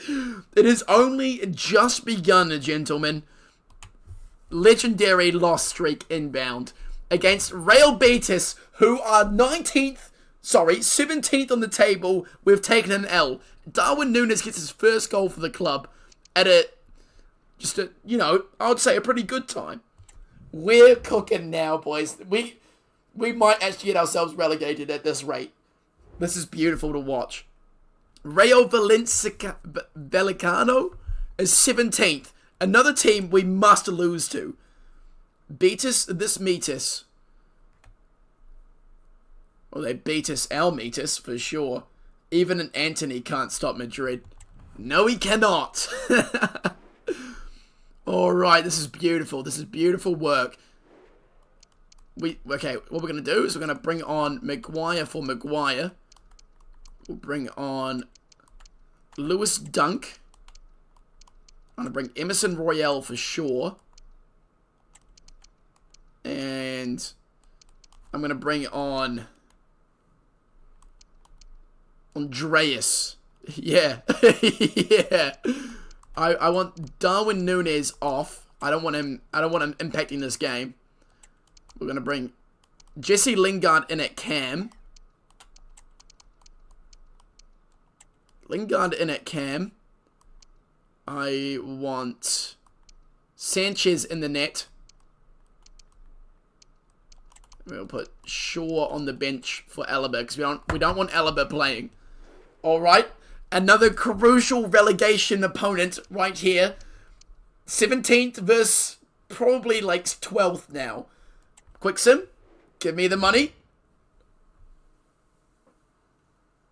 It has only just begun, gentlemen. Legendary loss streak inbound against Real Betis, who are 17th on the table. We've taken an L. Darwin Nunes gets his first goal for the club at I would say a pretty good time. We're cooking now, boys. We might actually get ourselves relegated at this rate. This is beautiful to watch. Rayo Vallecano is 17th. Another team we must lose to. Metis. Well, they beat us, our Metis, for sure. Even an Anthony can't stop Madrid. No, he cannot. Alright, this is beautiful. This is beautiful work. Okay, what we're going to do is we're going to bring on Maguire for Maguire. We'll bring on Lewis Dunk. I'm going to bring Emerson Royale for sure. And I'm going to bring on Andreas. Yeah. Yeah. I want Darwin Nunes off. I don't want him impacting this game. We're going to bring Jesse Lingard in at cam. I want Sanchez in the net. We'll put Shaw on the bench for Alaba because we don't want Alaba playing. All right, another crucial relegation opponent right here. 17th versus probably like 12th now. Quick sim, give me the money.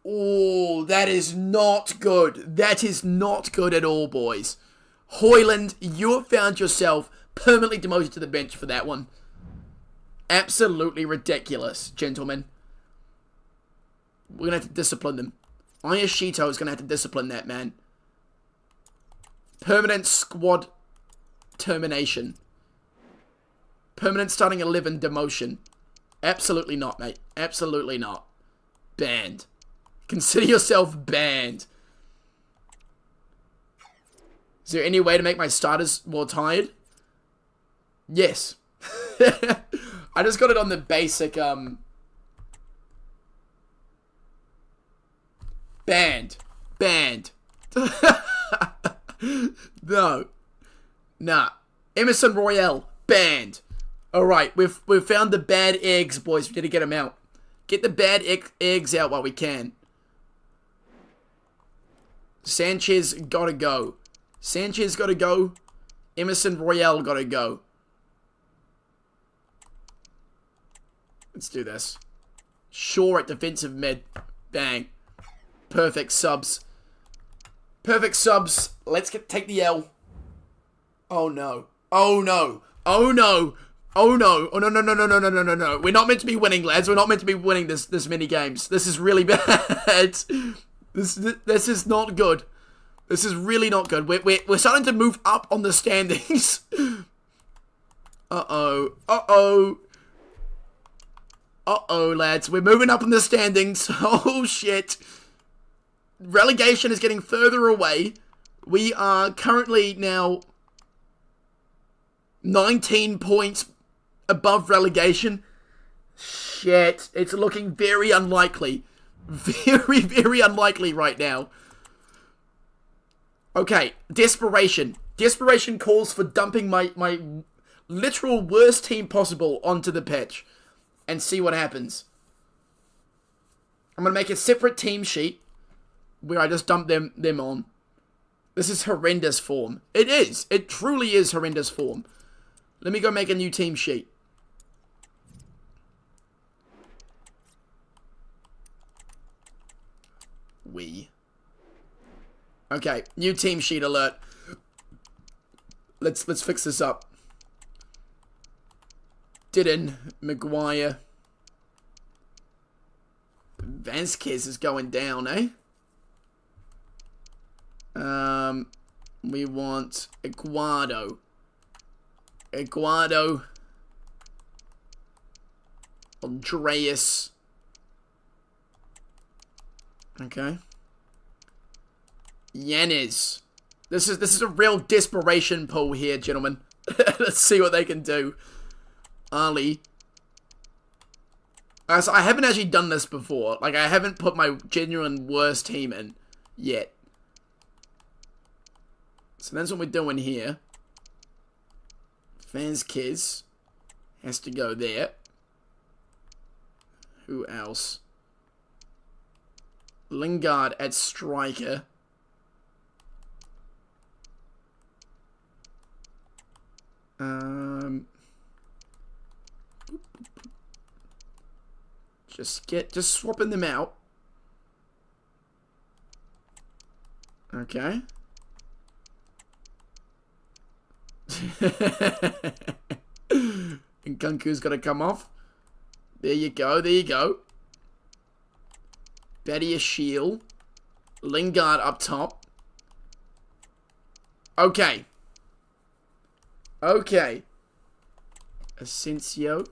Oh, that is not good. That is not good at all, boys. Højlund, you have found yourself permanently demoted to the bench for that one. Absolutely ridiculous, gentlemen. We're going to have to discipline them. Ayashito is going to have to discipline that man. Permanent squad termination. Permanent starting 11 demotion. Absolutely not, mate. Absolutely not. Banned. Consider yourself banned. there any way to make my starters more tired? Yes. I just got it on the basic, Banned. No. Nah. Emerson Royale. Banned. Alright, we've found the bad eggs, boys. We need to get them out. Get the bad eggs out while we can. Sanchez gotta go. Sanchez gotta go. Emerson Royale gotta go. Let's do this. Shaw at defensive mid. Bang. Perfect subs. Perfect subs. Let's take the L. Oh no. Oh no. Oh no. Oh no. Oh no. We're not meant to be winning, lads. We're not meant to be winning this many games. This is really bad. This is not good. This is really not good. We're starting to move up on the standings. Uh-oh, lads. We're moving up in the standings. Oh, shit. Relegation is getting further away. We are currently now 19 points above relegation. Shit. It's looking very unlikely. Very, very unlikely right now. Okay. Desperation. Desperation calls for dumping my literal worst team possible onto the pitch. And see what happens. I'm going to make a separate team sheet where I just dump them on. This is horrendous form. It is. It truly is horrendous form. Let me go make a new team sheet. Okay, new team sheet alert. Let's fix this up. Didden, Maguire. Vasquez is going down, eh? We want Aguado. Andreas. Okay. Yanez. This is a real desperation pool here, gentlemen. Let's see what they can do. Ali. So I haven't actually done this before. Like, I haven't put my genuine worst team in yet. So that's what we're doing here. Vasquez has to go there. Who else? Lingard at striker. Just swapping them out. Okay. And Kunku's got to come off. There you go. Badia Shield. Lingard up top. Okay. Asensio.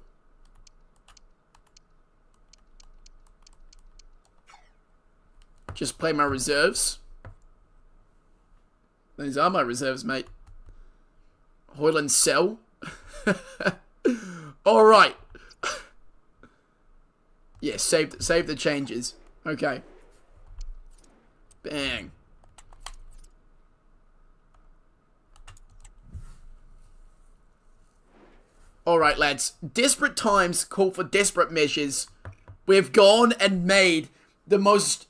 Just play my reserves. These are my reserves, mate. Hoyland sell. Alright. Yeah, save the changes. Okay. Bang. Alright, lads. Desperate times call for desperate measures. We've gone and made the most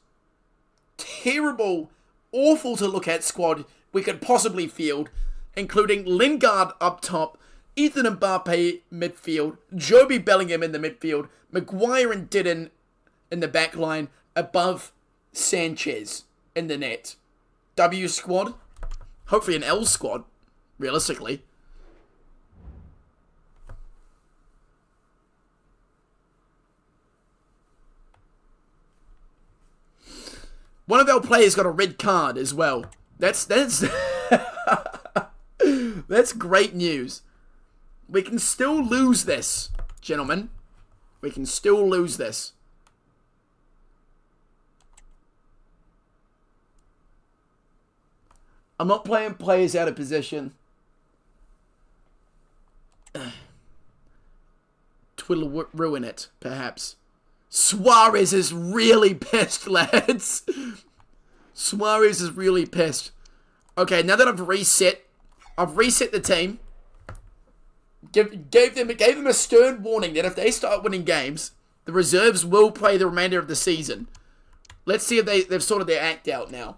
terrible, awful to look at squad we could possibly field, including Lingard up top, Ethan Mbappe midfield, Joby Bellingham in the midfield, Maguire and Didden in the back line, above Sanchez in the net. W squad? Hopefully an L squad, realistically. One of our players got a red card as well. That's that's great news. We can still lose this, gentlemen. We can still lose this. I'm not playing players out of position. Twiddle ruin it, perhaps. Suarez is really pissed, lads. Suarez is really pissed. Okay, now that I've reset the team. Gave them a stern warning that if they start winning games, the reserves will play the remainder of the season. Let's see if they've sorted their act out now.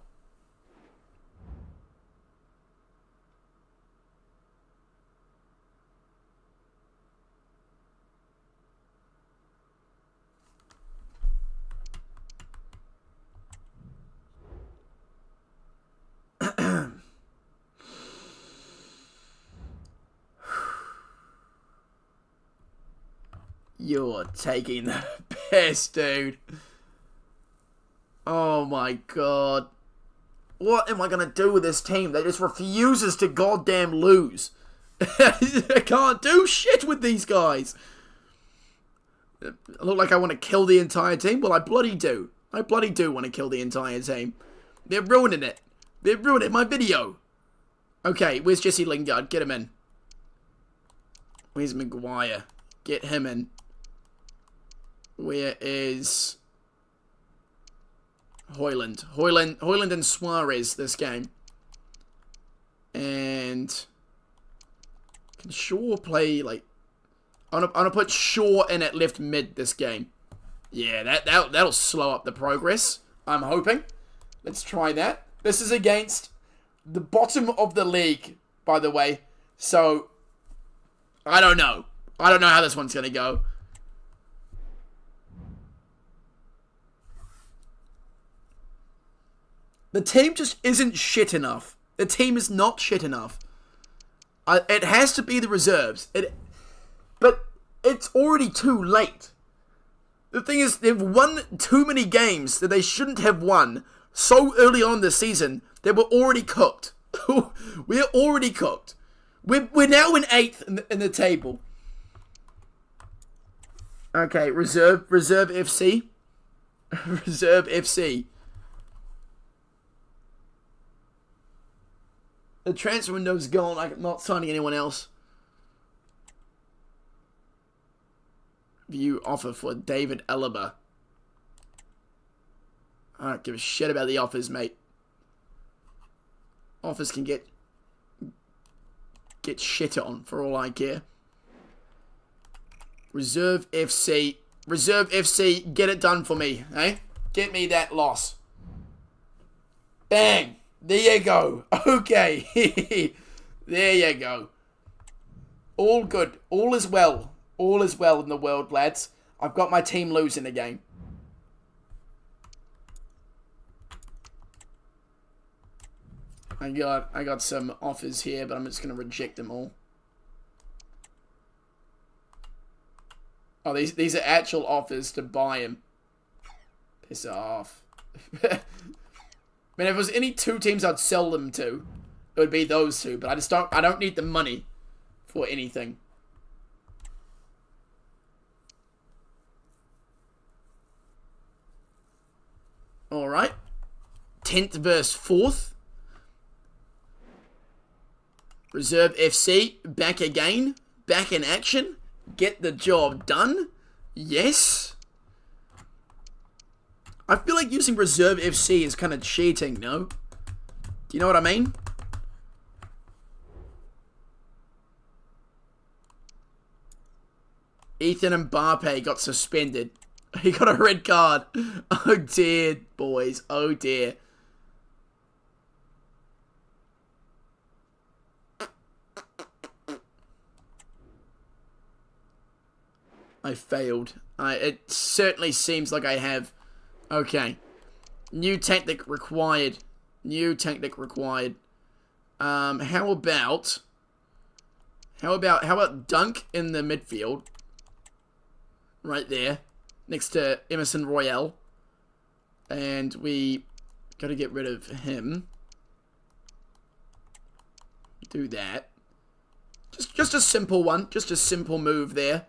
You're taking the piss, dude. Oh my god. What am I going to do with this team that just refuses to goddamn lose? I can't do shit with these guys. I look like I want to kill the entire team. Well, I bloody do. I bloody do want to kill the entire team. They're ruining it. They're ruining my video. Okay, where's Jesse Lingard? Get him in. Where's Maguire? Get him in. Where is Højlund? Højlund and Suarez this game. And can Shaw play like... I'm gonna put Shaw in at left mid this game. Yeah, that'll slow up the progress, I'm hoping. Let's try that. This is against the bottom of the league, by the way. So, I don't know. I don't know how this one's gonna go. The team just isn't shit enough. The team is not shit enough. It has to be the reserves. But it's already too late. The thing is, they've won too many games that they shouldn't have won so early on this season that we're already cooked. We're already cooked. We're now in 8th in the table. Okay, Reserve FC. Reserve FC. The transfer window's gone. I'm not signing anyone else. View offer for David Alaba. I don't give a shit about the offers, mate. Offers can get shit on for all I care. Reserve FC. Reserve FC, get it done for me, eh? Get me that loss. Bang! There you go. Okay. There you go. All good. All is well. All is well in the world, lads. I've got my team losing again. I got some offers here, but I'm just going to reject them all. Oh, these are actual offers to buy him. Piss off. I mean, if it was any two teams I'd sell them to, it would be those two. But I don't need the money for anything. Alright. 10th versus 4th. Reserve FC, back again. Back in action. Get the job done. Yes. I feel like using Reserve FC is kind of cheating, no? Do you know what I mean? Ethan Mbappe got suspended. He got a red card. Oh dear, boys. Oh dear. I failed. It certainly seems like I have. Okay. New tactic required. New tactic required. How about Dunk in the midfield? Right there. Next to Emerson Royale. And we gotta get rid of him. Do that. Just a simple one. Just a simple move there.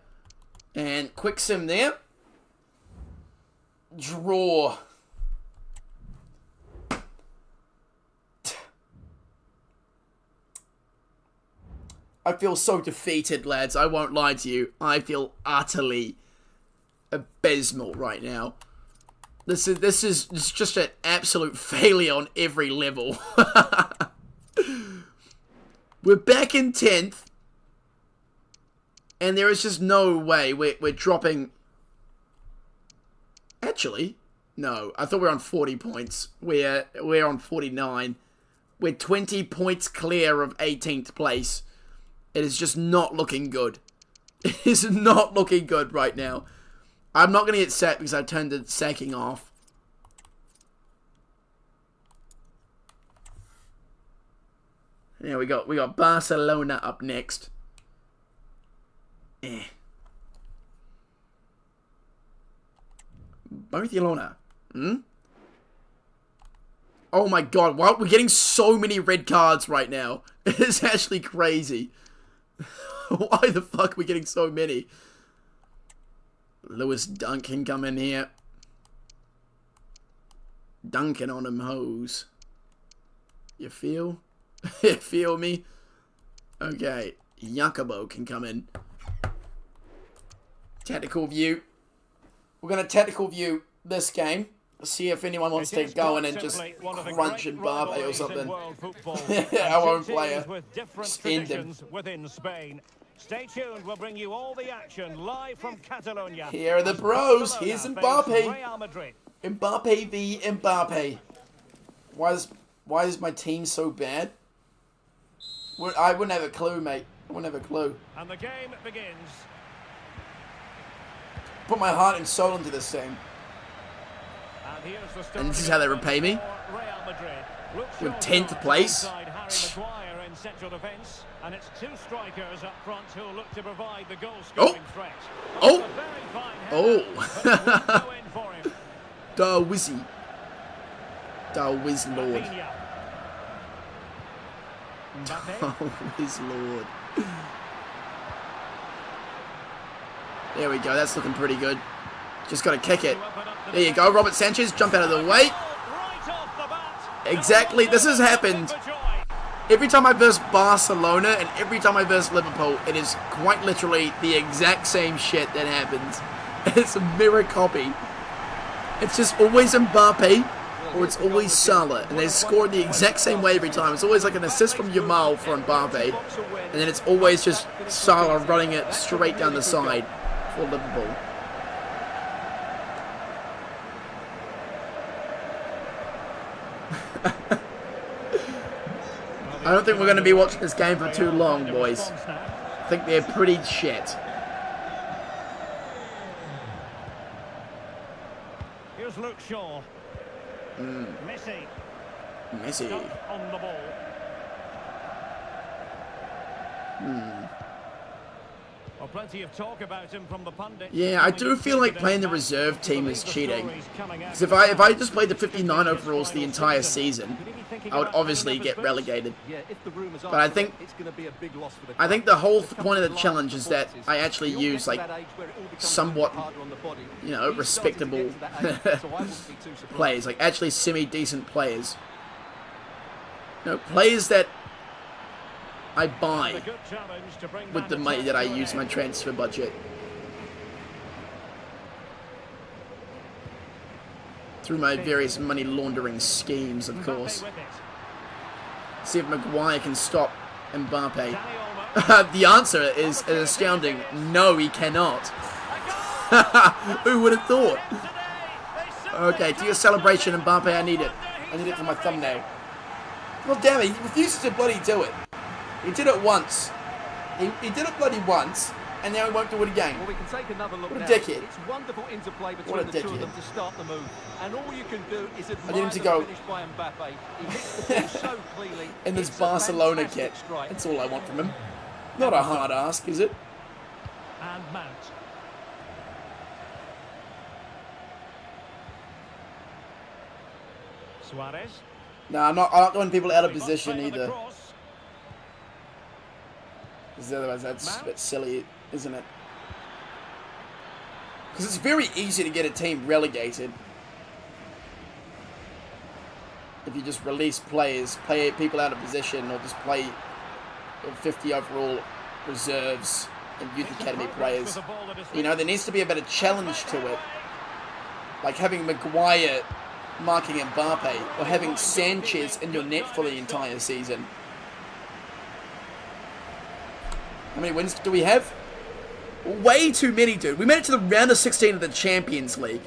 And quick sim there. Draw. I feel so defeated, lads. I won't lie to you. I feel utterly abysmal right now. This is just an absolute failure on every level. We're back in 10th. And there is just no way we're dropping... Actually, no. I thought we were on 40 points. We're on 49. We're 20 points clear of 18th place. It is just not looking good. It is not looking good right now. I'm not going to get sacked because I turned the sacking off. Yeah, we got Barcelona up next. Barcelona. Oh my god, wow, we're getting so many red cards right now. It's actually crazy. Why the fuck are we getting so many? Lewis Dunk can come in here. Dunking on them hoes. You feel? You feel me? Okay, Jacobo can come in. Tactical view. We're going to tactical view this game. See if anyone wants to go in and just crunch Mbappe or something. I won't play it. Just end him. Stay tuned. We'll bring you all the action live from Catalonia. Here are the pros. Here's Mbappe. Mbappe v Mbappe. Why is my team so bad? I wouldn't have a clue, mate. I wouldn't have a clue. And the game begins. Put my heart and soul into this thing. And this is how they repay me. With 10th place. Maguire in central defence, and it's two strikers up front who look to provide the goal-scoring threat. Oh! Da Wizzy. Da Wiz Lord. Da Wiz Lord. There we go, that's looking pretty good. Just got to kick it. There you go, Robert Sanchez, jump out of the way. Exactly, this has happened. Every time I verse Barcelona and every time I verse Liverpool, it is quite literally the exact same shit that happens. It's a mirror copy. It's just always Mbappe or it's always Salah, and they score the exact same way every time. It's always like an assist from Yamal for Mbappe, and then it's always just Salah running it straight down the side for Liverpool. I don't think we're going to be watching this game for too long, boys. I think they're pretty shit. Here's Luke Shaw. Messi. On the ball. Well, plenty of talk about him from the pundits. Yeah, I do feel like playing the reserve team is cheating. Because if I just played the 59 overalls the entire season, I would obviously get relegated. But I think the whole point of the challenge is that I actually use like somewhat, you know, respectable players, like actually semi-decent players. You know, players that I buy with the money that I use my transfer budget. Through my various money laundering schemes, of course. See if Maguire can stop Mbappe. The answer is astounding. No, he cannot. Who would have thought? Okay, to your celebration, Mbappe, I need it. I need it for my thumbnail. Well, damn it, he refuses to bloody do it. He did it once. He did it bloody once, and now he won't do it again. Well, we can take another look. What a now. dickhead. It's wonderful interplay between the two of them to start the move. And all you can do is admire the finish by Mbappe. He hits the ball so cleanly. In this Barcelona kit. That's all I want from him. Not a hard ask, is it? And Mount. Suarez. No, I'm not going people out of position either. Because otherwise that's a bit silly, isn't it? Because it's very easy to get a team relegated if you just release players, play people out of position, or just play of 50 overall reserves and youth academy players. You know, there needs to be a better challenge to it. Like having Maguire marking Mbappe, or having Sanchez in your net for the entire season. How many wins do we have? Way too many, dude. We made it to the round of 16 of the Champions League.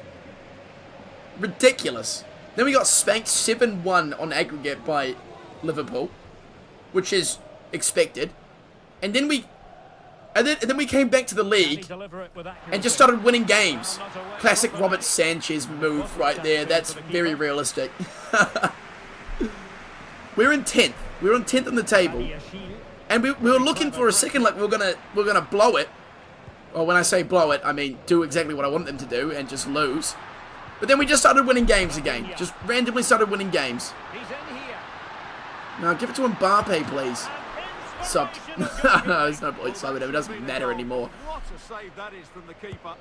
Ridiculous. Then we got spanked 7-1 on aggregate by Liverpool, which is expected. And then we came back to the league and just started winning games. Classic Robert Sanchez move right there. That's very realistic. We're in 10th. We're on 10th on the table. And we were looking for a second like we're gonna blow it. Well, when I say blow it, I mean do exactly what I want them to do and just lose. But then we just started winning games again. Just randomly started winning games. Now give it to Mbappe, please. Subbed. No, there's no point subbing him. It doesn't matter anymore. What a save that is from the keeper.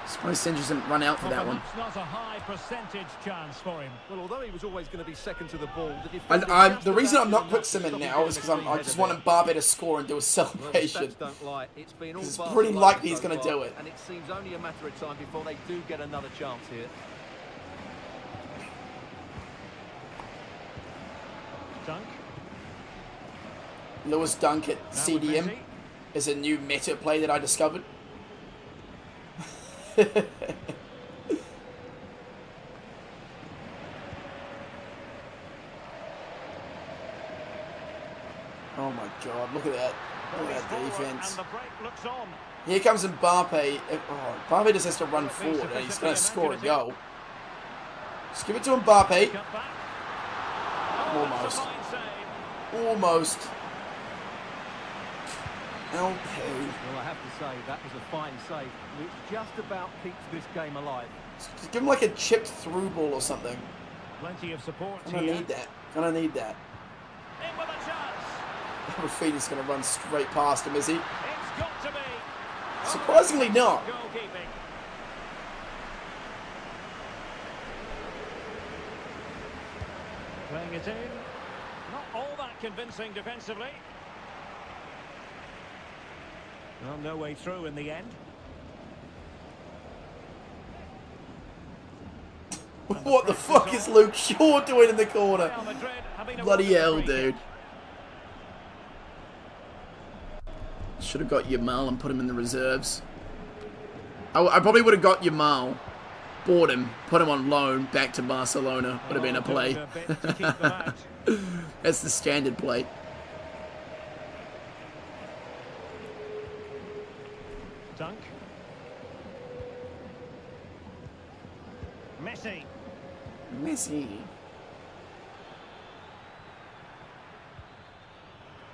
Suppose Sanchez didn't run out for that one. Not a high percentage chance for him. Well, although he was always going to be second to the ball, And the reason I'm not quick simming now is because I just want Mbappe to score and do a celebration. It's pretty likely he's going to do it. And it seems only a matter of time before they do get another chance here. Dunk. Lewis Dunk at CDM Messi. is a new meta play that I discovered. Oh my god, look at that. Look at that defense. And the break looks on. Here comes Mbappe. Oh, Mbappe just has to run forward and he's going to score a goal. Just give it to Mbappe. Cut back. Almost. Fine save. Almost. LP. Well, I have to say, that was a fine save, which just about keeps this game alive. Just give him like a chipped through ball or something. Plenty of support I don't here. need that. I don't need that. In with a chance. Rafini's going to run straight past him, is he? It's got to be. Surprisingly not. Goalkeeping. Playing it in. Not all that convincing defensively. Well, no way through in the end. What the fuck is Luke Shaw doing in the corner? Real Madrid have been Bloody awarded hell, a free dude. kick. Should have got Yamal and put him in the reserves. I probably would have got Yamal, bought him, put him on loan, back to Barcelona. Would have been a play. Doing a bit to keep them out. That's the standard play. Dunk. Messi. Messi.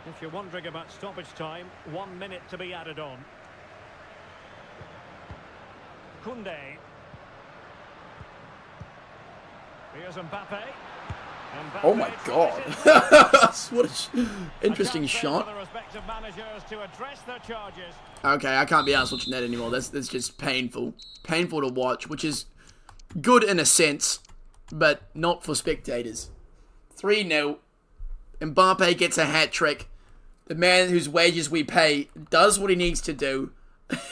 If you're wondering about stoppage time, 1 minute to be added on. Koundé. Here's Mbappe. Oh my god. What an interesting shot. For the respective managers to address their charges. Okay, I can't be arsed watching that anymore. That's just painful. Painful to watch, which is good in a sense, but not for spectators. 3-0. Mbappe gets a hat-trick. The man whose wages we pay does what he needs to do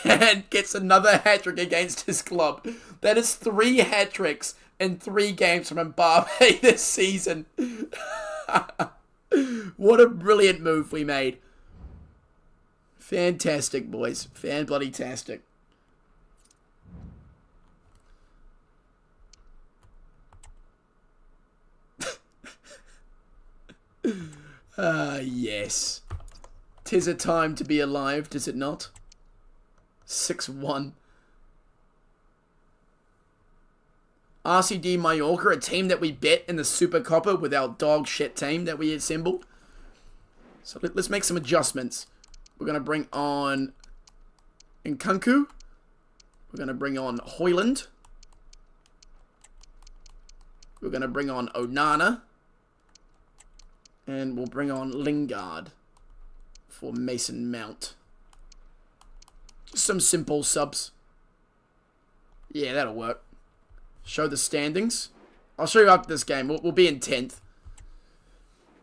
and gets another hat-trick against his club. That is 3 hat-tricks in 3 games from Mbappe this season. What a brilliant move we made. Fantastic, boys. Fan-bloody-tastic. Yes. 'Tis a time to be alive, does it not? 6-1. RCD Mallorca, a team that we bet in the Super Copa with our dog shit team that we assembled. So let's make some adjustments. We're going to bring on Nkunku. We're going to bring on Højlund. We're going to bring on Onana. And we'll bring on Lingard for Mason Mount. Just some simple subs. Yeah, that'll work. Show the standings. I'll show you after this game. We'll be in 10th.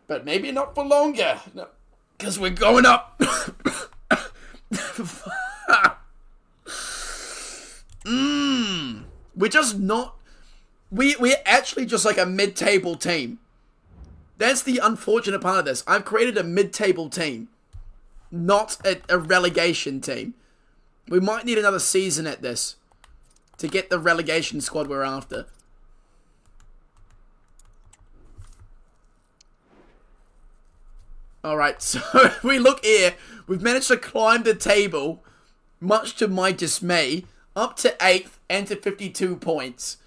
But maybe not for longer. No. Because we're going up. We're just not... We're actually just like a mid-table team. That's the unfortunate part of this. I've created a mid-table team. Not a relegation team. We might need another season at this to get the relegation squad we're after. Alright, so if we look here, we've managed to climb the table, much to my dismay, up to 8th and to 52 points.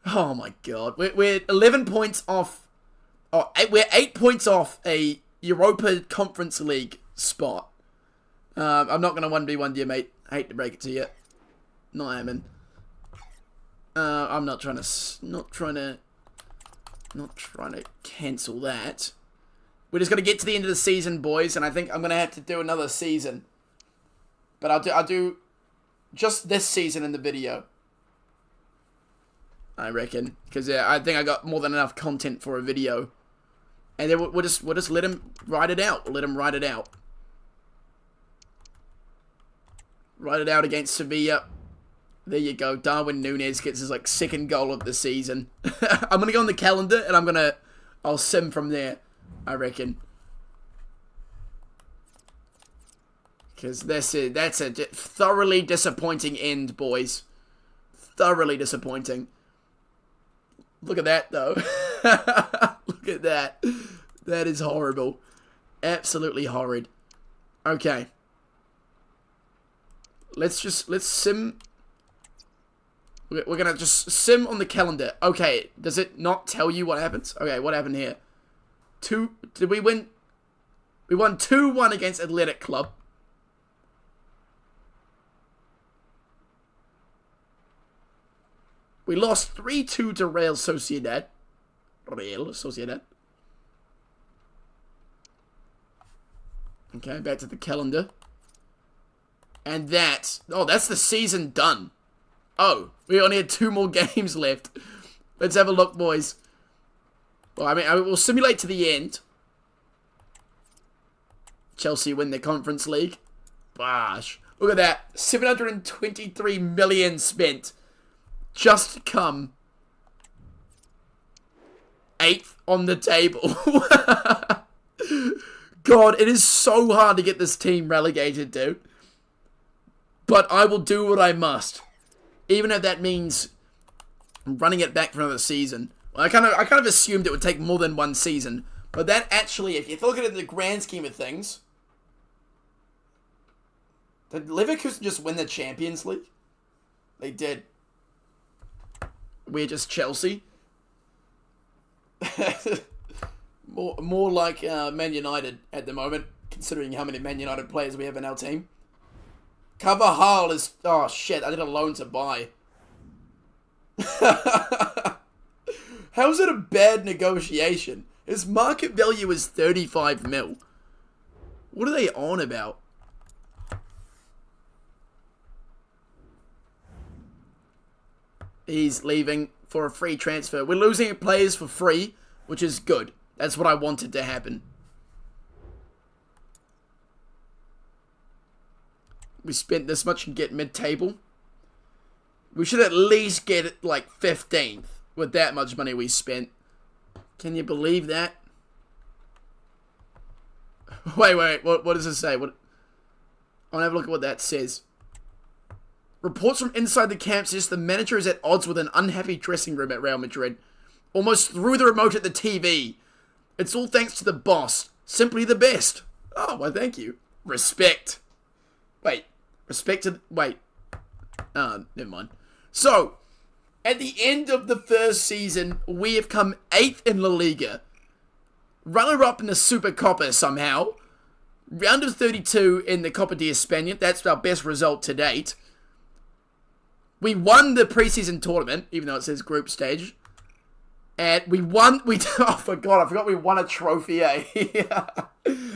Oh my god. We're 11 points off. Oh, we're 8 points off a Europa Conference League spot. I'm not going to 1v1 you, mate. I hate to break it to you. No, I am. I'm not trying to cancel that. We're just going to get to the end of the season, boys, and I think I'm going to have to do another season. But I'll do just this season in the video. I reckon. Because I think I got more than enough content for a video. And then we'll just let him write it out. We'll let him write it out. Write it out against Sevilla. There you go. Darwin Núñez gets his, like, second goal of the season. I'm going to go on the calendar, and I'll sim from there. I reckon. Because that's a thoroughly disappointing end, boys. Thoroughly disappointing. Look at that, though. Look at that. That is horrible. Absolutely horrid. Okay. Let's sim. We're going to just sim on the calendar. Okay. Does it not tell you what happens? Okay, what happened here? Did we win? We won 2-1 against Athletic Club. We lost 3-2 to Real Sociedad. Okay, back to the calendar. And that's the season done. Oh, we only had 2 more games left. Let's have a look, boys. Well, I mean, we'll simulate to the end. Chelsea win the Conference League. Gosh. Look at that. 723 million spent. Just to come 8th on the table. God, it is so hard to get this team relegated, dude. But I will do what I must. Even if that means running it back for another season. I kind of assumed it would take more than one season, but that actually, if you look at it in the grand scheme of things, did Leverkusen just win the Champions League? They did. We're just Chelsea. more like Man United at the moment, considering how many Man United players we have in our team. Carvajal is... Oh, shit, I did a loan to buy. How is it a bad negotiation? His market value is 35 mil. What are they on about? He's leaving for a free transfer. We're losing players for free, which is good. That's what I wanted to happen. We spent this much and get mid-table. We should at least get it like 15th with that much money we spent. Can you believe that? Wait. What does it say? I want to have a look at what that says. Reports from inside the camp suggest the manager is at odds with an unhappy dressing room at Real Madrid. Almost threw the remote at the TV. It's all thanks to the boss. Simply the best. Oh, well, thank you. Respect. Wait. Respect to... Wait. Never mind. So, at the end of the first season, we have come 8th in La Liga. Runner-up in the Super Copa somehow. Round of 32 in the Copa de España. That's our best result to date. We won the preseason tournament, even though it says group stage. And we won... oh, my God, I forgot we won a trophy, eh?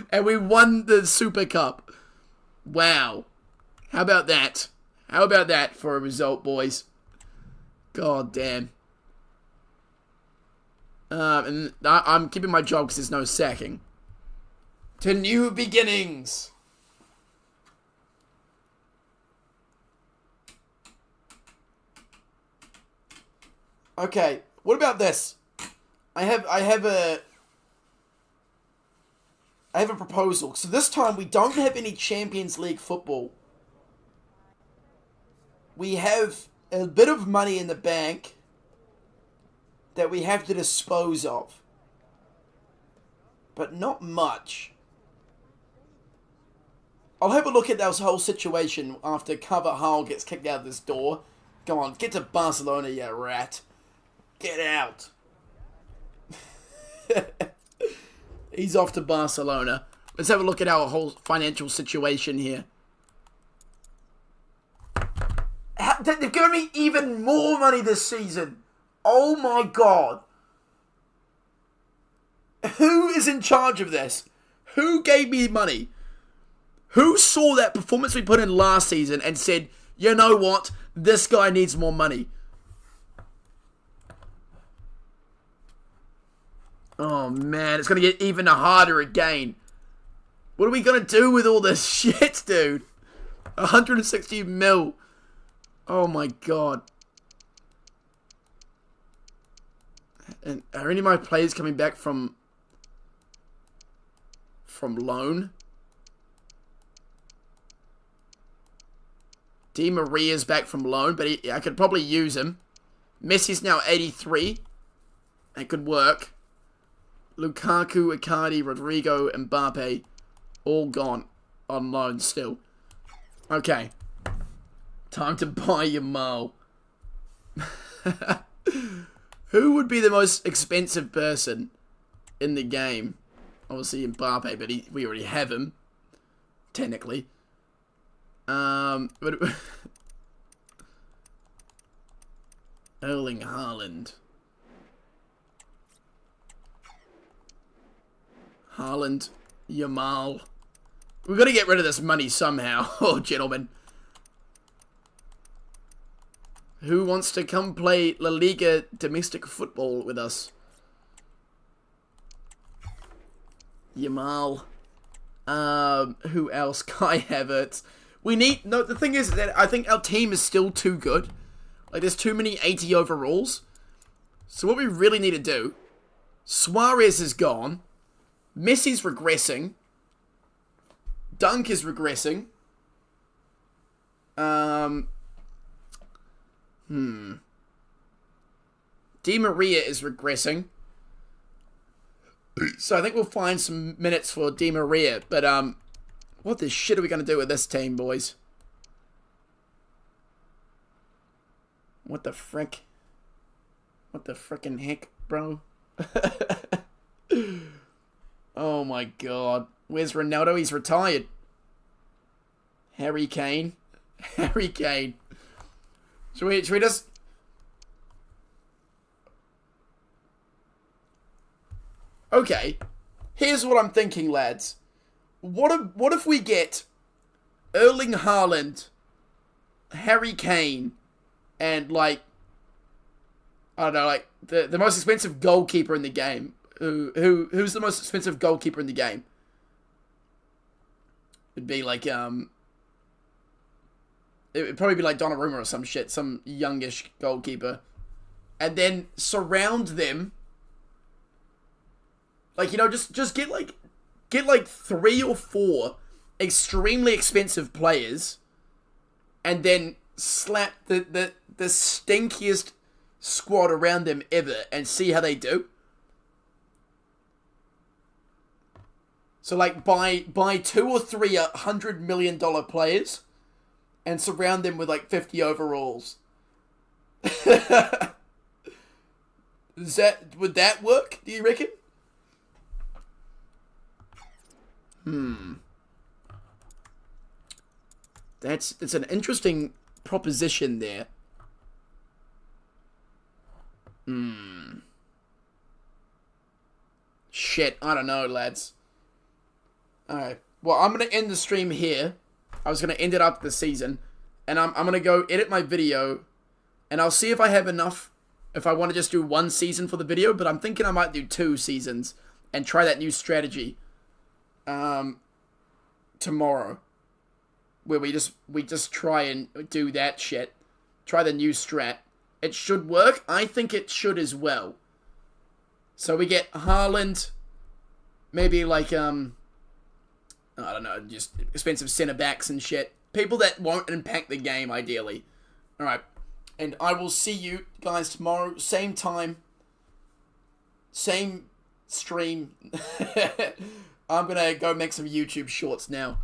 And we won the Super Cup. Wow. How about that? How about that for a result, boys? God damn. And I'm keeping my job because there's no sacking. to new beginnings. Okay, what about this? I have a proposal. So this time we don't have any Champions League football. We have a bit of money in the bank that we have to dispose of. But not much. I'll have a look at this whole situation after Carvajal gets kicked out of this door. Go on, get to Barcelona, you rat. Get out. He's off to Barcelona. Let's have a look at our whole financial situation here. They've given me even more money this season. Oh my god. Who is in charge of this? Who gave me money? Who saw that performance we put in last season and said, you know what? This guy needs more money. Oh man, it's going to get even harder again. What are we going to do with all this shit, dude? 160 mil. Oh my god. And are any of my players coming back from loan? Di Maria's back from loan, but I could probably use him. Messi's now 83. That could work. Lukaku, Icardi, Rodrigo, Mbappe, all gone on loan still. Okay. Time to buy your Yamal. Who would be the most expensive person in the game? Obviously Mbappe, but we already have him. Technically. Erling Haaland. Haaland, Yamal. We've got to get rid of this money somehow. Oh, gentlemen. Who wants to come play La Liga domestic football with us? Yamal. Who else? Kai Havertz. We need... No, the thing is that I think our team is still too good. Like, there's too many 80 overalls. So what we really need to do... Suarez is gone. Messi's regressing. Dunk is regressing. Di Maria is regressing. So I think we'll find some minutes for Di Maria. But, what the shit are we going to do with this team, boys? What the frick? What the frickin' heck, bro? Oh my god. Where's Ronaldo? He's retired. Harry Kane. Harry Kane. Should we just... Okay. Here's what I'm thinking, lads. What if we get Erling Haaland, Harry Kane, and like... I don't know, like the most expensive goalkeeper in the game. Who's the most expensive goalkeeper in the game? It'd be like it'd probably be like Donnarumma or some shit, some youngish goalkeeper, and then surround them. Like, you know, just get like 3 or 4 extremely expensive players, and then slap the stinkiest squad around them ever and see how they do. So, like, buy 2 or 3 $100 million players and surround them with, like, 50 overalls. Would that work, do you reckon? It's an interesting proposition there. Shit, I don't know, lads. Alright, well, I'm going to end the stream here. I was going to end it up this season. And I'm going to go edit my video. And I'll see if I have enough, if I want to just do 1 season for the video. But I'm thinking I might do 2 seasons and try that new strategy. tomorrow, where we just try and do that shit, try the new strat. It should work. I think it should as well. So we get Haaland, maybe like I don't know, just expensive centre backs and shit. People that won't impact the game, ideally. All right, and I will see you guys tomorrow, same time, same stream. I'm gonna go make some YouTube shorts now.